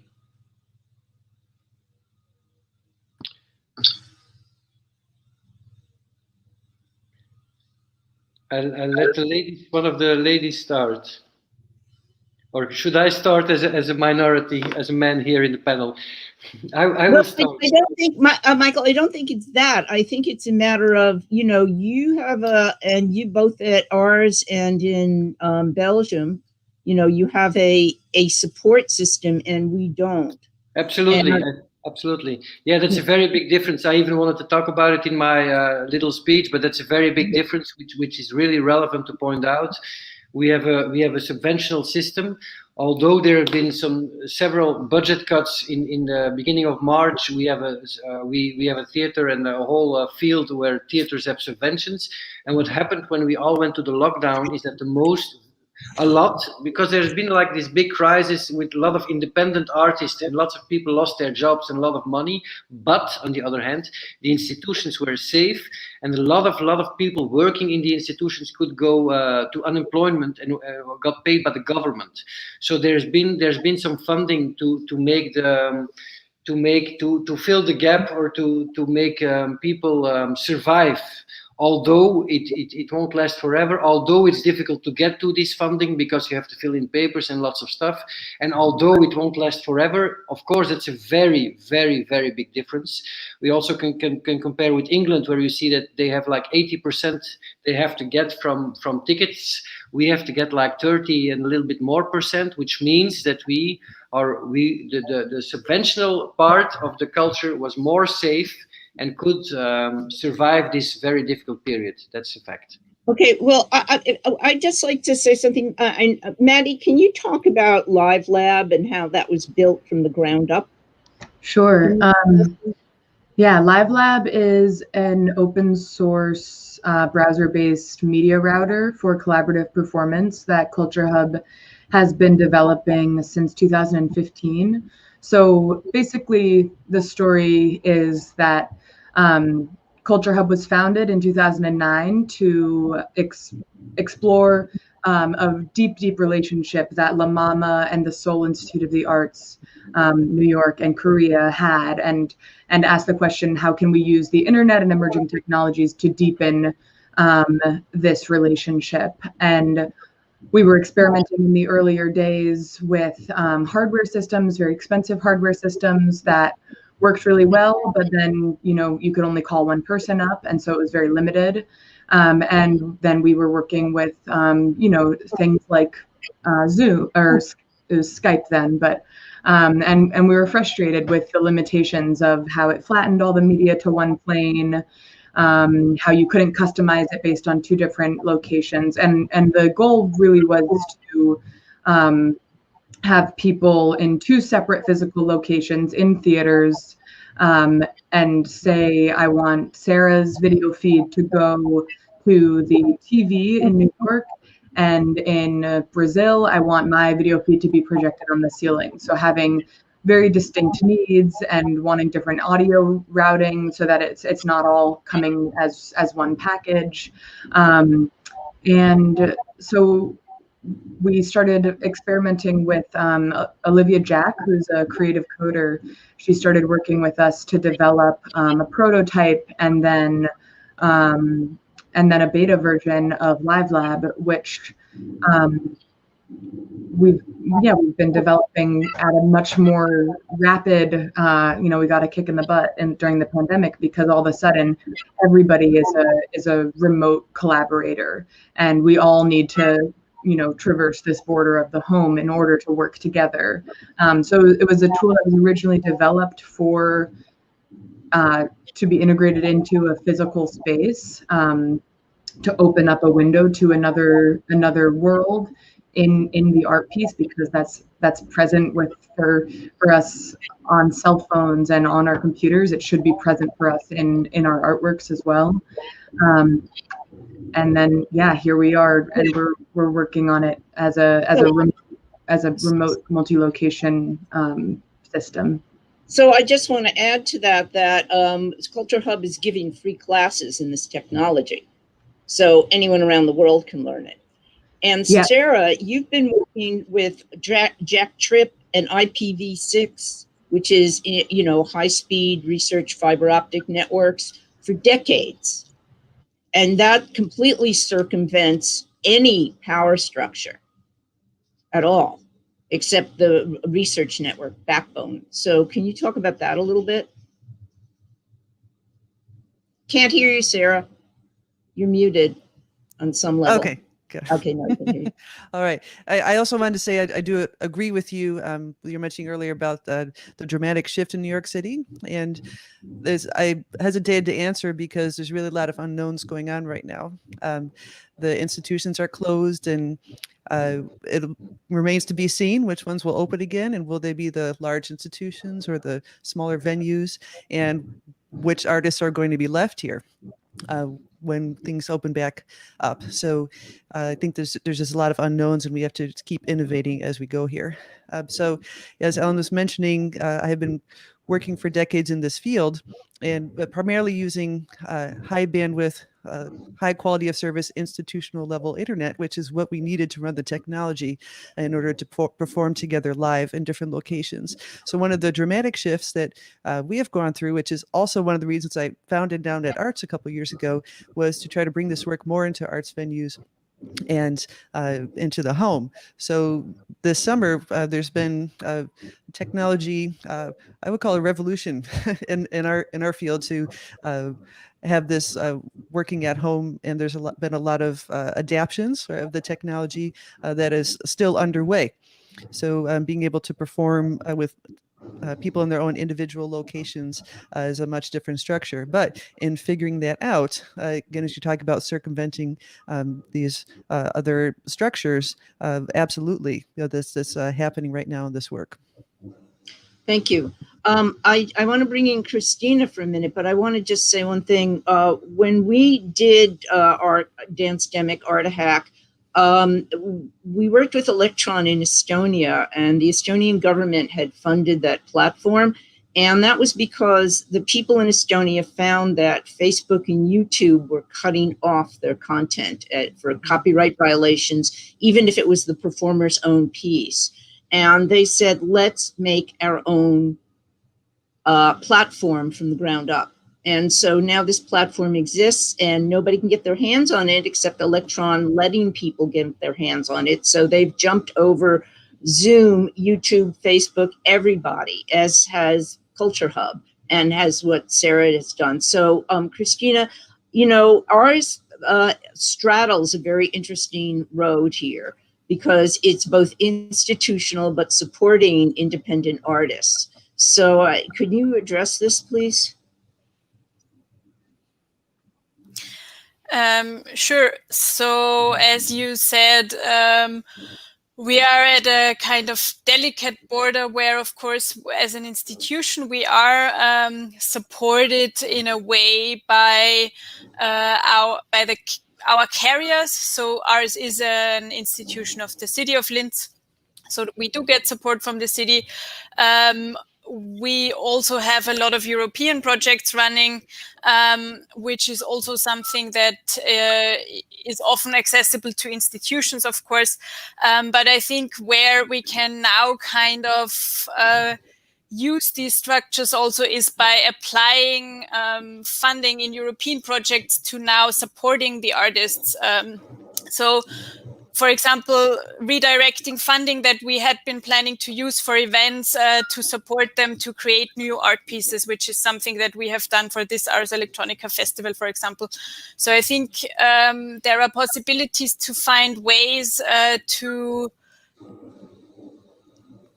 I'll let one of the ladies start. Or should I start as a minority, as a man here in the panel? I will start. I don't think, Michael, I don't think it's that. I think it's a matter of, you have and you both at ours and in Belgium, you have a support system and we don't. Absolutely. Absolutely. Yeah, that's a very big difference. I even wanted to talk about it in my little speech, but that's a very big difference, which is really relevant to point out. We have a subventional system. Although there have been several budget cuts in the beginning of March, we have a theater and a whole field where theaters have subventions. And what happened when we all went to the lockdown is that because there's been like this big crisis with a lot of independent artists and lots of people lost their jobs and a lot of money. But on the other hand, the institutions were safe and a lot of people working in the institutions could go to unemployment and got paid by the government. So there's been some funding to fill the gap or to make people survive although it won't last forever, although it's difficult to get to this funding because you have to fill in papers and lots of stuff, and although it won't last forever, of course, it's a very, very, very big difference. We also can compare with England, where you see that they have like 80% they have to get from tickets. We have to get like 30 and a little bit more percent, which means that the subventional part of the culture was more safe and could survive this very difficult period. That's a fact. Okay, well, I'd just like to say something. Maddie, can you talk about Live Lab and how that was built from the ground up? Sure. Yeah, Live Lab is an open source browser-based media router for collaborative performance that Culture Hub has been developing since 2015. So basically, the story is that Culture Hub was founded in 2009 to explore a deep relationship that La Mama and the Seoul Institute of the Arts, New York and Korea had, and ask the question, how can we use the internet and emerging technologies to deepen this relationship? And we were experimenting in the earlier days with hardware systems, very expensive hardware systems that worked really well, but then, you could only call one person up, and so it was very limited. And then we were working with, things like Zoom, or it was Skype then, but and we were frustrated with the limitations of how it flattened all the media to one plane, how you couldn't customize it based on two different locations, and the goal really was to have people in two separate physical locations in theaters, and say, I want Sarah's video feed to go to the TV in New York, and in Brazil, I want my video feed to be projected on the ceiling. So having very distinct needs and wanting different audio routing so that it's not all coming as one package. And so we started experimenting with Olivia Jack, who's a creative coder. She started working with us to develop a prototype and then a beta version of Live Lab, which we've been developing at a much more rapid, we got a kick in the butt during the pandemic, because all of a sudden everybody is a remote collaborator, and we all need to traverse this border of the home in order to work together. So it was a tool that was originally developed for to be integrated into a physical space, to open up a window to another world in the art piece, because that's present for us on cell phones and on our computers. It should be present for us in our artworks as well. And then here we are, and we're working on it as a remote multi-location system. So I just want to add to that Culture Hub is giving free classes in this technology, so anyone around the world can learn it. And Sarah, you've been working with Jack Trip and IPv6, which is high-speed research fiber optic networks, for decades. And that completely circumvents any power structure at all, except the research network backbone. So can you talk about that a little bit? Can't hear you, Sarah. You're muted on some level. Okay. Good. Okay, no, I can hear you. All right. I also wanted to say I do agree with you. You were mentioning earlier about the dramatic shift in New York City, and I hesitated to answer because there's really a lot of unknowns going on right now. The institutions are closed, and it remains to be seen which ones will open again, and will they be the large institutions or the smaller venues, and which artists are going to be left here when things open back up. So I think there's just a lot of unknowns, and we have to keep innovating as we go here. So as Ellen was mentioning, I have been working for decades in this field, and primarily using high bandwidth high quality of service institutional level internet, which is what we needed to run the technology in order to perform together live in different locations. So one of the dramatic shifts that we have gone through, which is also one of the reasons I founded Down at Arts a couple of years ago, was to try to bring this work more into arts venues and into the home. So this summer, there's been technology, I would call a revolution in our field to have this working at home, and there's been a lot of adaptions of the technology that is still underway. So being able to perform with people in their own individual locations is a much different structure. But in figuring that out, again, as you talk about circumventing these other structures, absolutely, this is happening right now in this work. Thank you. I want to bring in Christina for a minute, but I want to just say one thing. When we did our Dancedemic Art Hack, we worked with Electron in Estonia, and the Estonian government had funded that platform. And that was because the people in Estonia found that Facebook and YouTube were cutting off their content for copyright violations, even if it was the performer's own piece. And they said, let's make our own platform from the ground up. And so now this platform exists and nobody can get their hands on it except Electron letting people get their hands on it. So they've jumped over Zoom, YouTube, Facebook, everybody, as has Culture Hub and has what Sarah has done. So Christina, you know, ours straddles a very interesting road here because it's both institutional but supporting independent artists. So could you address this, please? Sure. So as you said, we are at a kind of delicate border where, of course, as an institution, we are supported in a way by our carriers. So ours is an institution of the city of Linz. So we do get support from the city. We also have a lot of European projects running, which is also something that is often accessible to institutions, of course. But I think where we can now kind of use these structures also is by applying funding in European projects to now supporting the artists. So, for example, redirecting funding that we had been planning to use for events to support them to create new art pieces, which is something that we have done for this Ars Electronica Festival, for example. So I think there are possibilities to find ways to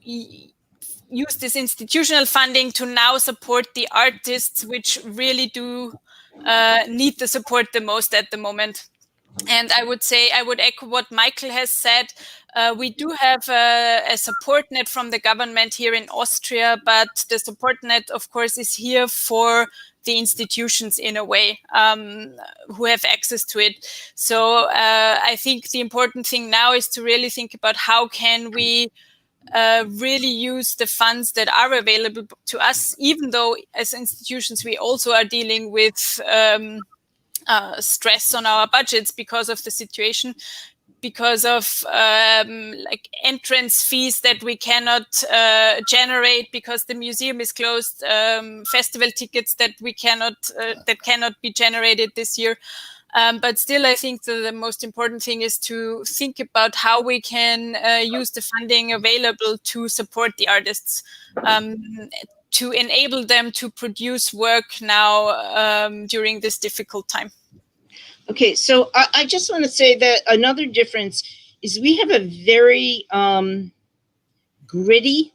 use this institutional funding to now support the artists, which really do need the support the most at the moment. And I would say, I would echo what Michael has said. We do have a support net from the government here in Austria, but the support net, of course, is here for the institutions in a way who have access to it. So I think the important thing now is to really think about how can we really use the funds that are available to us, even though as institutions we also are dealing with stress on our budgets because of the situation, because of like entrance fees that we cannot generate because the museum is closed, festival tickets that we cannot be generated this year. But still, I think the most important thing is to think about how we can use the funding available to support the artists, to enable them to produce work now during this difficult time. Okay, so I just want to say that another difference is we have a very gritty,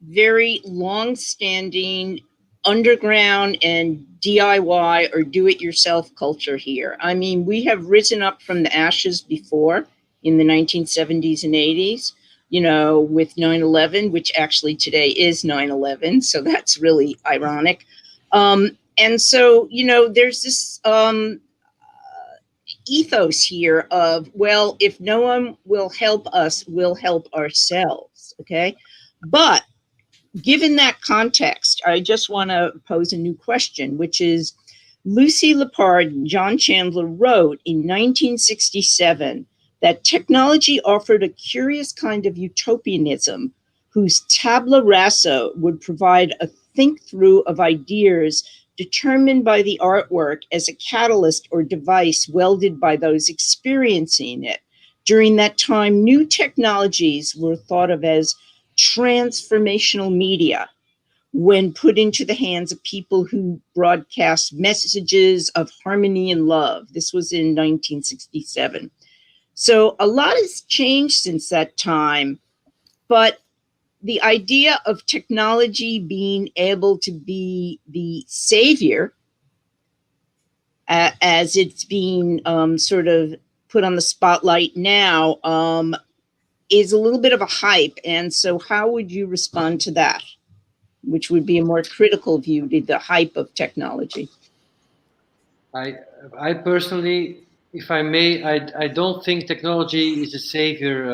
very long-standing underground and DIY or do-it-yourself culture here. I mean, we have risen up from the ashes before in the 1970s and 80s, you know, with 9/11, which actually today is 9/11, so that's really ironic. And so, you know, there's this ethos here of, well, if no one will help us, we'll help ourselves, okay? But given that context, I just want to pose a new question, which is, Lucy Lippard and John Chandler wrote in 1967 that technology offered a curious kind of utopianism whose tabula rasa would provide a think-through of ideas determined by the artwork as a catalyst or device welded by those experiencing it. During that time, new technologies were thought of as transformational media when put into the hands of people who broadcast messages of harmony and love. This was in 1967. So a lot has changed since that time, but the idea of technology being able to be the savior, as it's being sort of put on the spotlight now, is a little bit of a hype. And so how would you respond to that, which would be a more critical view to the hype of technology? I personally, if I may, I don't think technology is a savior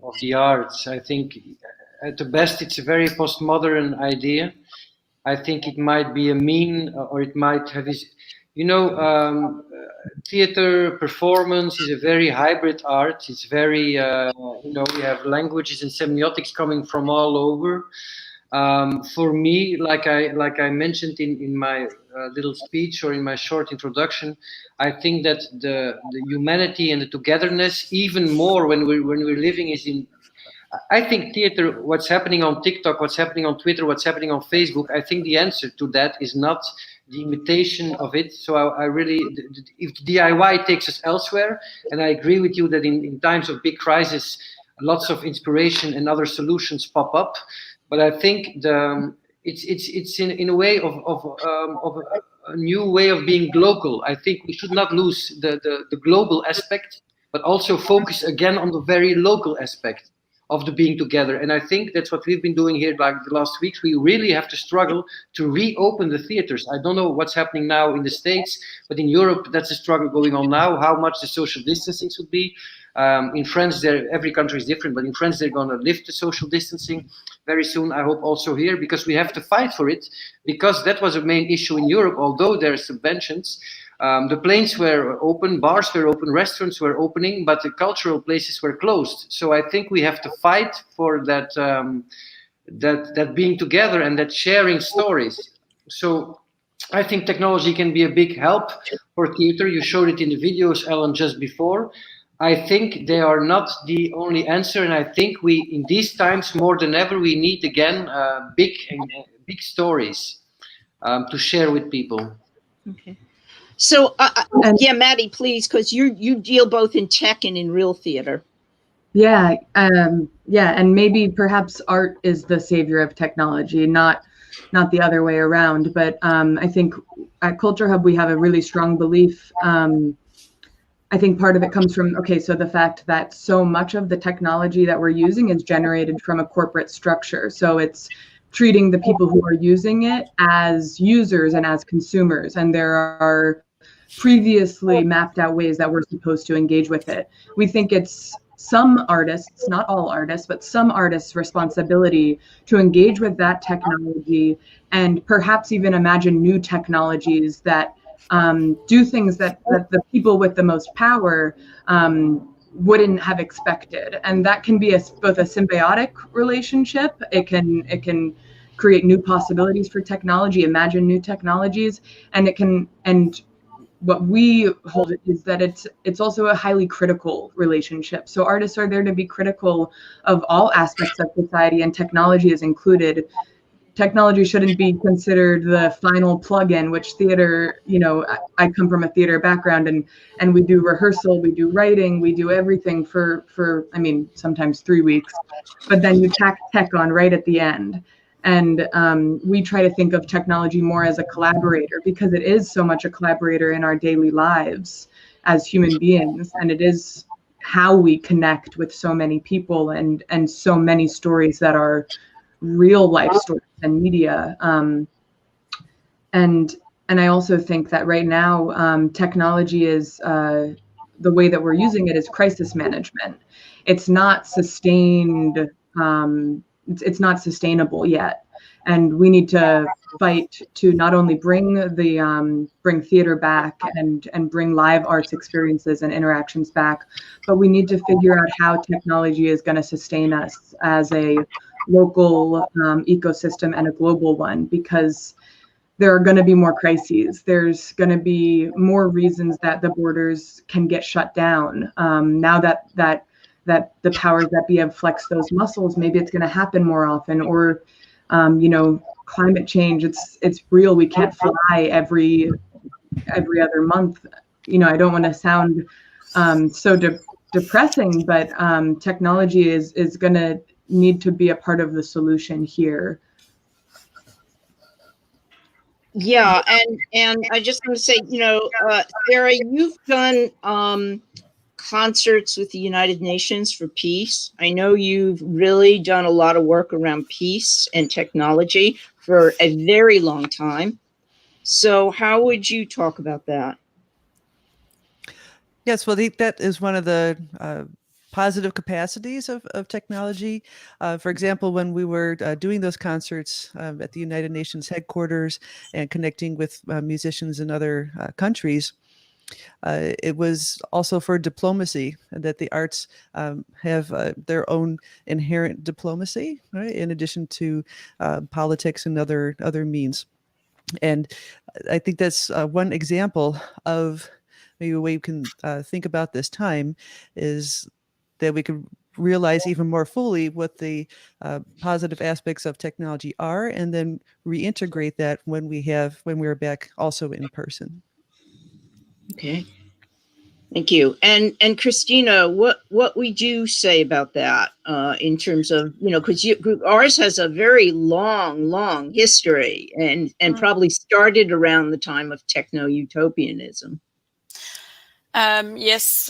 of the arts. I think at the best it's a very postmodern idea. I think it might be a mean, or it might have his, theater performance is a very hybrid art. It's very, we have languages and semiotics coming from all over. For me, like I mentioned in my little speech or in my short introduction, I think that the humanity and the togetherness, even more when we're living, is in. I think theater, what's happening on TikTok, what's happening on Twitter, what's happening on Facebook, I think the answer to that is not the imitation of it. So I really, if DIY takes us elsewhere, and I agree with you that in times of big crisis, lots of inspiration and other solutions pop up. But I think it's in a way of a new way of being global. I think we should not lose the global aspect, but also focus again on the very local aspect of the being together. And I think that's what we've been doing here like the last weeks. We really have to struggle to reopen the theaters. I don't know what's happening now in the States, but in Europe, that's a struggle going on now, how much the social distancing should be. In France, every country is different, but in France, they're going to lift the social distancing very soon, I hope also here, because we have to fight for it, because that was a main issue in Europe, although there are subventions. The planes were open, bars were open, restaurants were opening, but the cultural places were closed. So I think we have to fight for that, that being together and that sharing stories. So I think technology can be a big help for theater. You showed it in the videos, Ellen, just before. I think they are not the only answer, and I think we, in these times more than ever, we need again big stories to share with people. Okay. So, yeah, Maddie, please, because you deal both in tech and in real theater. Yeah, and maybe perhaps art is the savior of technology, not the other way around. But I think at Culture Hub we have a really strong belief. I think part of it comes from, so the fact that so much of the technology that we're using is generated from a corporate structure. So it's treating the people who are using it as users and as consumers. And there are previously mapped out ways that we're supposed to engage with it. We think it's some artists, not all artists, but some artists' responsibility to engage with that technology and perhaps even imagine new technologies that do things that the people with the most power wouldn't have expected. And that can be both a symbiotic relationship. It can create new possibilities for technology, imagine new technologies, and what we hold is that it's also a highly critical relationship. So artists are there to be critical of all aspects of society, and technology is included. Technology shouldn't be considered the final plug-in, which theater, I come from a theater background, and we do rehearsal, we do writing, we do everything for sometimes 3 weeks, but then you tack tech on right at the end. And we try to think of technology more as a collaborator, because it is so much a collaborator in our daily lives as human beings. And it is how we connect with so many people and so many stories that are real life stories and media. And I also think that right now, technology is, the way that we're using it is crisis management. It's not sustained, it's not sustainable yet. and we need to fight to not only bring bring theater back and bring live arts experiences and interactions back, but we need to figure out how technology is going to sustain us as a local ecosystem and a global one, because there are going to be more crises. There's going to be more reasons that the borders can get shut down. Now that the powers that be have flexed those muscles, maybe it's going to happen more often. Or, climate change. It's real. We can't fly every other month. I don't want to sound so depressing, but technology is going to need to be a part of the solution here. Yeah, and I just want to say, Sarah, you've done concerts with the United Nations for peace. I know you've really done a lot of work around peace and technology for a very long time. So how would you talk about that? Yes, well, that is one of the positive capacities of technology. For example, when we were doing those concerts at the United Nations headquarters and connecting with musicians in other countries, it was also for diplomacy, and that the arts have their own inherent diplomacy, right? In addition to politics and other means. And I think that's one example of maybe a way you can think about this time, is that we could realize even more fully what the positive aspects of technology are, and then reintegrate that when we're back also in person. Okay, thank you. And Christina, what would you say about that in terms of, because ours has a very long history and probably started around the time of techno-utopianism. Yes,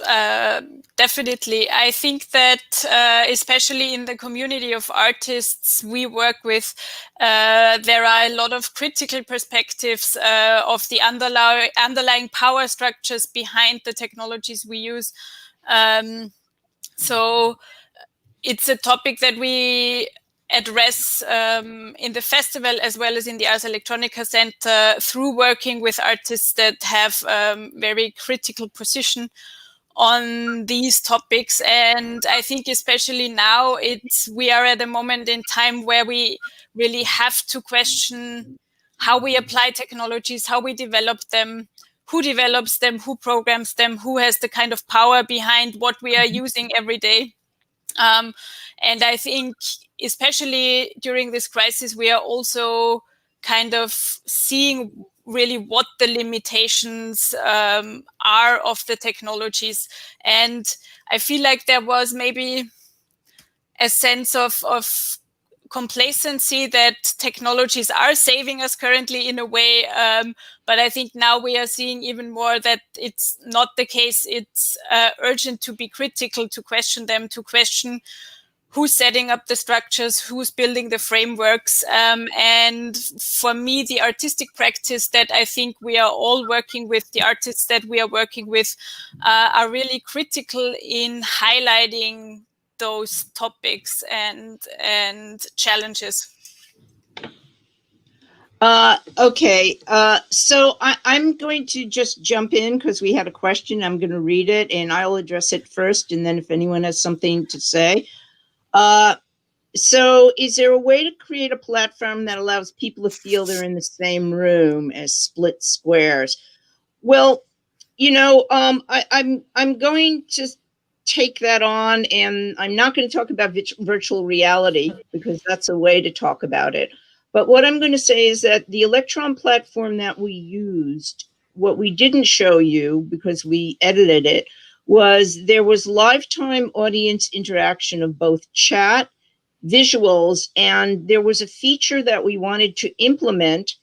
definitely. I think that especially in the community of artists we work with, there are a lot of critical perspectives of the underlying power structures behind the technologies we use. So it's a topic that we address in the festival as well as in the Ars Electronica Center through working with artists that have very critical position on these topics. And I think especially now we are at a moment in time where we really have to question how we apply technologies, how we develop them, who develops them, who programs them, who has the kind of power behind what we are using every day. And I think especially during this crisis, we are also kind of seeing really what the limitations are of the technologies. And I feel like there was maybe a sense of complacency that technologies are saving us currently in a way. But I think now we are seeing even more that it's not the case. It's urgent to be critical, to question them, to question who's setting up the structures, who's building the frameworks. And for me, the artistic practice that I think we are all working with, the artists that we are working with, are really critical in highlighting those topics and challenges. Okay, so I'm going to just jump in because we had a question. I'm going to read it and I'll address it first, and then if anyone has something to say. So is there a way to create a platform that allows people to feel they're in the same room as split squares? Well, I'm going to take that on, and I'm not going to talk about virtual reality because that's a way to talk about it. But what I'm going to say is that the Electron platform that we used, what we didn't show you because we edited it, was there was lifetime audience interaction of both chat, visuals, and there was a feature that we wanted to implement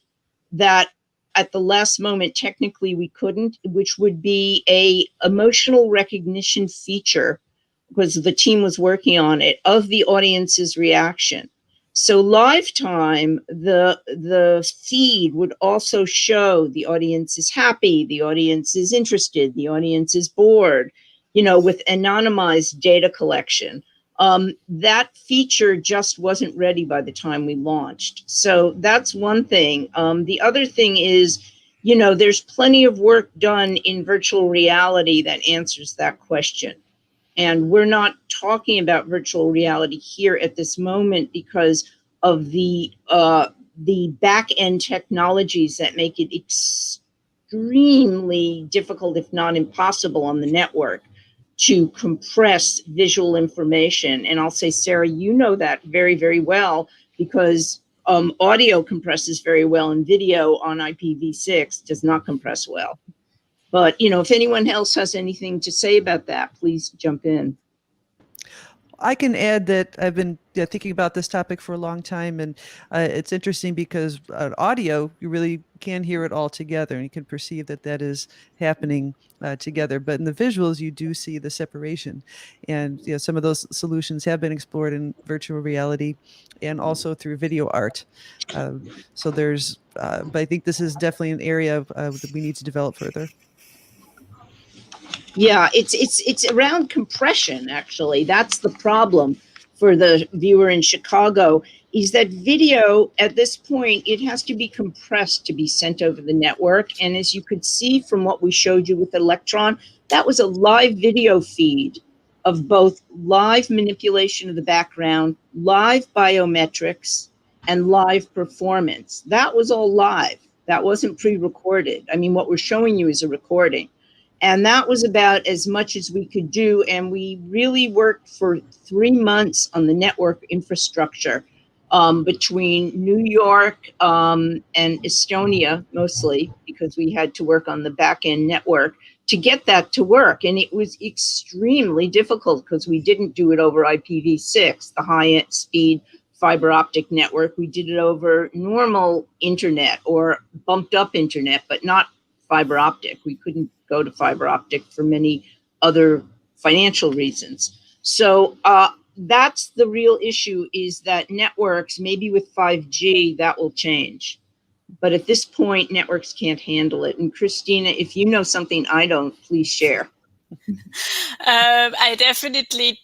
that at the last moment technically we couldn't, which would be a emotional recognition feature, because the team was working on it, of the audience's reaction. So lifetime, the feed would also show the audience is happy, the audience is interested, the audience is bored, with anonymized data collection. That feature just wasn't ready by the time we launched. So that's one thing. The other thing is, you know, there's plenty of work done in virtual reality that answers that question. And we're not talking about virtual reality here at this moment because of the back-end technologies that make it extremely difficult, if not impossible, on the network to compress visual information. And I'll say, Sarah, you know that very, very well, because audio compresses very well and video on IPv6 does not compress well. But, you know, if anyone else has anything to say about that, please jump in. I can add that I've been thinking about this topic for a long time, and it's interesting because audio, you really can hear it all together, and you can perceive that that is happening together. But in the visuals, you do see the separation, and you know, some of those solutions have been explored in virtual reality, and also through video art. So there's, but I think this is definitely an area that we need to develop further. Yeah, it's around compression, actually. That's the problem for the viewer in Chicago, is that video, at this point, it has to be compressed to be sent over the network. And as you could see from what we showed you with Electron, that was a live video feed of both live manipulation of the background, live biometrics, and live performance. That was all live. That wasn't pre-recorded. I mean, what we're showing you is a recording. And that was about as much as we could do. And we really worked for 3 months on the network infrastructure between New York and Estonia, mostly, because we had to work on the back-end network to get that to work. And it was extremely difficult because we didn't do it over IPv6, the high-speed fiber optic network. We did it over normal internet or bumped up internet, but not fiber optic. We couldn't go to fiber optic for many other financial reasons. So that's the real issue, is that networks, maybe with 5G, that will change. But at this point, networks can't handle it. And Christina, if you know something I don't, please share. I definitely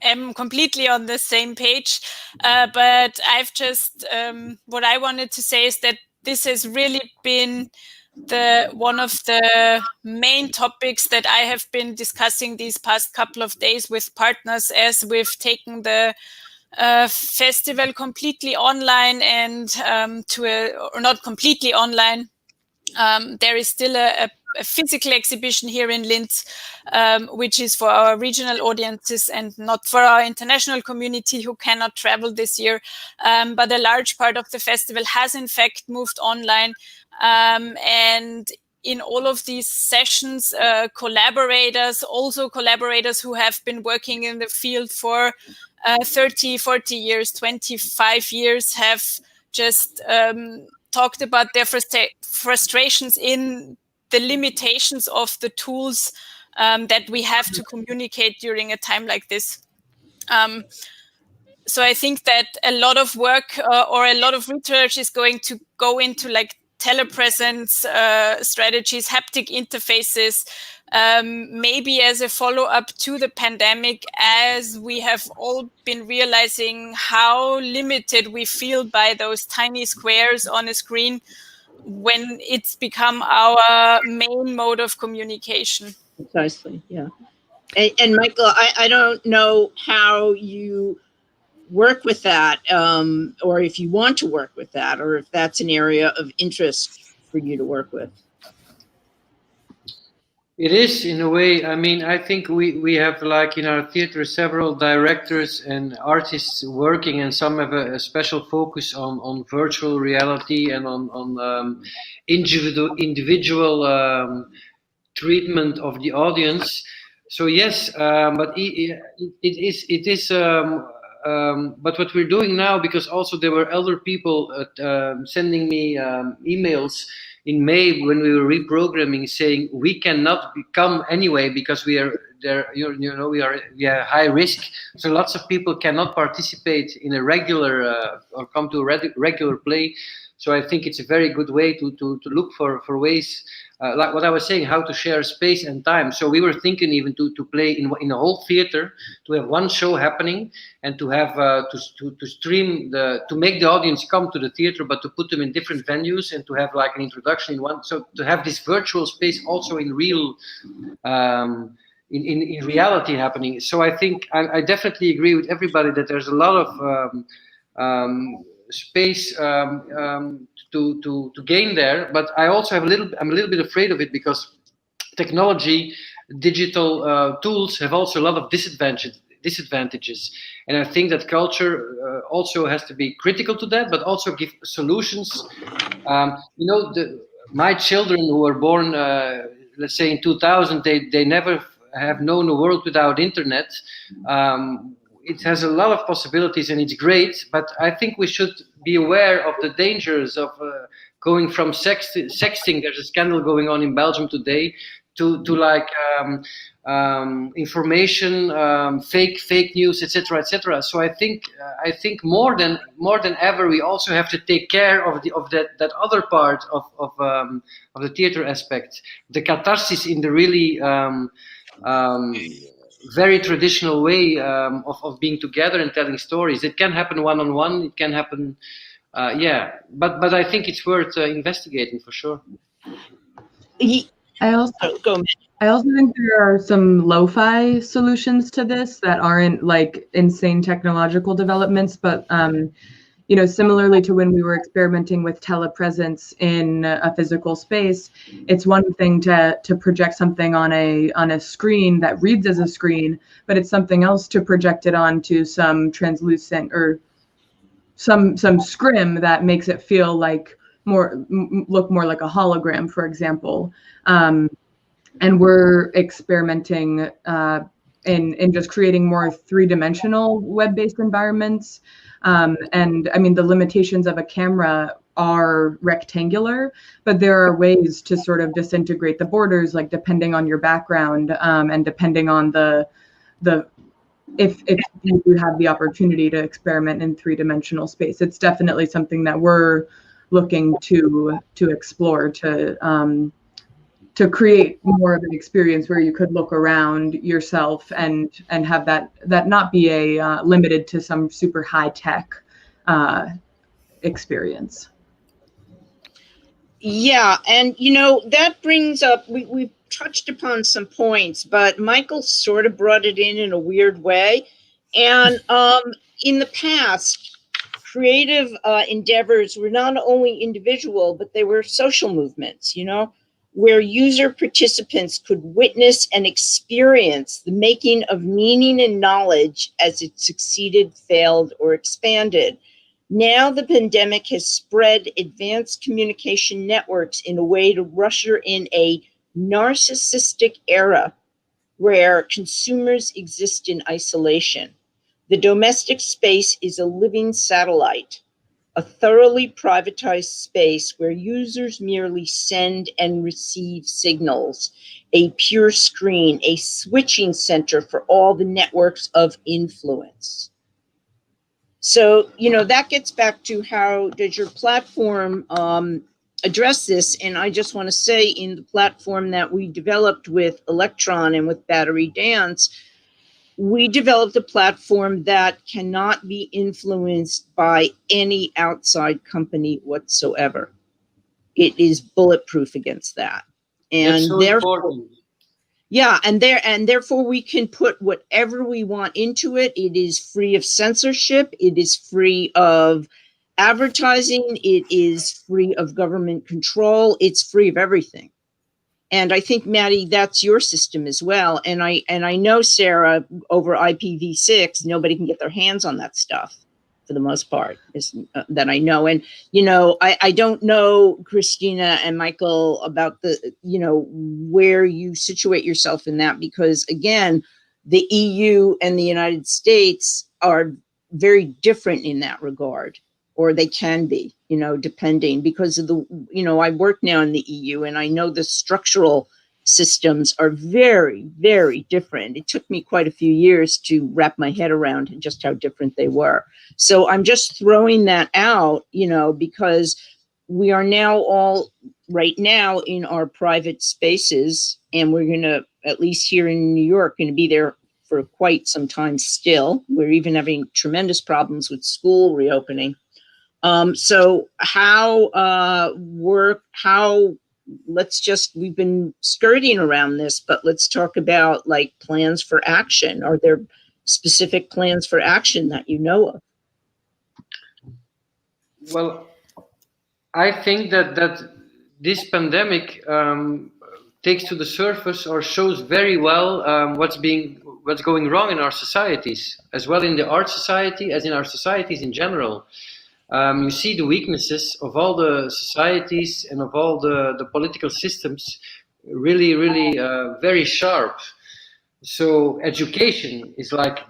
am completely on the same page. But I've just, what I wanted to say is that this has really been one of the main topics that I have been discussing these past couple of days with partners, as we've taken the festival completely online and or not completely online. There is still a physical exhibition here in Linz, which is for our regional audiences and not for our international community who cannot travel this year. But a large part of the festival has in fact moved online. And in all of these sessions, collaborators who have been working in the field for 30, 40 years, 25 years, have just talked about their frustrations in the limitations of the tools that we have to communicate during a time like this. So I think that a lot of work or a lot of research is going to go into like telepresence strategies, haptic interfaces, maybe as a follow-up to the pandemic, as we have all been realizing how limited we feel by those tiny squares on a screen when it's become our main mode of communication. Precisely, yeah. And Michael, I don't know how you work with that, or if you want to work with that, or if that's an area of interest for you to work with. It is, in a way. I mean, I think we have, like, in our theater, several directors and artists working, and some have a special focus on virtual reality and on individual treatment of the audience. So yes, but it is. But what we're doing now, because also there were other people sending me emails in May when we were reprogramming, saying we cannot come anyway because we are there. We are high risk. So lots of people cannot participate in a regular or come to a regular play. So I think it's a very good way to look for ways, like what I was saying, how to share space and time. So we were thinking even to play in a whole theater, to have one show happening, and to have to stream to make the audience come to the theater, but to put them in different venues and to have like an introduction in one. So to have this virtual space also in real. In reality happening. So I think I definitely agree with everybody that there's a lot of space to gain there, but I also I'm a little bit afraid of it, because technology, digital tools have also a lot of disadvantages, and I think that culture also has to be critical to that, but also give solutions. My children who were born, let's say in 2000, they never have known a world without internet. It has a lot of possibilities and it's great, but I think we should be aware of the dangers of going from sexting. There's a scandal going on in Belgium today, to like information, fake news, etc., etc. So I think more than ever we also have to take care of that other part of the theater aspect, the catharsis in the really very traditional way of being together and telling stories. It can happen one-on-one. It can happen, but I think it's worth investigating for sure. I also think there are some lo-fi solutions to this that aren't like insane technological developments, but similarly to when we were experimenting with telepresence in a physical space, it's one thing to project something on a screen that reads as a screen, but it's something else to project it onto some translucent or some scrim that makes it feel like look more like a hologram, for example. And we're experimenting in just creating more three-dimensional web-based environments. And I mean, the limitations of a camera are rectangular, but there are ways to sort of disintegrate the borders, like depending on your background and depending on if you have the opportunity to experiment in three-dimensional space. It's definitely something that we're looking to explore, to create more of an experience where you could look around yourself and have that not be limited to some super high tech experience. Yeah, and that brings up, we've touched upon some points, but Michael sort of brought it in a weird way. And in the past, creative endeavors were not only individual, but they were social movements, where user participants could witness and experience the making of meaning and knowledge as it succeeded, failed, or expanded. Now the pandemic has spread advanced communication networks in a way to usher in a narcissistic era where consumers exist in isolation. The domestic space is a living satellite, a thoroughly privatized space where users merely send and receive signals, a pure screen, a switching center for all the networks of influence. So, that gets back to how does your platform address this? And I just want to say, in the platform that we developed with Electron and with Battery Dance, we developed a platform that cannot be influenced by any outside company whatsoever. It is bulletproof against that. And so therefore, important. Yeah, and therefore we can put whatever we want into it. It is free of censorship. It is free of advertising. It is free of government control. It's free of everything. And I think, Maddie, that's your system as well. And I know, Sarah, over IPv6, nobody can get their hands on that stuff for the most part, that I know. And, I don't know, Christina and Michael, about where you situate yourself in that, because, again, the EU and the United States are very different in that regard, or they can be, depending, because of I work now in the EU, and I know the structural systems are very, very different. It took me quite a few years to wrap my head around just how different they were. So I'm just throwing that out, because we are now all right now in our private spaces, and we're going to, at least here in New York, going to be there for quite some time still. We're even having tremendous problems with school reopening. So we've been skirting around this, but let's talk about like plans for action. Are there specific plans for action that you know of? Well, I think that this pandemic takes to the surface or shows very well what's going wrong in our societies, as well in the art society as in our societies in general. You see the weaknesses of all the societies and of all the political systems really very sharp. So education is like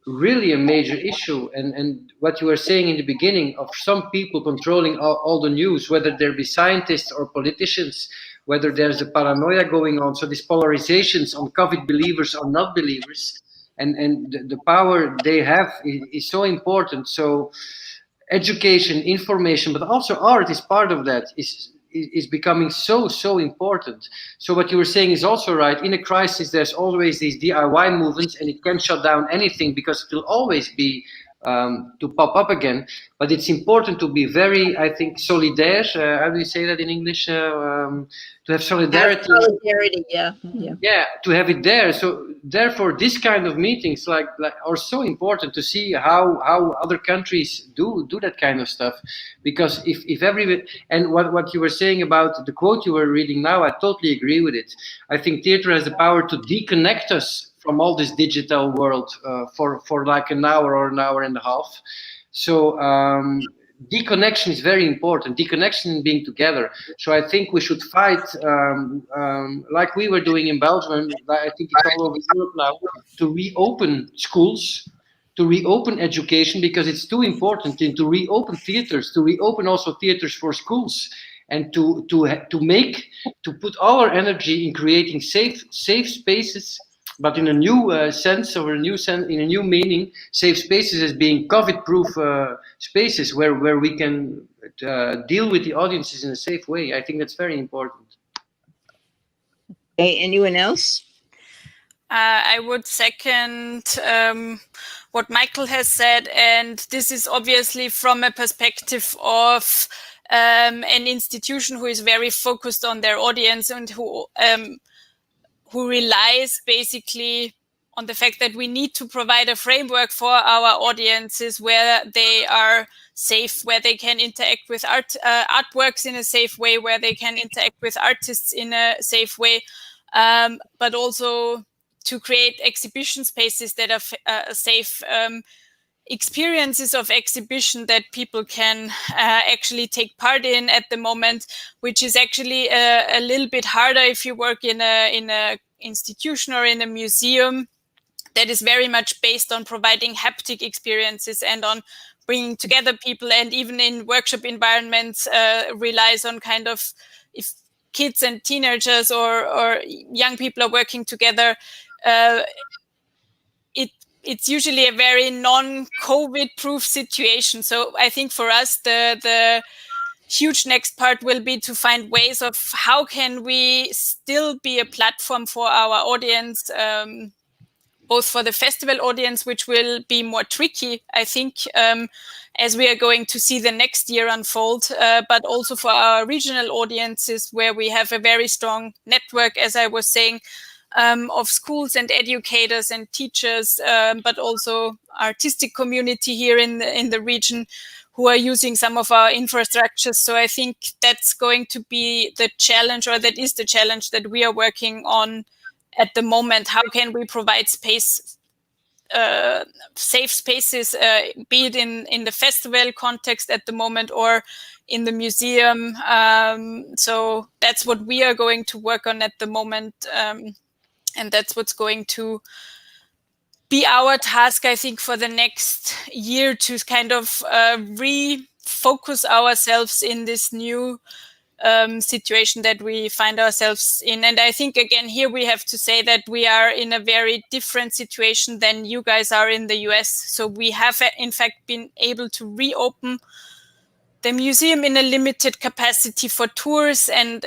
really a major issue, and what you were saying in the beginning of some people controlling all the news, whether there be scientists or politicians, whether there's a paranoia going on, so these polarizations on COVID believers or not believers, and the power they have is so important. So education, information, but also art is part of that, is becoming so important. So what you were saying is also right. In a crisis, there's always these DIY movements, and it can shut down anything because it will always be to pop up again. But it's important to be very, I think, solidaire. How do you say that in English? To have solidarity. Solidarity, yeah. Yeah, to have it there. So therefore, this kind of meetings like are so important to see how other countries do that kind of stuff. Because if every, and what you were saying about the quote you were reading now, I totally agree with it. I think theater has the power to deconnect us from all this digital world for like an hour or an hour and a half. So deconnection is very important. Deconnection and being together. So I think we should fight like we were doing in Belgium. I think it's all over Europe now, to reopen schools, to reopen education, because it's too important, and to reopen theaters, to reopen also theaters for schools, and to put all our energy in creating safe spaces, but in a new sense, or in a new meaning. Safe spaces as being COVID-proof spaces where we can deal with the audiences in a safe way. I think that's very important. Okay, anyone else? I would second what Michael has said, and this is obviously from a perspective of an institution who is very focused on their audience, and who relies basically on the fact that we need to provide a framework for our audiences where they are safe, where they can interact with artworks in a safe way, where they can interact with artists in a safe way, but also to create exhibition spaces that are safe, experiences of exhibition that people can actually take part in at the moment, which is actually a little bit harder if you work in a institution or in a museum that is very much based on providing haptic experiences and on bringing together people, and even in workshop environments relies on kind of, if kids and teenagers or young people are working together, it's usually a very non-COVID proof situation. So I think for us, the huge next part will be to find ways of how can we still be a platform for our audience, both for the festival audience, which will be more tricky, I think, as we are going to see the next year unfold, but also for our regional audiences, where we have a very strong network, as I was saying, of schools and educators and teachers, but also artistic community here in the region who are using some of our infrastructures. So I think that's going to be the challenge, or that is the challenge that we are working on at the moment. How can we provide space, safe spaces, be it in the festival context at the moment or in the museum? So that's what we are going to work on at the moment. And that's what's going to be our task, I think, for the next year, to kind of refocus ourselves in this new situation that we find ourselves in. And I think, again, here we have to say that we are in a very different situation than you guys are in the US. So we have, in fact, been able to reopen museum in a limited capacity for tours, and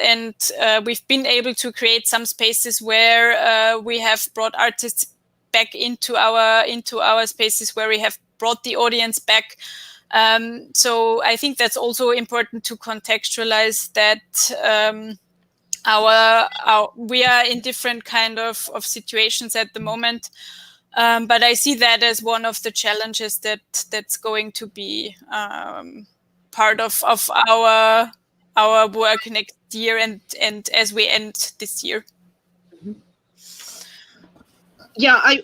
we've been able to create some spaces where we have brought artists back into our spaces, where we have brought the audience back. So I think that's also important to contextualize that we are in different kind of situations at the moment. But I see that as one of the challenges that's going to be part of our work next year and as we end this year. Yeah,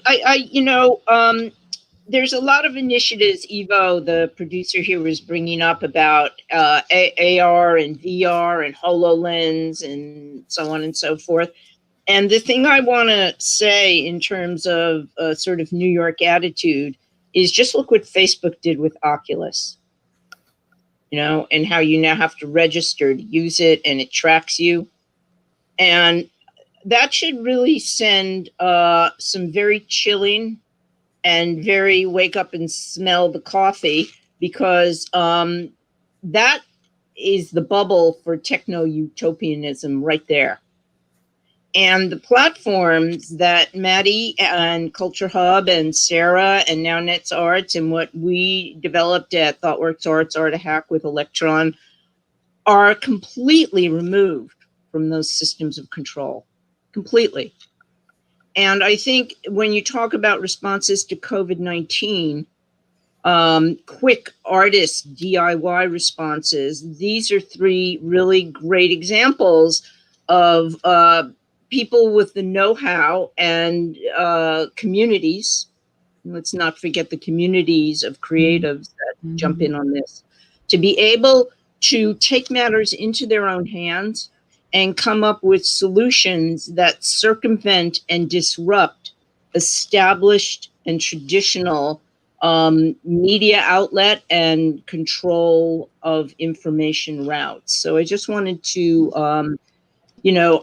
there's a lot of initiatives Ivo, the producer here, was bringing up about AR and VR and HoloLens and so on and so forth. And the thing I want to say in terms of a sort of New York attitude is just look what Facebook did with Oculus, and how you now have to register to use it and it tracks you. And that should really send some very chilling and very wake up and smell the coffee, because that is the bubble for techno-utopianism right there. And the platforms that Maddie and Culture Hub and Sarah and now Nets Arts and what we developed at ThoughtWorks Arts, Art a Hack with Electron, are completely removed from those systems of control, completely. And I think when you talk about responses to COVID-19, quick artist DIY responses, these are three really great examples of people with the know-how and communities. Let's not forget the communities of creatives that jump in on this, to be able to take matters into their own hands and come up with solutions that circumvent and disrupt established and traditional media outlet and control of information routes. So I just wanted to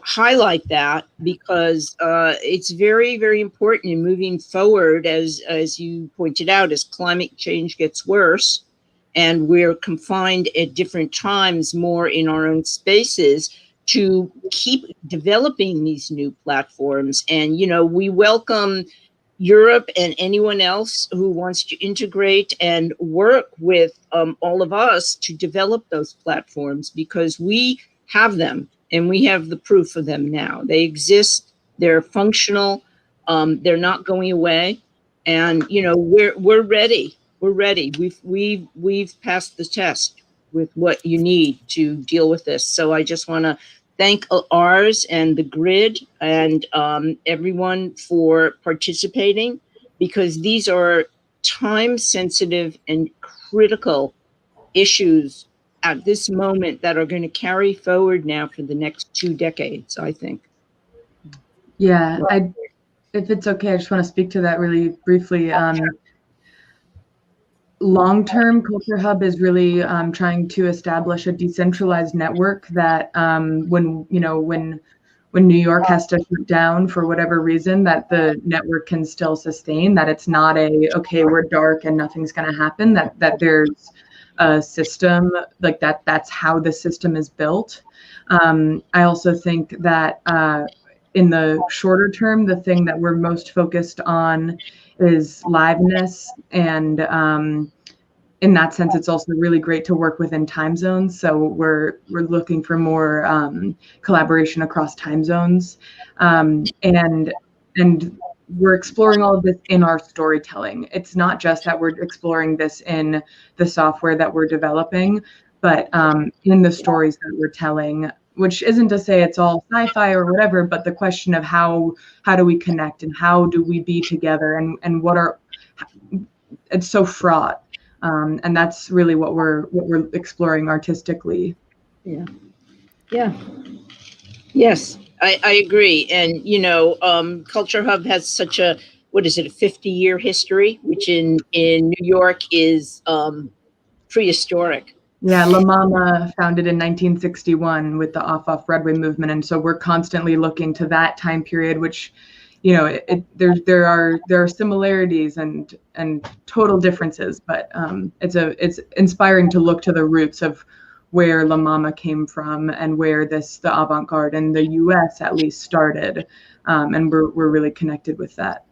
highlight that, because it's very, very important in moving forward, as you pointed out, as climate change gets worse and we're confined at different times more in our own spaces, to keep developing these new platforms. And, we welcome Europe and anyone else who wants to integrate and work with all of us to develop those platforms, because we have them. And we have the proof of them now. They exist. They're functional. They're not going away. And we're ready. We're ready. We've passed the test with what you need to deal with this. So I just want to thank ours and the grid and everyone for participating, because these are time-sensitive and critical issues at this moment that are going to carry forward now for the next 2 decades, I think. Yeah, if it's okay, I just want to speak to that really briefly. Long-term, Culture Hub is really trying to establish a decentralized network that when New York has to shut down for whatever reason, that the network can still sustain, that it's not okay, we're dark and nothing's going to happen, that there's a system like that. That's how the system is built. I also think that in the shorter term, the thing that we're most focused on is liveness, and in that sense, it's also really great to work within time zones. So we're looking for more collaboration across time zones, and we're exploring all of this in our storytelling. It's not just that we're exploring this in the software that we're developing, but in the stories that we're telling, which isn't to say it's all sci-fi or whatever, but the question of how do we connect and how do we be together, and it's so fraught. And that's really what we're exploring artistically. Yeah. Yes, I agree. And, Culture Hub has such a 50-year history, which in New York is prehistoric. Yeah, La Mama founded in 1961 with the Off Broadway movement. And so we're constantly looking to that time period, which you know, there are similarities and total differences, but it's inspiring to look to the roots of where La Mama came from and where the avant-garde in the U.S. at least started, and we're really connected with that.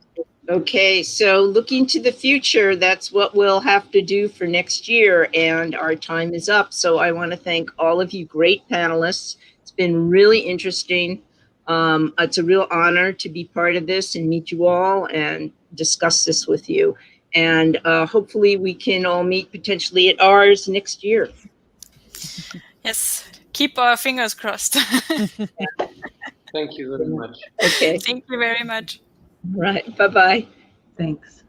Okay, so looking to the future, that's what we'll have to do for next year, and our time is up. So I want to thank all of you great panelists. It's been really interesting. It's a real honor to be part of this and meet you all and discuss this with you. And hopefully we can all meet potentially at ours next year. Yes, keep our fingers crossed. Thank you very much. Okay. Thank you very much. Right. Bye-bye. Thanks.